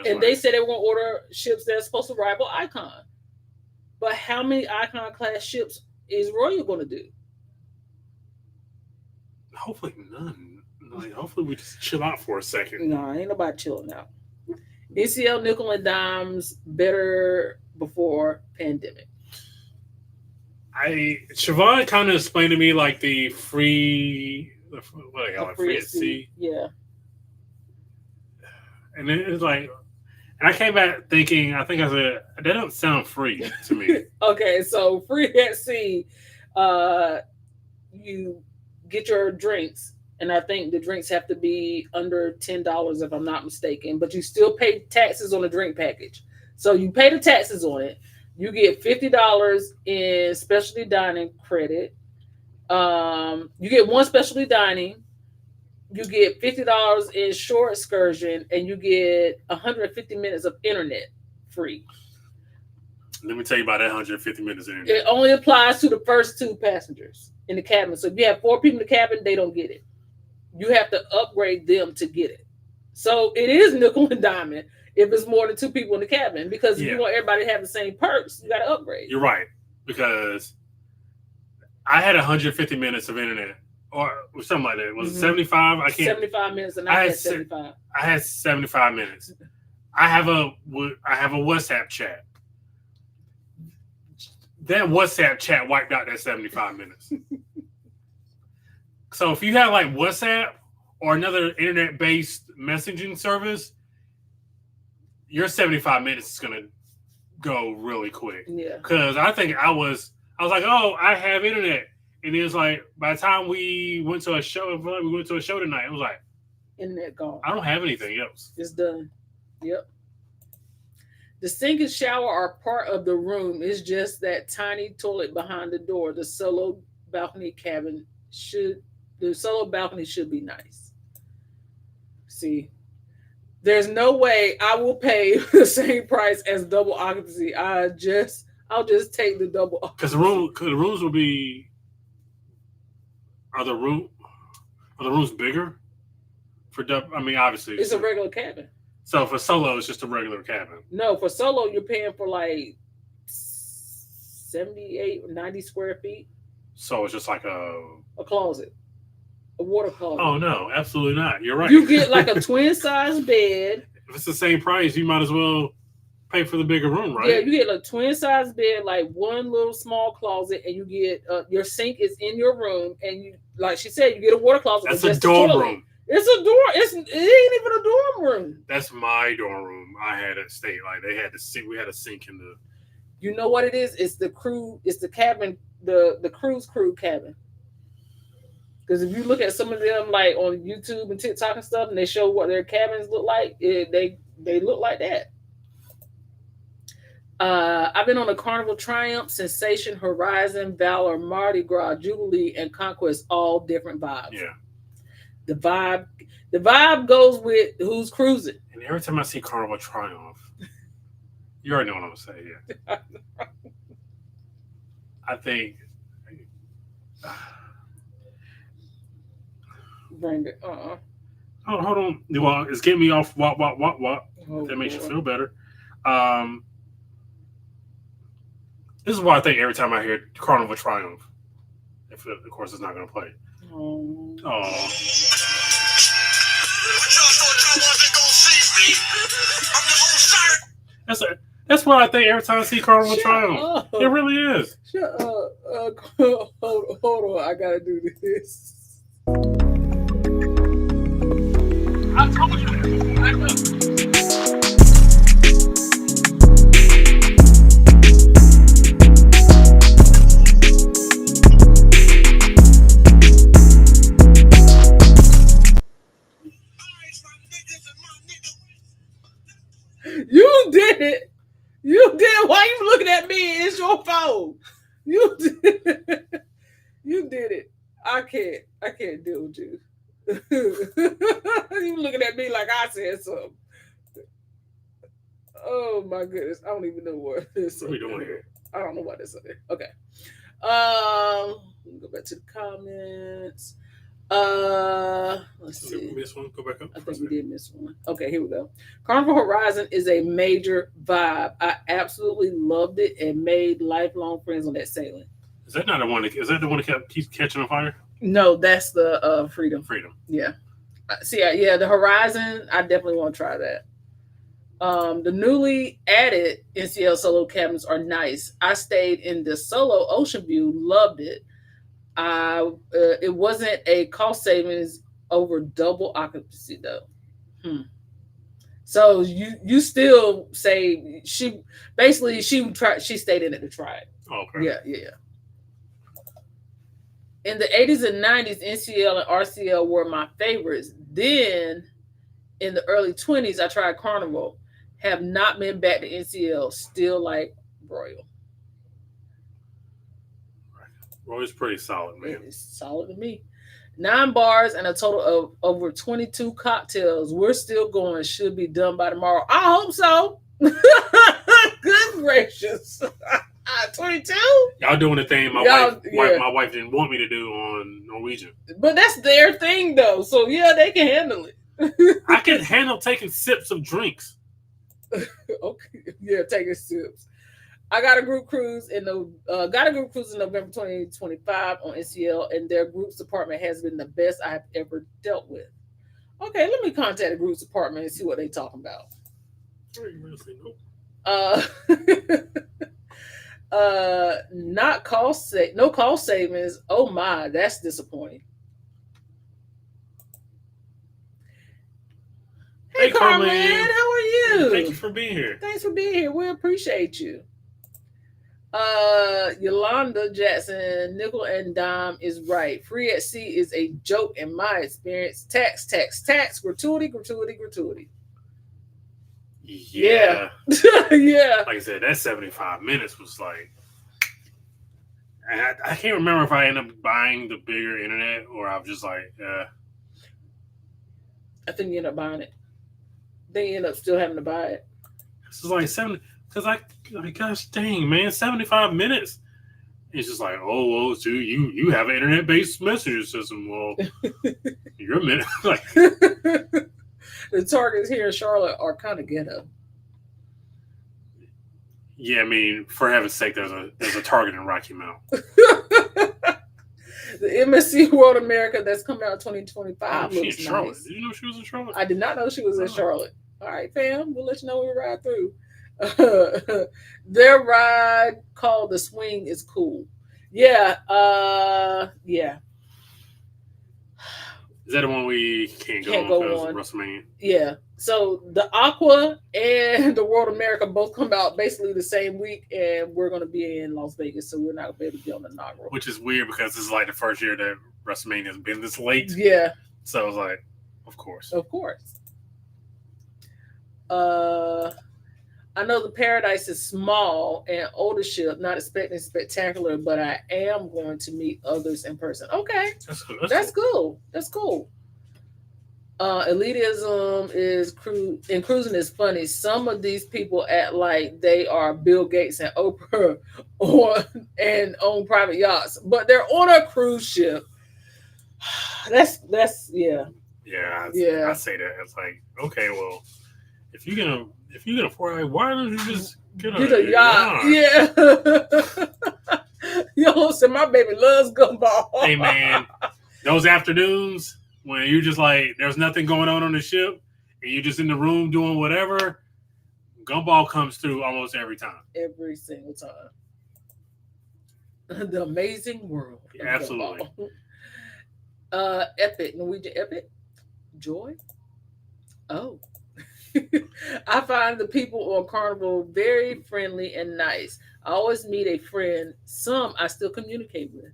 They said they were going to order ships that are supposed to rival Icon. But how many Icon class ships is Royal going to do? Hopefully none. Like, hopefully we just chill out for a second. No, ain't nobody chilling out. ECL nickel and dimes better before pandemic. Siobhan kind of explained to me like the free at sea. Yeah. And it was like, and I came back thinking, I said, that don't sound free to me. Okay, so free at sea, you get your drinks, and I think the drinks have to be under $10 if I'm not mistaken, but you still pay taxes on the drink package. So you pay the taxes on it. You get $50 in specialty dining credit. You get one specialty dining. You get $50 in shore excursion, and you get 150 minutes of internet free. Let me tell you about that 150 minutes of internet. It only applies to the first 2 passengers in the cabin. So if you have 4 people in the cabin, they don't get it. You have to upgrade them to get it. So it is nickel and diamond if it's more than 2 people in the cabin, because if you want everybody to have the same perks, you got to upgrade. You're right, because I had 150 minutes of internet or something like that. Was it 75? I can't. 75 minutes, and I had 75. I had 75 minutes. I have a WhatsApp chat. That WhatsApp chat wiped out that 75 minutes. So if you have like WhatsApp or another internet-based messaging service, your 75 minutes is gonna go really quick. Yeah. Because I think I was like, oh, I have internet, and it was like by the time we went to a show tonight, it was like internet gone. I don't have anything else. It's done. Yep. The sink and shower are part of the room. It's just that tiny toilet behind the door. The solo balcony should be nice. See, there's no way I will pay the same price as double occupancy. I'll just take the double occupancy. Because the rooms will be. Are the rooms bigger? I mean, obviously it's a regular cabin. So for solo, it's just a regular cabin. No, for solo, you're paying for like 78 or 90 square feet. So it's just like a closet. A water closet. Oh, no, absolutely not. You're right. You get like a twin-size bed. If it's the same price, you might as well pay for the bigger room, right? Yeah, you get a twin-size bed, like one little small closet, and you get your sink is in your room, and you, like she said, you get a water closet. That's a dorm room. It's a dorm. It ain't even a dorm room. That's my dorm room. I had at state. Like they had the sink. We had a sink in the. You know what it is? It's the crew. It's the cabin. The cruise crew cabin. Because if you look at some of them, like on YouTube and TikTok and stuff, and they show what their cabins look like, they look like that. I've been on a Carnival, Triumph, Sensation, Horizon, Valor, Mardi Gras, Jubilee, and Conquest, all different vibes. Yeah. The vibe goes with who's cruising. And every time I see Carnival Triumph, you already know what I'm gonna say here. I think. Bring it. Oh, hold on. Well, it's getting me off. What? Oh, That makes you Lord. feel better. This is why I think every time I hear Carnival Triumph, if of course it's not gonna play. Oh. Oh. That's what I think every time I see Carnival Triumph. Up. It really is. Shut up. Hold on. I gotta do this. I told you. You did it. You did it. Why you looking at me? It's your phone. You did it. You did it. I can't deal with you. You looking at me like I said something. Oh my goodness. I don't even know what this is. What are we doing here? I don't know what this is. Okay. Let me go back to the comments. Let's Did we see. miss one? Go back up. I think we did miss one. Okay, here we go. Carnival Horizon is a major vibe. I absolutely loved it and made lifelong friends on that sailing. Is that not the one? Is that the one that keeps catching on fire? No, that's the Freedom. Freedom. Yeah. See, yeah, the Horizon. I definitely want to try that. The newly added NCL solo cabins are nice. I stayed in the solo Ocean View, loved it. It wasn't a cost savings over double occupancy though. So you still say she stayed in it to try it. Okay. Yeah. In the 80s and 90s, NCL and RCL were my favorites. Then in the early 20s, I tried Carnival. Have not been back to NCL. Still like Royal. Roy's pretty solid, man. It's solid to me. 9 bars and a total of over 22 cocktails. We're still going. Should be done by tomorrow. I hope so. Good gracious. 22? Y'all doing the thing my wife didn't want me to do on Norwegian. But that's their thing, though. So, yeah, they can handle it. I can handle taking sips of drinks. Okay. Yeah, taking sips. I got a group cruise in November 2025 on NCL, and their groups department has been the best I have ever dealt with. Okay, let me contact the groups department and see what they talking about. No cost savings. Oh my, that's disappointing. Hey Carmen, how are you? Thank you for being here. Thanks for being here. We appreciate you. Yolanda Jackson, nickel and dime is right. Free at sea is a joke in my experience. Tax, gratuity. Yeah. Yeah. Like I said, that 75 minutes was like, I can't remember if I ended up buying the bigger internet or I was just like, I think you end up buying it. Then you end up still having to buy it. This is like 70, because gosh dang, man, 75 minutes. It's just like, oh, so you have an internet-based messaging system. Well, you're a minute. Like, the Targets here in Charlotte are kind of ghetto. Yeah, I mean, for heaven's sake, there's a Target in Rocky Mount. The MSC World America that's coming out in 2025 she's looks in Charlotte. nice. Did you know she was in Charlotte? I did not know she was in Charlotte. All right, fam, we'll let you know when we ride through. Their ride called The Swing is cool. Yeah, yeah. Is that the one we can't go on because WrestleMania? Yeah. So the Aqua and the World America both come out basically the same week, and we're going to be in Las Vegas, so we're not going to be able to be on the inaugural. Which is weird because this is like the first year that WrestleMania has been this late. Yeah. So I was like, of course. Of course. I know the Paradise is small and older ship, not expecting spectacular, but I am going to meet others in person. Okay. That's cool. That's cool. That's cool. Elitism is and cruising is funny. Some of these people act like they are Bill Gates and Oprah or and own private yachts, but they're on a cruise ship. That's yeah. Yeah, I Yeah. say that. It's like, okay, well, if you can afford it, why don't you just get Get a a yacht. yacht? Yeah. Yo, so my baby loves gumball. Hey man, those afternoons when you just like there's nothing going on the ship and you're just in the room doing whatever, gumball comes through almost every time. Every single time. The amazing world of Absolutely. gumball. Epic. Norwegian epic. Joy. Oh. I find the people on Carnival very friendly and nice. I always meet a friend. Some I still communicate with.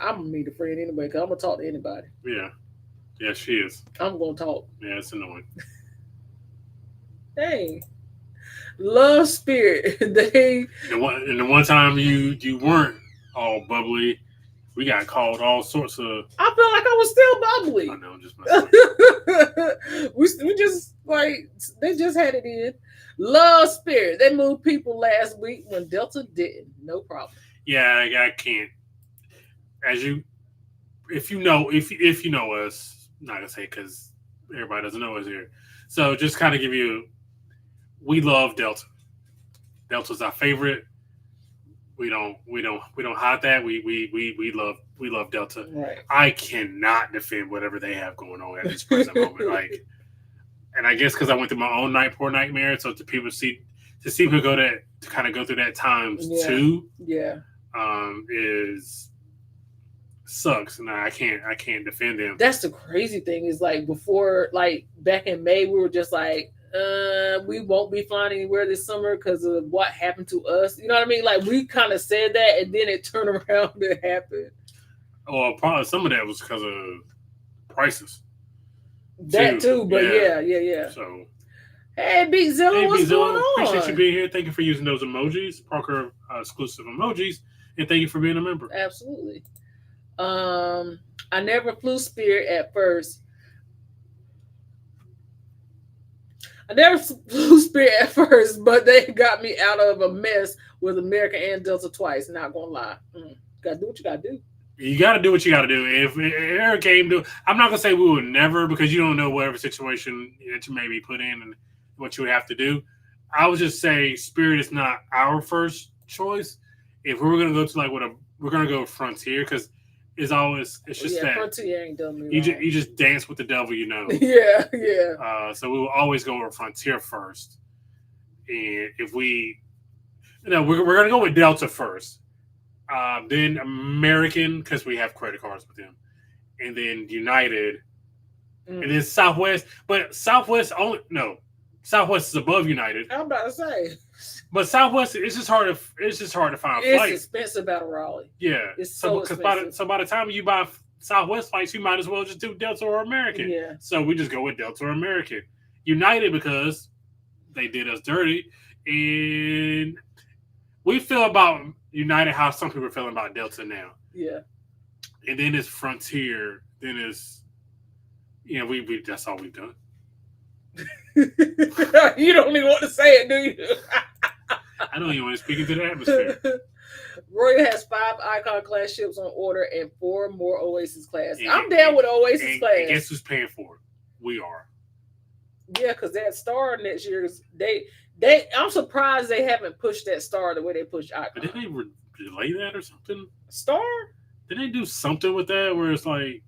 I'm gonna meet a friend anyway because I'm gonna talk to anybody. Yeah. Yeah, she is. I'm gonna talk. Yeah, it's annoying. Hey, love spirit. They And the one time you weren't all bubbly, we got called all sorts of. I felt like I was still bubbly. I know, I'm just messing with we just like they just had it in. Love spirit. They moved people last week when Delta didn't. No problem. you. Yeah, I can't. As you, if you know us, I'm not gonna say because everybody doesn't know us here. So just kind of give you, we love Delta. Delta's our favorite. We don't hide that. We love Delta. Right. I cannot defend whatever they have going on at this present moment. Like, and I guess because I went through my own poor nightmare, so to see people to kind of go through that times two, Yeah. is sucks, and I can't defend them. That's the crazy thing is like before, like back in May, we were just like, we won't be flying anywhere this summer because of what happened to us. You know what I mean? Like we kind of said that, and then it turned around and happened. Well, probably some of that was because of prices. That too, but yeah. So, hey, Big Zilla, what's going on? Appreciate you being here. Thank you for using those emojis, Parker exclusive emojis, and thank you for being a member. Absolutely. I never flew Spirit at first. But they got me out of a mess with American and Delta twice. Not gonna lie, gotta do what you gotta do. You got to do what you got to do. If Eric came to, I'm not gonna say we would never because you don't know whatever situation that you may be put in and what you would have to do. I would just say Spirit is not our first choice. If we were gonna go to we're gonna go with Frontier because it's just that Frontier ain't done me you just dance with the devil, you know. Yeah. So we will always go with Frontier first, and if we're gonna go with Delta first. Then American because we have credit cards with them, and then United, and then Southwest. But Southwest Southwest is above United. I'm about to say, but Southwest it's just hard to find it's flights. expensive out of Raleigh. Yeah, it's so expensive. By the time you buy Southwest flights, you might as well just do Delta or American. Yeah. So we just go with Delta or American. United because they did us dirty, and we feel about United how some people are feeling about Delta now. Yeah. And then it's Frontier. Then it's we that's all we've done. You don't even want to say it, do you? I don't even want to speak into the atmosphere. Royal has 5 Icon class ships on order and 4 more Oasis class. And, I'm down with Oasis class. And guess who's paying for it? We are. Yeah, because that Star next year I'm surprised they haven't pushed that Star the way they pushed Icon. But did they delay that or something? Star? Did they do something with that where it's like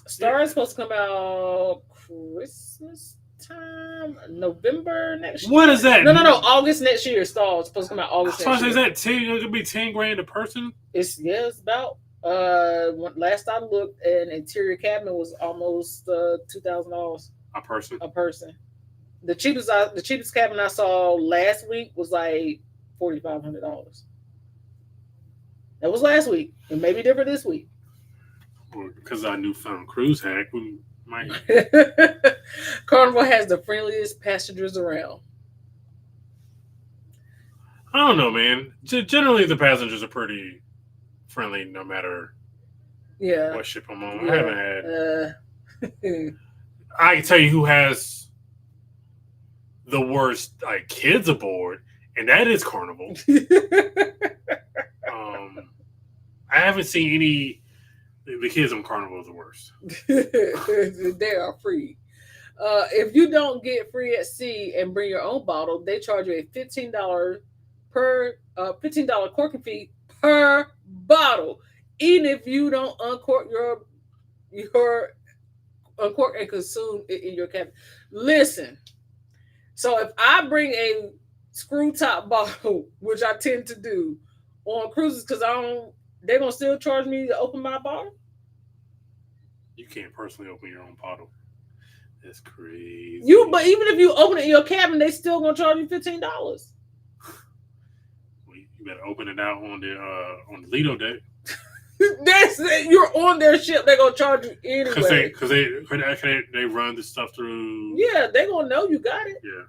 Star is supposed to come out Christmas time, November next year. What is that? No. August next year. Star is supposed to come out August next year. Is that 10? It could be $10,000 a person. It's about. Last I looked, an interior cabinet was almost $2,000 a person. A person. The cheapest cabinet I saw last week was like $4,500. That was last week. It may be different this week. Well, because our newfound cruise hack, we might. Carnival has the friendliest passengers around. I don't know, man. Generally, the passengers are pretty friendly, no matter what ship I'm on. I haven't had. I can tell you who has the worst like kids aboard, and that is Carnival. I haven't seen any. The kids on Carnival is the worst. They are free. If you don't get free at sea and bring your own bottle, they charge you a $15 corking fee per bottle, even if you don't your uncork and consume it in your cabin. Listen, so if I bring a screw top bottle, which I tend to do on cruises, because they're gonna still charge me to open my bottle. You can't personally open your own bottle. That's crazy. But even if you open it in your cabin, they still gonna charge you $15. Well, you better open it out on the Lido deck. That's it. You're on their ship. They're gonna charge you anyway. Because they run the stuff through. Yeah, they're gonna know you got it. Yeah.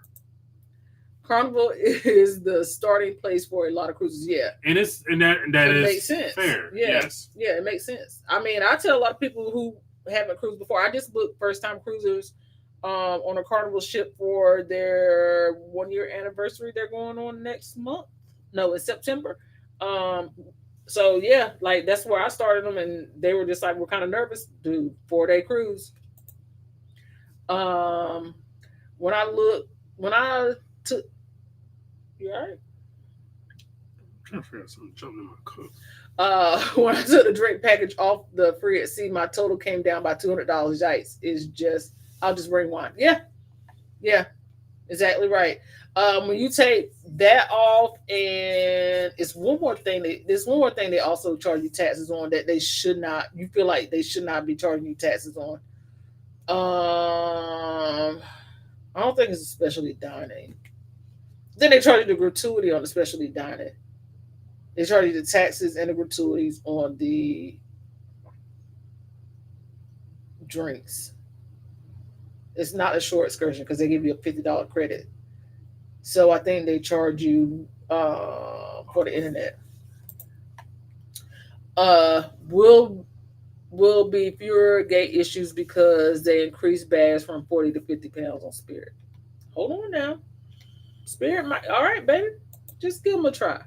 Carnival is the starting place for a lot of cruises. Yeah, And that it is makes sense. fair. Yeah. Yes. Yeah, it makes sense. I mean, I tell a lot of people who haven't cruised before. I just booked first time cruisers on a Carnival ship for their 1 year anniversary. They're going on next month. No, in September. So yeah, like that's where I started them, and they were just like, we're kind of nervous. Dude, 4-day cruise. When I took, you all right? I'm trying to figure out something jumping in my cup. When I took the drink package off the free at sea, my total came down by $200. Yikes! It's just I'll just bring wine. Yeah, exactly right. When you take that off, and there's one more thing they also charge you taxes on that they should not. You feel like they should not be charging you taxes on. I don't think it's especially dining. Then they charge you the gratuity on the specialty dining. They charge you the taxes and the gratuities on the drinks. It's not a short excursion because they give you a $50 credit. So I think they charge you for the internet. Will be fewer gate issues because they increase bags from 40 to 50 pounds on Spirit. Hold on now. Spirit might, all right, baby. Just give them a try.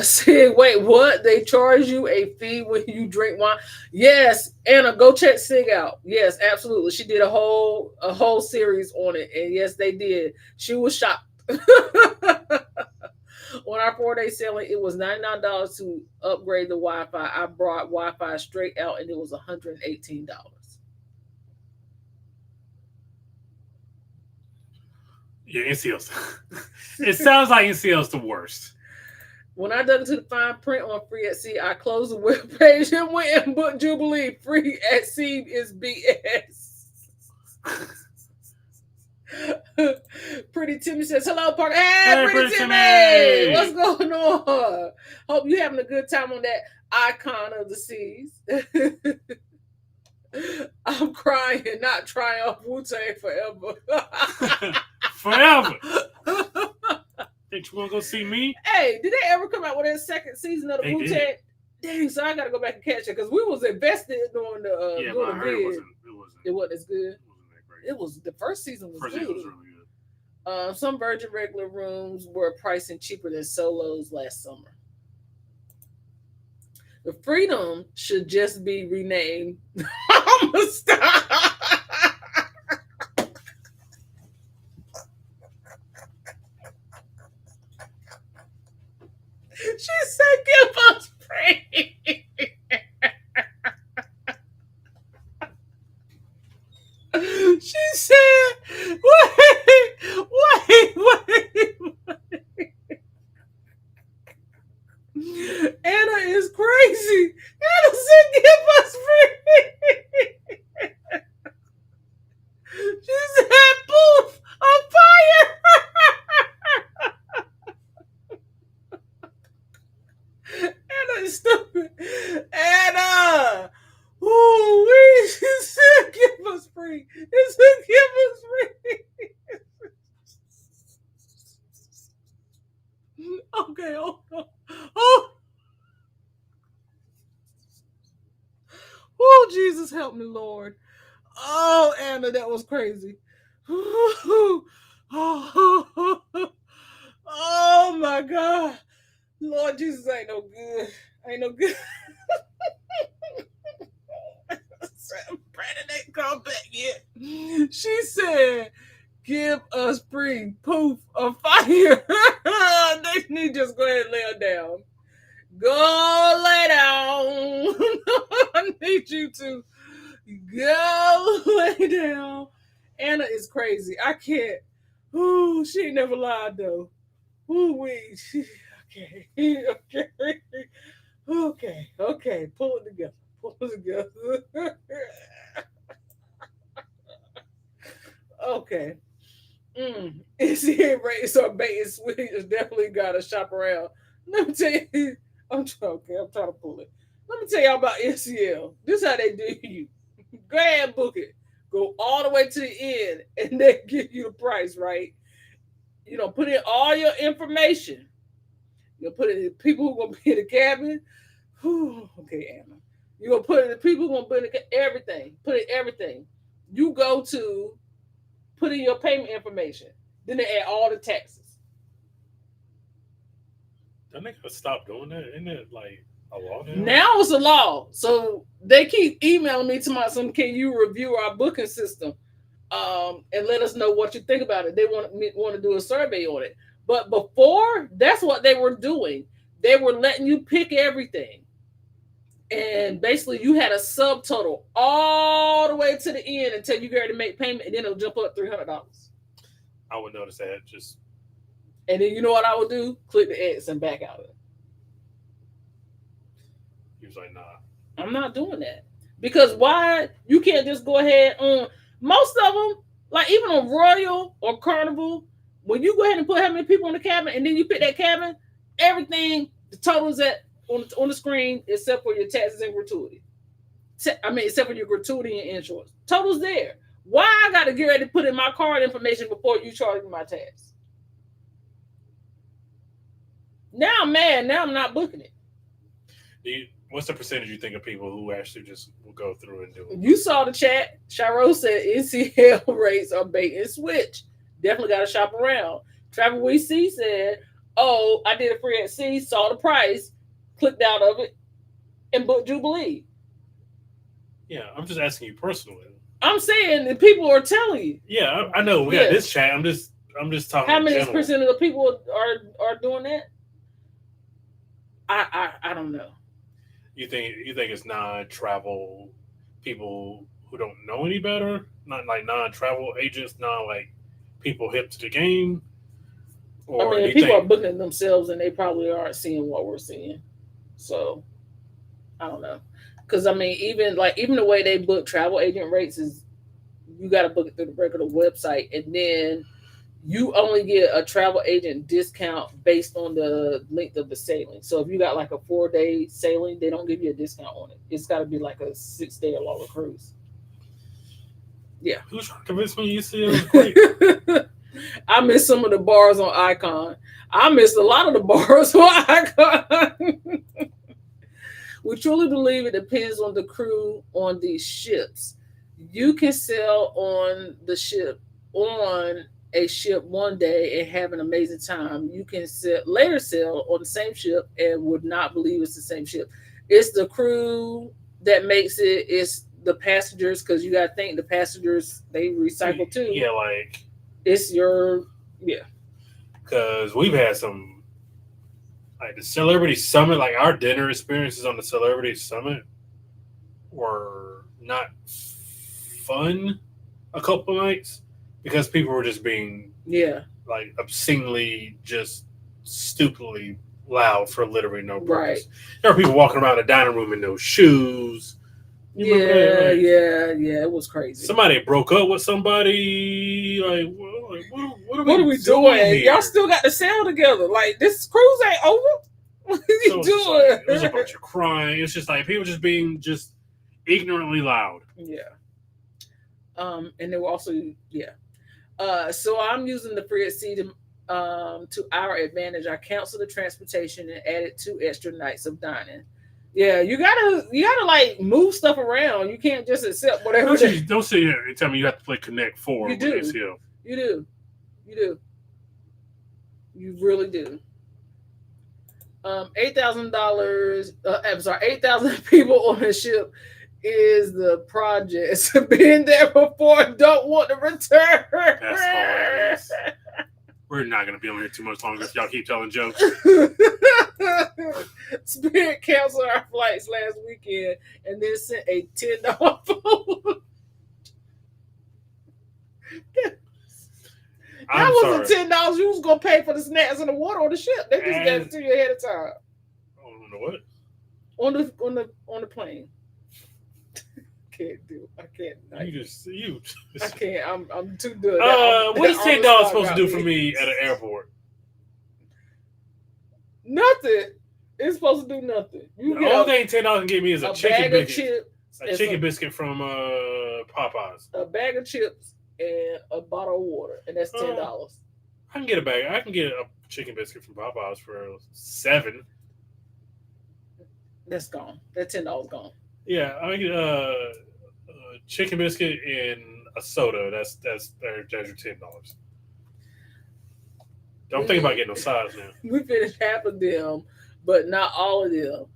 Said, wait, what? They charge you a fee when you drink wine? Yes, Anna, go check Sig out. Yes, absolutely. She did a whole series on it, and yes, they did. She was shocked. On our 4-day sailing, it was $99 to upgrade the Wi-Fi. I brought Wi-Fi straight out, and it was $118. Yeah, NCL's. It sounds like NCL's the worst. When I dug into the fine print on Free at Sea, I closed the webpage and went and booked Jubilee. Free at Sea is BS. Pretty Timmy says, hello, Parker. Hey, Pretty Timmy! What's going on? Hope you're having a good time on that icon of the seas. I'm crying, not trying off Wu-Tang forever. Forever. Think you want to go see me? Hey, did they ever come out with that second season of the Wu-Tang? Dang, so I got to go back and catch it because we was invested during the but I heard it wasn't as good. It wasn't that great. It was the first season was First good. season was really good. Some Virgin regular rooms were pricing cheaper than Solos last summer. The Freedom should just be renamed. I'm gonna stop. She said, "Give us free." She said, "Wait. Anna is crazy. Anna said, give us free." She said, poof, on fire. Anna is stupid. Anna. Ooh, she said, give us free. It said, give us free. Okay, hold on. Oh, Jesus, help me, Lord. Oh, Anna, that was crazy. Oh my God. Lord Jesus ain't no good. Ain't no good. Brandon ain't come back yet. She said, give us free poof of fire. They need to just go ahead and lay her down. Go lay down. I need you to go lay down. Anna is crazy. I can't. Ooh, she ain't never lied though. Ooh, wait. Okay. Okay. Okay. Pull it together. Pull it together. Okay. NCA rates are bait and switch. Definitely got to shop around. Let me tell you. I'm trying to pull it. Let me tell y'all about NCL. This is how they do you. Go ahead and book it. Go all the way to the end, and they give you the price, right? Put in all your information. Put in the people who gonna be in the cabin. Whew, okay, Anna. You're gonna put in the people who gonna be in everything. Put in everything. You go to put in your payment information. Then they add all the taxes. Don't they gotta stop doing that? Isn't it like a law now? Now it's a law. So they keep emailing me to my son, can you review our booking system? And let us know what you think about it. They want to do a survey on it. But before, that's what they were doing. They were letting you pick everything. And basically you had a subtotal all the way to the end until you get ready to make payment, and then it'll jump up $300. I would notice that just. And then you know what I would do? Click the X and back out of it. He was like, nah. I'm not doing that. Because why? You can't just go ahead on most of them, like even on Royal or Carnival, when you go ahead and put how many people in the cabin and then you pick that cabin, everything, the total is at on the screen except for your taxes and gratuity. Except for your gratuity and insurance. Total's there. Why I got to get ready to put in my card information before you charge me my tax? Now I'm mad. Now I'm not booking it. What's the percentage you think of people who actually just will go through and do it? You saw the chat. Shiro said NCL rates are bait and switch. Definitely got to shop around. Travel We See said, oh, I did a free at sea, saw the price, clicked out of it, and booked Jubilee. Yeah, I'm just asking you personally. I'm saying that people are telling you. Yeah, I know. We got this chat. I'm just talking. How many percent of the people are doing that? I don't know. You think it's non-travel people who don't know any better? Not like non-travel agents, not like people hip to the game? Or people are booking themselves and they probably aren't seeing what we're seeing. So, I don't know. Because, even the way they book travel agent rates is you got to book it through the regular website, and then you only get a travel agent discount based on the length of the sailing. So if you got like a 4-day sailing, they don't give you a discount on it. It's got to be like a 6-day or longer cruise. Yeah. Who's trying to convince me you see it was great? I missed some of the bars on Icon. I missed a lot of the bars on Icon. We truly believe it depends on the crew on these ships. You can sail on a ship one day and have an amazing time. You can later sail on the same ship and would not believe it's the same ship. It's the crew that makes it. It's the passengers, because you got to think the passengers, they recycle too. Yeah, like it's because we've had some like the Celebrity Summit, like our dinner experiences on the Celebrity Summit were not fun a couple nights because people were just being like obscenely, just stupidly loud for literally no purpose. Right. There were people walking around the dining room in no shoes. Yeah, it was crazy. Somebody broke up with somebody. Like, what are we doing here? Y'all still got to sail together. Like, this cruise ain't over. What are you doing? It was a bunch of crying. It's just like people just being just ignorantly loud. Yeah. And they were also so I'm using the free at sea to our advantage. I canceled the transportation and added 2 extra nights of dining. Yeah, you gotta like move stuff around. You can't just accept whatever. Don't sit here and tell me you have to play Connect 4 You with do. ACL. You do. You do. You really do. $8,000. I'm sorry, 8,000 people on a ship is the project. Being there before, don't want to return. That's hilarious. We're not going to be on here too much longer if y'all keep telling jokes. Spirit canceled our flights last weekend and then sent a $10 phone. That wasn't $10 you was gonna pay for the snacks and the water on the ship. They just gave it to you ahead of time. On the what? On the plane. Can't do. I can't. I can't. I'm too good. What is $10 supposed to do for me at an airport? Nothing. It's supposed to do nothing. The only thing $10 can get me is a chicken biscuit. Chips, a chicken biscuit from Popeyes. A bag of chips and a bottle of water, and that's $10. I can get a bag. I can get a chicken biscuit from Popeyes for $7. That's gone. That $10 gone. Yeah, I get a chicken biscuit and a soda. That's your $10. Don't think about getting no sides now. We finished half of them, but not all of them,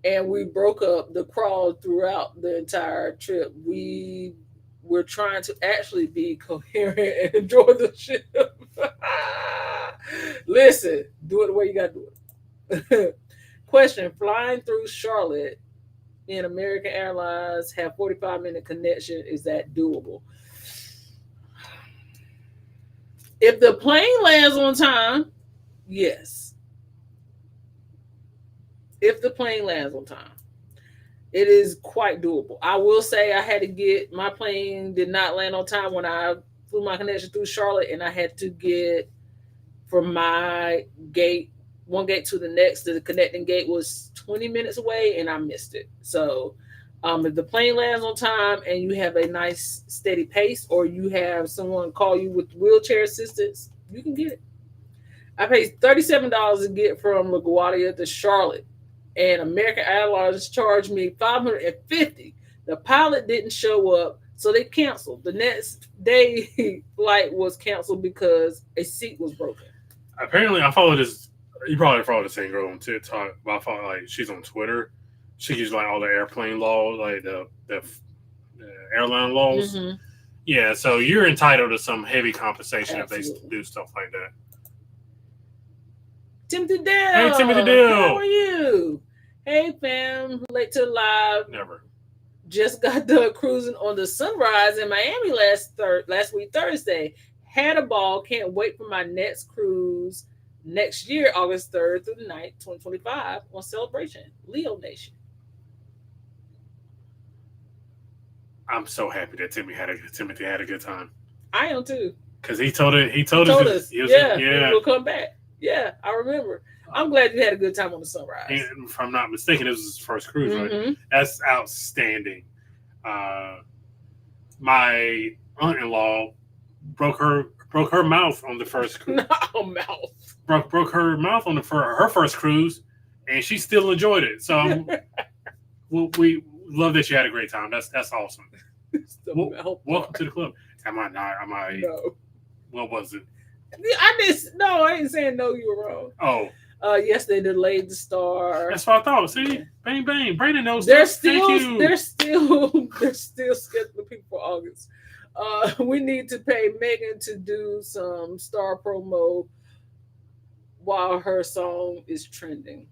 and we broke up the crawl throughout the entire trip. We're trying to actually be coherent and enjoy the ship. Listen, do it the way you got to do it. Question: flying through Charlotte in American Airlines have 45-minute connection. Is that doable? If the plane lands on time, yes. If the plane lands on time, it is quite doable. I will say I had to get, my plane did not land on time when I flew my connection through Charlotte, and I had to get from my gate, one gate to the next. The connecting gate was 20 minutes away, and I missed it. So if the plane lands on time and you have a nice steady pace, or you have someone call you with wheelchair assistance, you can get it. I paid $37 to get from LaGuardia to Charlotte, and American Airlines charged me $550. The pilot didn't show up, so they canceled. The next day flight was canceled because a seat was broken. Apparently, I follow this. You probably follow the same girl on TikTok, but I follow, like, she's on Twitter. She gives like all the airplane laws, like the airline laws. Mm-hmm. Yeah, so you're entitled to some heavy compensation. Absolutely. If they do stuff like that. Timothy Dale. Hey, Timothy Dale. How are you? Hey, fam. Late to live. Never. Just got done cruising on the Sunrise in Miami last week, Thursday. Had a ball. Can't wait for my next cruise next year, August 3rd through the 9th, 2025 on Celebration. Leo Nation. I'm so happy that Timothy had a good time. I am too. Because he told us. We'll come back. Yeah, I remember. I'm glad you had a good time on the Sunrise. And if I'm not mistaken, it was his first cruise, mm-hmm. right? That's outstanding. My aunt-in-law broke her mouth on the first cruise. No, mouth. Broke her mouth on her first cruise, and she still enjoyed it. So we love that you had a great time. That's awesome. Welcome to the club. Am I not? Am I? No. What was it? I ain't saying no. You were wrong. Oh. Yes, they delayed the star. That's what I thought. See, bang bang. Brandon knows. They're still scheduling people for August. We need to pay Megan to do some star promo while her song is trending.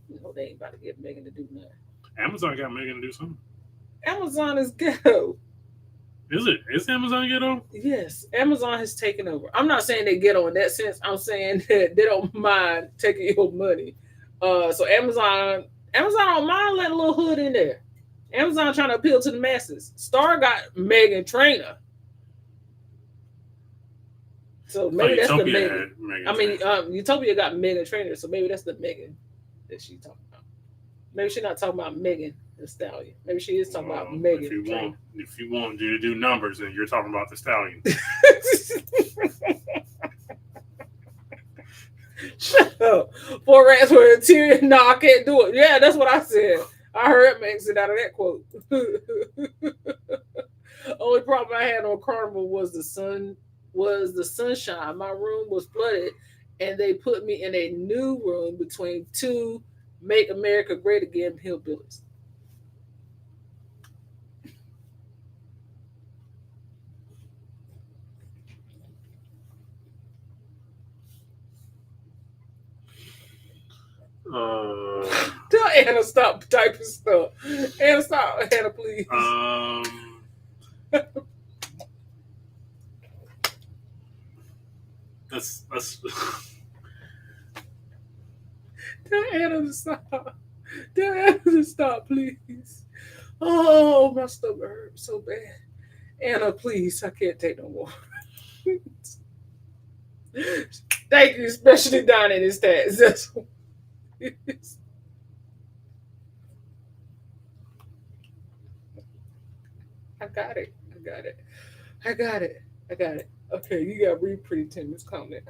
You know, they ain't about to get Megan to do nothing. Amazon got Megan to do something. Amazon is ghetto. Is it? Is Amazon ghetto? Yes. Amazon has taken over. I'm not saying they ghetto in that sense. I'm saying that they don't mind taking your money. So Amazon don't mind letting a little hood in there. Amazon trying to appeal to the masses. Star got Megan Trainor. So maybe that's the Megan. Utopia got Megan Trainor, so maybe that's the Megan that she's talking about. Maybe she's not talking about Megan the Stallion. Maybe she is talking about Megan. If you want you to do numbers, then you're talking about the Stallion. Shut up. 4 rats with a tear. No, I can't do it. Yeah, that's what I said. I heard makes it out of that quote. Only problem I had on Carnival was the sunshine. My room was flooded, and they put me in a new room between two "Make America Great Again" hillbillies. Tell Anna stop typing stuff. Anna stop. Anna, please. Let's Tell Anna to stop. Tell Anna to stop, please. Oh, my stomach hurts so bad. Anna, please. I can't take no more. Thank you, especially down in his stats. That's what it is. I got it. I got it. I got it. I got it. Okay, you got to read Pretty Timmy's comment.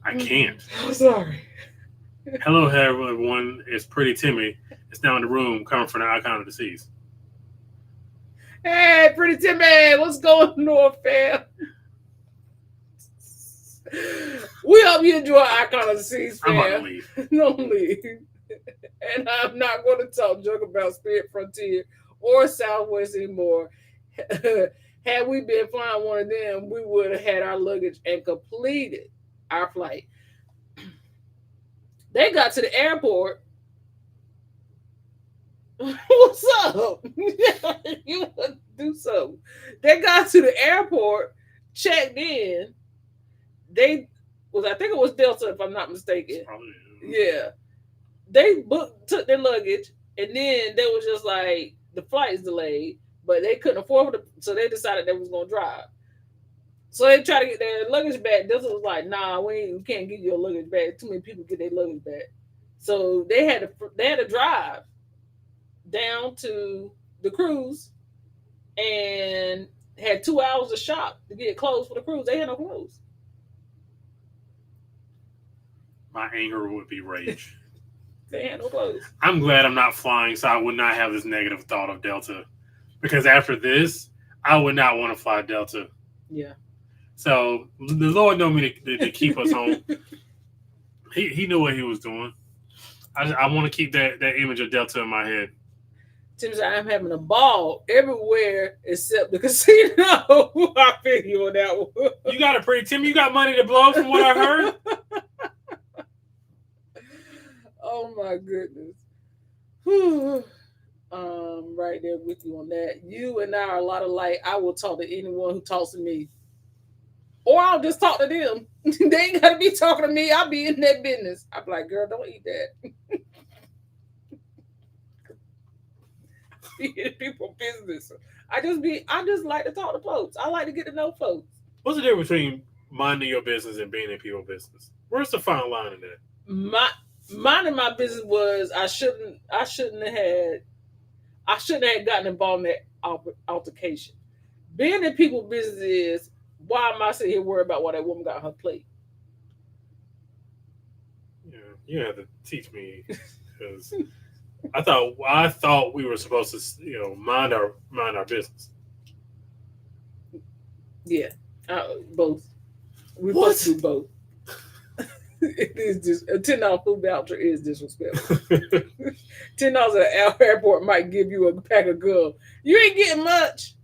I can't. I'm sorry. Hello, everyone. It's Pretty Timmy. It's now in the room, coming from the icon of the seas. Hey, Pretty Timmy, what's going on, fam? We hope you enjoy Icon of the Seas, fam. I'm about to leave. Don't leave. And I'm not going to talk junk about Spirit Frontier or Southwest anymore. Had we been flying one of them, we would have had our luggage and completed our flight. They got to the airport. What's up? You want to do something? They got to the airport, checked in. I think it was Delta, if I'm not mistaken. Yeah. They took their luggage, and then they was just like, the flight is delayed, but they couldn't afford it, so they decided they was going to drive. So they tried to get their luggage back. Delta was like, nah, we can't give you your luggage back. Too many people get their luggage back. So they had to drive down to the cruise and had 2 hours to shop to get clothes for the cruise. They had no clothes. My anger would be rage. They had no clothes. I'm glad I'm not flying, so I would not have this negative thought of Delta. Because after this, I would not want to fly Delta. Yeah. So the Lord know me to keep us home. He knew what he was doing. I want to keep that image of Delta in my head. Tim said, I'm having a ball everywhere except the casino. I feel you on that one. You got it, Pretty Tim. You got money to blow from what I heard. Oh my goodness. Whew. Right there with you on that. You and I are a lot alike. I will talk to anyone who talks to me. Or I'll just talk to them. They ain't gotta be talking to me. I'll be in that business. I'm like, girl, don't eat that. People business. I just like to talk to folks. I like to get to know folks. What's the difference between minding your business and being in people's business? Where's the fine line in that? Minding my business was I shouldn't have gotten involved in that altercation. Being in people's business is, why am I sitting here worried about what that woman got on her plate? Yeah, you have to teach me, because I thought we were supposed to, mind our business. Yeah, both. We're What? supposed to do both. It is just a $10 food voucher is disrespectful. $10 at the airport might give you a pack of gum. You ain't getting much.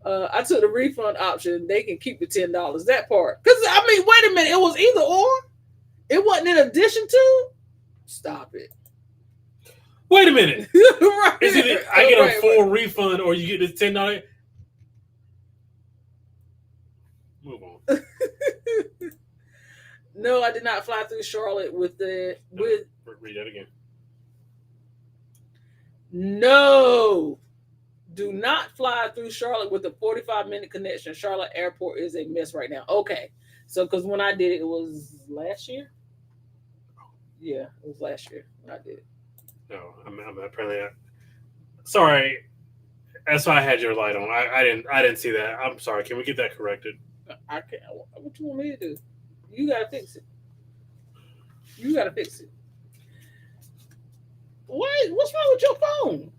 I took the refund option. They can keep the $10. That part, because wait a minute. It was either or. It wasn't in addition to. Stop it. Wait a minute. Right. Is it I get a full refund or you get this $10? Move on. No, I did not fly through Charlotte with. Read that again. No, do not fly through Charlotte with a 45-minute connection. Charlotte Airport is a mess right now. Okay, so because when I did it, it was last year. Yeah, it was last year when I did it. No, I'm apparently not. Sorry, that's why I had your light on. I didn't see that. I'm sorry. Can we get that corrected? I can't. What you want me to do? You gotta fix it. You gotta fix it. What? What's wrong with your phone?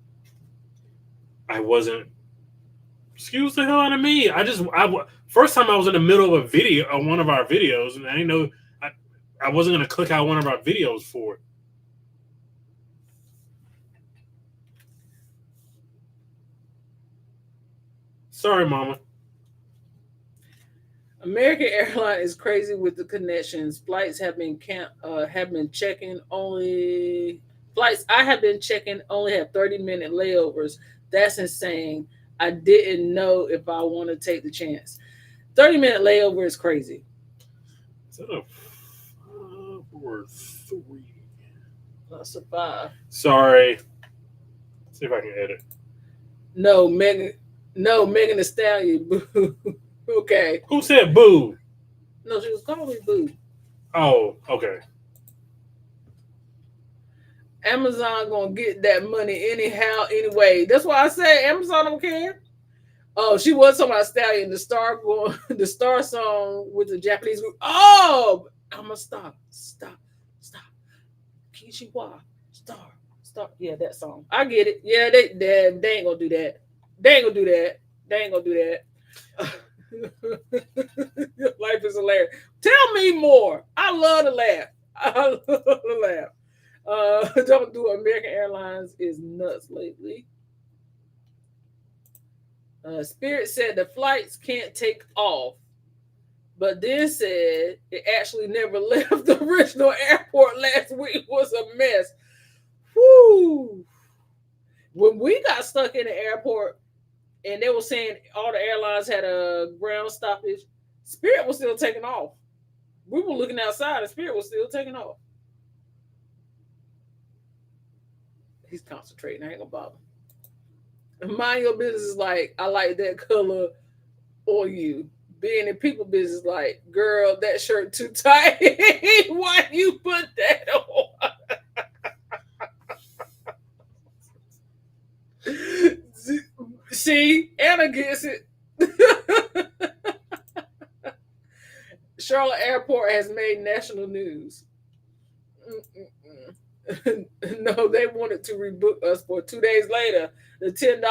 I wasn't. Excuse the hell out of me. First time I was in the middle of a video of one of our videos, and I didn't know I wasn't gonna click out one of our videos for it. Sorry, Mama. American Airline is crazy with the connections. Flights have been checking only. Flights I have been checking only have 30-minute layovers. That's insane. I didn't know if I want to take the chance. 30-minute layover is crazy. Is that a 5 or a 3? That's a 5. Sorry. Let's see if I can edit. No, Megan Thee Stallion. Boo. Okay. Who said boo? No, she was calling me boo. Oh, okay. Amazon gonna get that money anyhow, anyway. That's why I say Amazon don't care. Oh, she was talking about Stallion, the star song with the Japanese group. Oh, I'ma stop. Kishiwa, star. Yeah, that song. I get it. Yeah, they ain't gonna do that. They ain't gonna do that. Life is hilarious. Tell me more. I love to laugh. Don't do American Airlines is nuts lately. Spirit said the flights can't take off, but then said it actually never left the original airport last week. Was a mess. Whoo! When we got stuck in the airport and they were saying all the airlines had a ground stoppage, Spirit was still taking off. We were looking outside and Spirit was still taking off. He's concentrating. I ain't gonna bother. Mind your business is like, I like that color on you. Being in people business like, girl, that shirt too tight. Why you put that on? See, Anna gets it. Charlotte Airport has made national news. No, they wanted to rebook us for 2 days later. The $10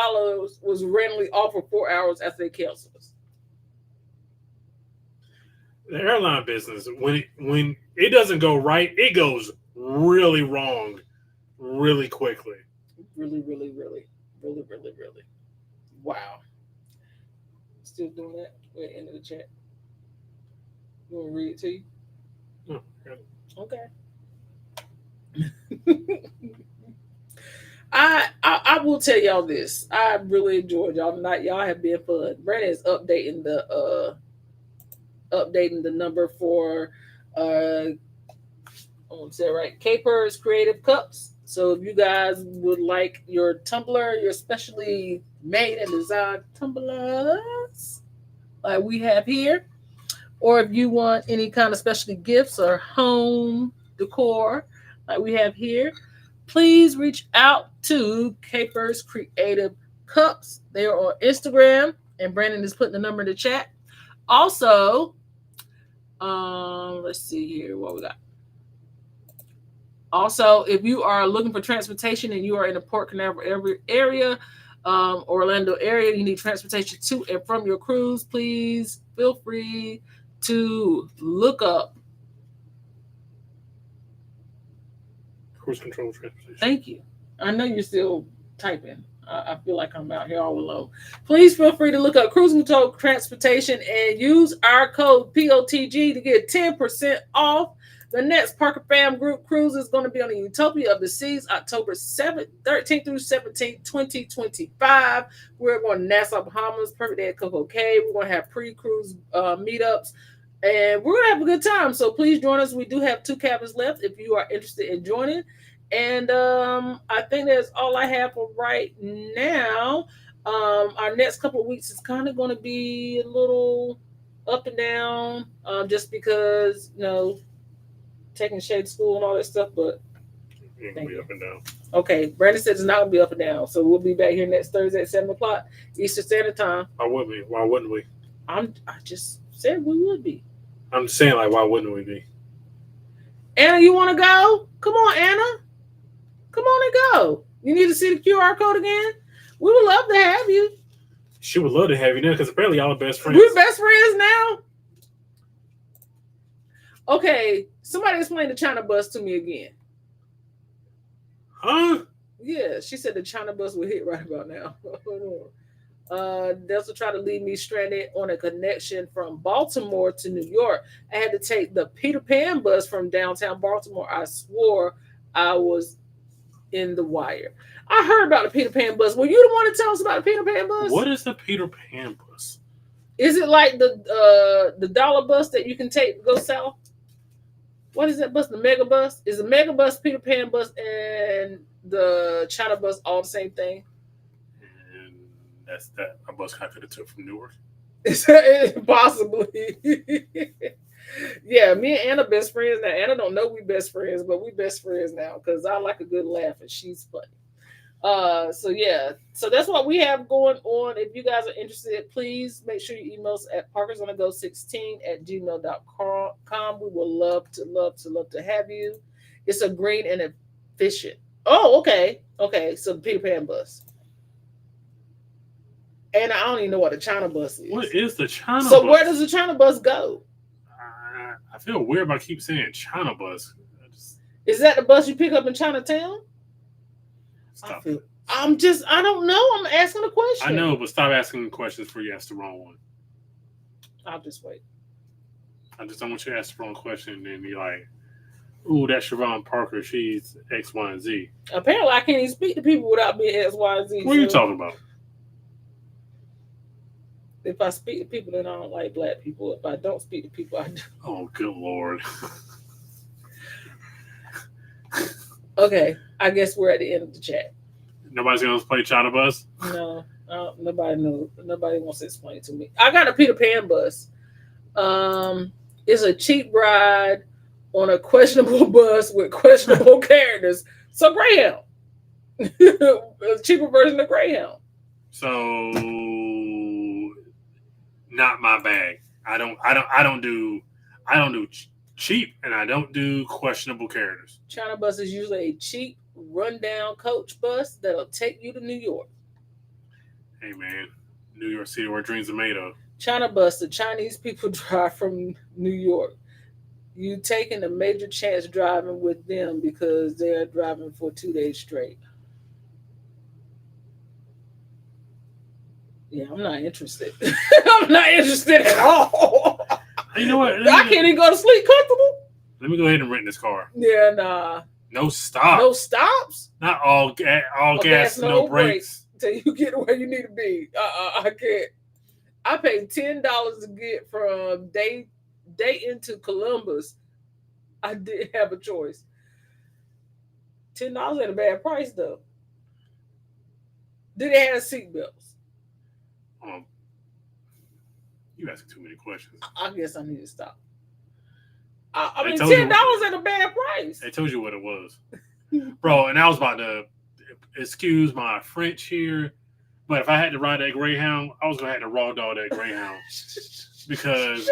was randomly offered 4 hours after they canceled us. The airline business, when it doesn't go right, it goes really wrong really quickly. Really. Wow. Still doing that? We're at the end of the chat. You want to read it to you? No, okay. I will tell y'all this. I really enjoyed y'all tonight. Y'all have been fun. Brandon is updating the number for I want to say it right. Capers Creative Cups. So if you guys would like your tumbler, your specially made and designed tumblers like we have here, or if you want any kind of specialty gifts or home decor like we have here, please reach out to Capers Creative Cups. They are on Instagram, and Brandon is putting the number in the chat. Also, let's see here what we got. Also, if you are looking for transportation and you are in the Port Canaveral area, Orlando area, you need transportation to and from your cruise, please feel free to look up Cruise control transportation. Thank you. I know you're still typing. I feel like I'm out here all alone. Please feel free to look up Cruise Control Transportation and use our code POTG to get 10% off. The next Parker Fam Group cruise is going to be on the Utopia of the Seas, October 13th through 17th, 2025. We're going to Nassau, Bahamas, Perfect Day at Coco Cay. We're going to have pre-cruise meetups, and we're going to have a good time. So please join us. We do have 2 cabins left if you are interested in joining. And I think that's all I have for right now. Our next couple of weeks is kind of going to be a little up and down, just because, taking Shay to school and all that stuff. But It can be up and down. Okay, Brandon said it's not going to be up and down. So we'll be back here next Thursday at 7 o'clock Eastern Standard Time. Why wouldn't we? Why wouldn't we? I just said we would be. I'm just saying, like, why wouldn't we be? Anna, you want to go? Come on, Anna. Come on and go. You need to see the QR code again? We would love to have you. She would love to have you now because apparently y'all are best friends. We're best friends now. Okay, somebody explain the China bus to me again. Huh? Yeah, she said the China bus will hit right about now. They'll try to leave me stranded on a connection from Baltimore to New York. I had to take the Peter Pan bus from downtown Baltimore. I swore I was in the wire. I heard about the Peter Pan bus. Were you the one to tell us about the Peter Pan bus? What is the Peter Pan bus? Is it like the dollar bus that you can take to go south? What is that bus? The mega bus? Is the mega bus, Peter Pan bus, and the China bus all the same thing? And that's that. A bus I could have took from Newark. Possibly. Yeah, me and Anna best friends now. Anna don't know we best friends, but we best friends now because I like a good laugh and she's funny. So yeah, so that's what we have going on. If you guys are interested, please make sure you email us at parkersonthego16@gmail.com. We will love to have you. It's a green and efficient. Oh, okay. So the Peter Pan bus. And I don't even know what the China bus is. What is the China So bus? where does the China bus go? I feel weird about keep saying China bus. Is that the bus you pick up in Chinatown? Stop. I don't know. I'm asking a question. I know, but stop asking questions before you ask the wrong one. I'll just wait. I just don't want you to ask the wrong question and then be like, ooh, that's Siobhan Parker. She's X, Y, and Z. Apparently, I can't even speak to people without being X, Y, and Z. What are you talking about? If I speak to people, then I don't like black people. If I don't speak to people, I do. Oh, good Lord. Okay, I guess we're at the end of the chat. Nobody's going to play China bus? No, nobody knows. Nobody wants to explain it to me. I got a Peter Pan bus. It's a cheap ride on a questionable bus with questionable characters. So Greyhound, a cheaper version of Greyhound. So, not my bag. I don't do cheap, and I don't do questionable characters. China bus is usually a cheap, rundown coach bus that'll take you to New York. Hey man, New York City, where dreams are made of. China bus, the Chinese people drive from New York. You taking a major chance driving with them because they're driving for 2 days straight. Yeah, I'm not interested. I'm not interested at all. You know what? I can't even go to sleep comfortable. Let me go ahead and rent this car. Yeah, nah. No stops. No stops? Not all gas, no brakes. Till you get where you need to be. I can't. I paid $10 to get from Dayton to Columbus. I didn't have a choice. $10 ain't a bad price though. Did it have seatbelts? You asking too many questions. I guess I need to stop. I mean, $10 ain't a bad price. They told you what it was, bro. And I was about to excuse my French here, but if I had to ride that Greyhound, I was gonna have to raw dog that Greyhound because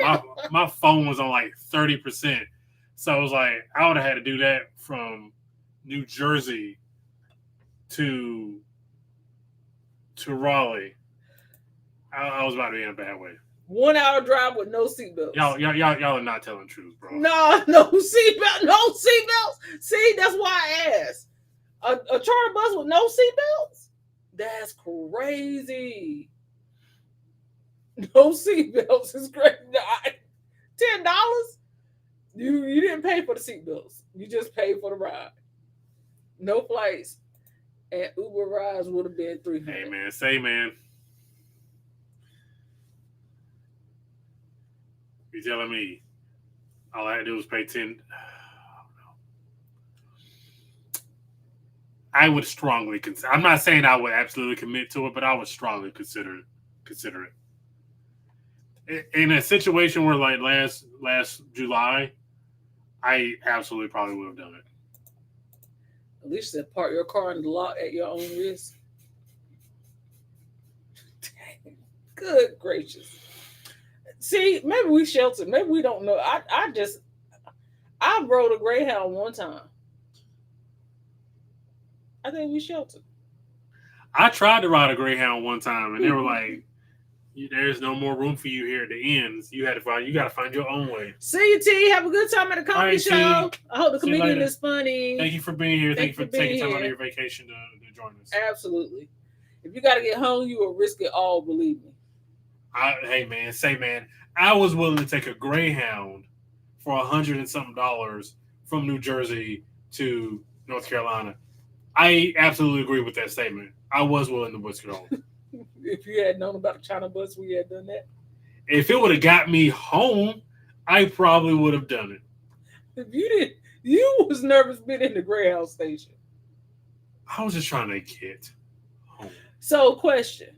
my phone was on like 30%. So I was like, I would have had to do that from New Jersey to Raleigh. I was about to be in a bad way. 1 hour drive with no seatbelts. Y'all are not telling the truth, bro. No seatbelts. See, that's why I asked. A charter bus with no seatbelts? That's crazy. No seatbelts is crazy. $10? You didn't pay for the seatbelts. You just paid for the ride. No flights. And Uber rides would have been $300. Hey man, say man. You telling me all I had to do was pay 10? I would strongly consider. I'm not saying I would absolutely commit to it, but I would strongly consider it. In a situation where like last July, I absolutely probably would have done it. At least they park your car in the lot at your own risk. Dang. Good gracious. See, maybe we sheltered. Maybe we don't know. I rode a Greyhound one time. I think we sheltered. I tried to ride a Greyhound one time, and they were like, "There's no more room for you here at the ends. You got to find your own way." See you, T. Have a good time at the comedy Right, show. T. I hope the See you comedian later. is funny. Thank you for being here. Thank you for taking time out of here. your vacation to join us. Absolutely. If you got to get home, you will risk it all. Believe me. Hey man, I was willing to take a Greyhound for $100 and something from New Jersey to North Carolina. I absolutely agree with that statement. I was willing to whisk it home. If you had known about the China bus, we had done that. If it would have got me home, I probably would have done it. If you didn't, you was nervous being in the Greyhound station. I was just trying to get home. So, question: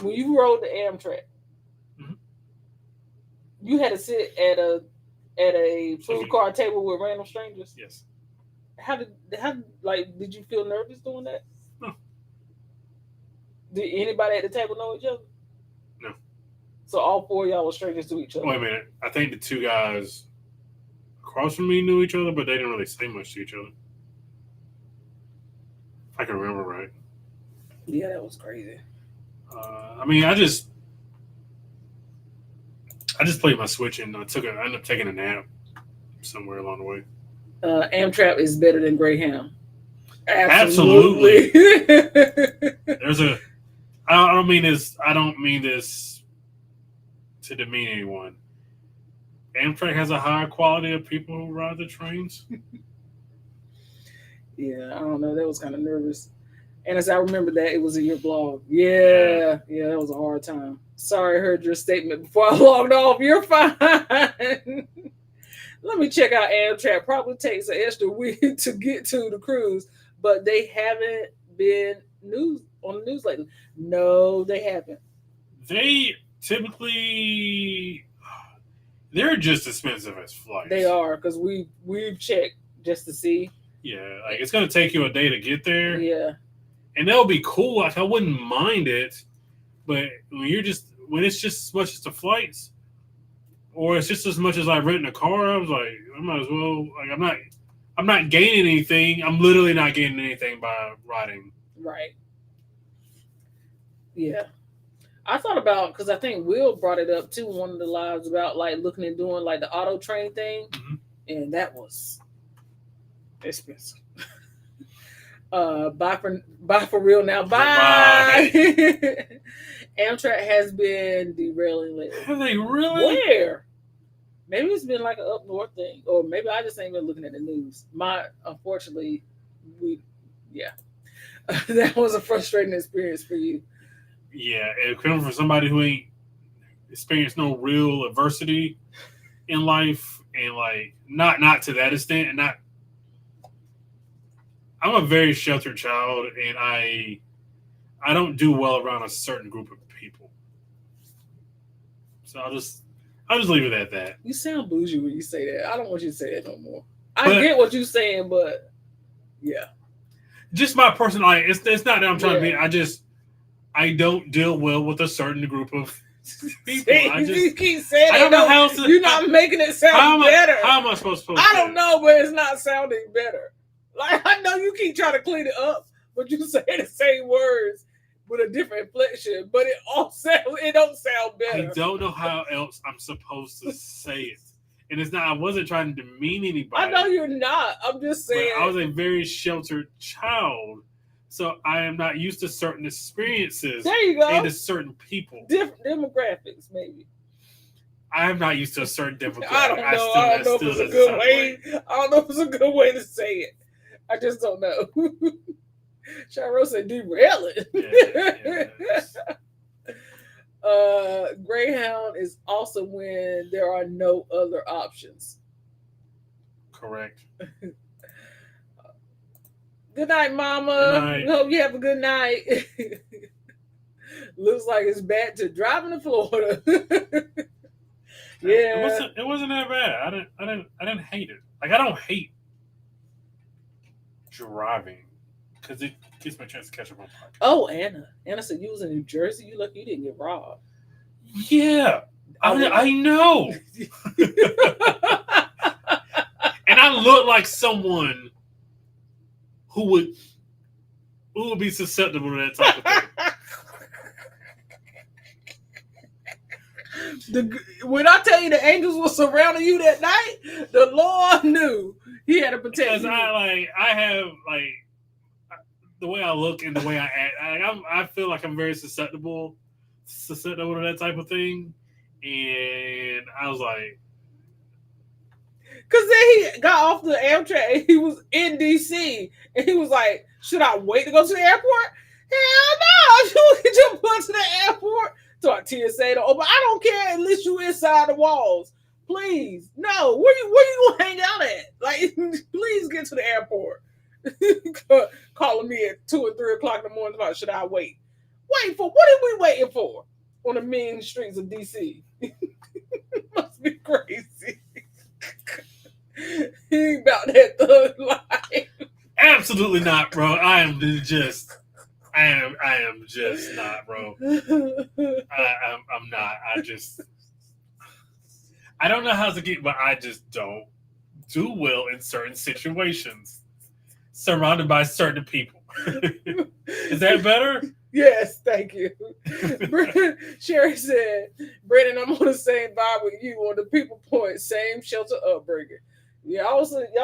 when you rode the Amtrak, you had to sit at a food car table with random strangers. Yes. How did you feel nervous doing that? No. Did anybody at the table know each other? No. So all four of y'all were strangers to each other. Wait a minute. I think the two guys across from me knew each other, but they didn't really say much to each other. If I can remember right. Yeah, that was crazy. I mean, I just played my Switch and I ended up taking a nap somewhere along the way. Amtrak is better than Greyhound. Absolutely. I don't mean this to demean anyone. Amtrak has a higher quality of people who ride the trains. Yeah, I don't know. That was kind of nervous. And as I remember that, it was in your blog. Yeah, that was a hard time. Sorry, I heard your statement before I logged off. You're fine. Let me check out Amtrak. Probably takes an extra week to get to the cruise, but they haven't been on the news lately. No, they haven't. They typically they're just expensive as flights. They are, because we've checked just to see. Yeah, like it's gonna take you a day to get there. Yeah. And that would be cool. Like I wouldn't mind it, but when it's just as much as the flights, or it's just as much as like renting a car, I was like, I might as well. Like I'm not gaining anything. I'm literally not gaining anything by riding. Right. Yeah. I thought about, because I think Will brought it up too, one of the lives, about like looking and doing like the auto train thing, and that was expensive. Bye for real now. Bye. Amtrak has been derailing lately. Have they really? Where? Maybe it's been like an up north thing, or maybe I just ain't been looking at the news. Unfortunately, that was a frustrating experience for you. Yeah, it coming from somebody who ain't experienced no real adversity in life, and like not to that extent, and not. I'm a very sheltered child, and I don't do well around a certain group of people. So I'll just leave it at that. You sound bougie when you say that. I don't want you to say that no more. I get what you're saying, but yeah. Just my personal, it's not that I'm trying to be. I don't deal well with a certain group of people. You keep saying I don't know how to, you're not making it sound better. How am I supposed to? I don't know, but it's not sounding better. Like, I know you keep trying to clean it up, but you say the same words with a different inflection, but it don't sound better. I don't know how else I'm supposed to say it. And it's not, I wasn't trying to demean anybody. I know you're not. I'm just saying. I was a very sheltered child, so I am not used to certain experiences. There you go. And to certain people. Different demographics, maybe. I am not used to a certain demographic. I don't know. I don't know if it's a good way. I don't know if it's a good way to say it. I just don't know. Shiro said derailing. Greyhound is also when there are no other options. Correct. Good night, Mama. Good night. Hope you have a good night. Looks like it's bad to driving to Florida. Yeah. It wasn't that bad. I didn't hate it. Like I don't hate driving because it gives me a chance to catch up on podcast. Oh, Anna said you was in New Jersey. You lucky you didn't get robbed. Yeah, I know. And I look like someone who would be susceptible to that type of thing. When I tell you the angels were surrounding you that night, the Lord knew He had to protect Because you. I have the way I look and the way I act. I feel like I'm very susceptible to that type of thing, and I was like, because then he got off the Amtrak and he was in DC and he was like, "Should I wait to go to the airport? Hell no! You can just put to the airport." So our TSA, but I don't care unless you inside the walls. Please, no. Where you gonna hang out at? Like, please get to the airport. Calling me at 2 or 3 o'clock in the morning about should I wait? Wait for what are we waiting for on the mean streets of DC? Must be crazy. He ain't about that thug life. absolutely not, bro. I am just not, bro. I'm not. I don't know how to get, but I just don't do well in certain situations, surrounded by certain people. Is that better? Yes, thank you. Sherry said, "Brandon, I'm on the same vibe with you on the people point, same shelter upbringing. Yeah, y'all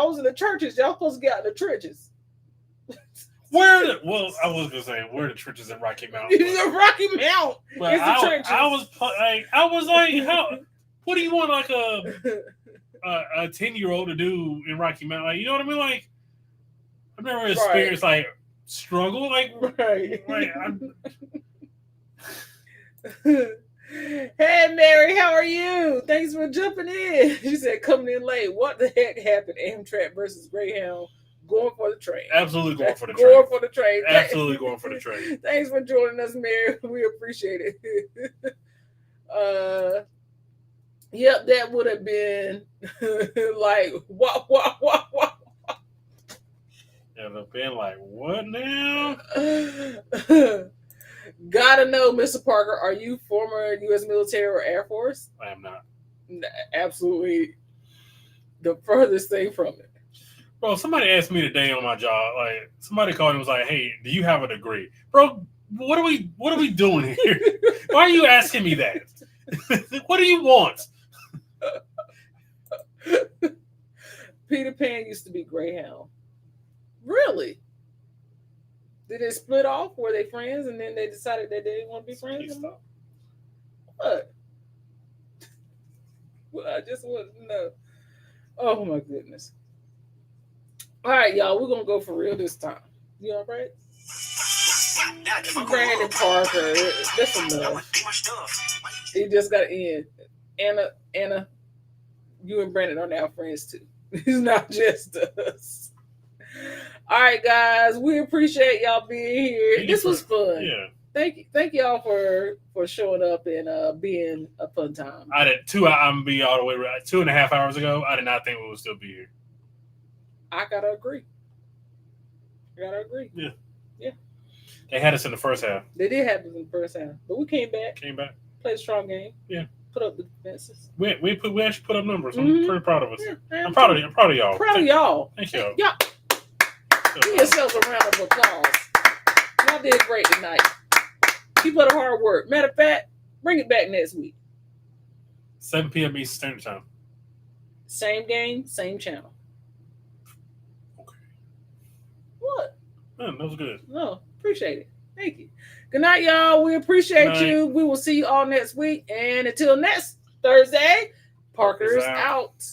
was in the churches. Y'all supposed to get out in the trenches. I was gonna say where the churches in Rocky Mountain. The Rocky Mount. But It's the trenches. I was like, how? What do you want like a 10-year-old to do in Rocky Mountain? Like, you know what I mean? Like, I've never experienced like struggle. Like, Right. I'm, Hey Mary, how are you? Thanks for jumping in. She said coming in late. What the heck happened? Amtrak versus Greyhound. Going for the train. absolutely going for the Going train. for the train. Absolutely going for the train. Thanks for joining us, Mary. We appreciate it. Yep, that would have been like what. Yeah, they've been like, what now? Gotta know, Mr. Parker, are you former U.S. military or Air Force? I am not. Absolutely the furthest thing from it. Bro, somebody asked me today on my job, like, somebody called and was like, hey, do you have a degree? Bro, what are we doing here? Why are you asking me that? What do you want? Peter Pan used to be Greyhound. Really? Did they split off? Were they friends and then they decided that they didn't want to be friends anymore? What? Well, I just want to know. Oh my goodness. All right, y'all, we're gonna go for real this time. You all right? Brandon Parker, that's enough. He just got in. Anna, you and Brandon are now friends too. It's not just us. All right, guys, we appreciate y'all being here. This was fun. Yeah. Thank y'all for showing up and being a fun time. I'm gonna be all the way right. 2.5 hours ago, I did not think we would still be here. I gotta agree. Yeah. They had us in the first half. They did have us in the first half, but we came back, played a strong game. Yeah. Put up the defenses. We actually put up numbers. I'm Mhm. pretty proud of us. Yeah, I'm proud of y'all. Proud of y'all. Thank y'all. Y'all, give yourselves a round of applause. Y'all did great tonight. Keep up the hard work. Matter of fact, bring it back next week. 7 p.m. Eastern Standard Time. Same game, same channel. Okay. What? Man, that was good. No, appreciate it. Thank you. Good night, y'all. We appreciate Good night. you. We will see you all next week. And until next Thursday, Parker's out.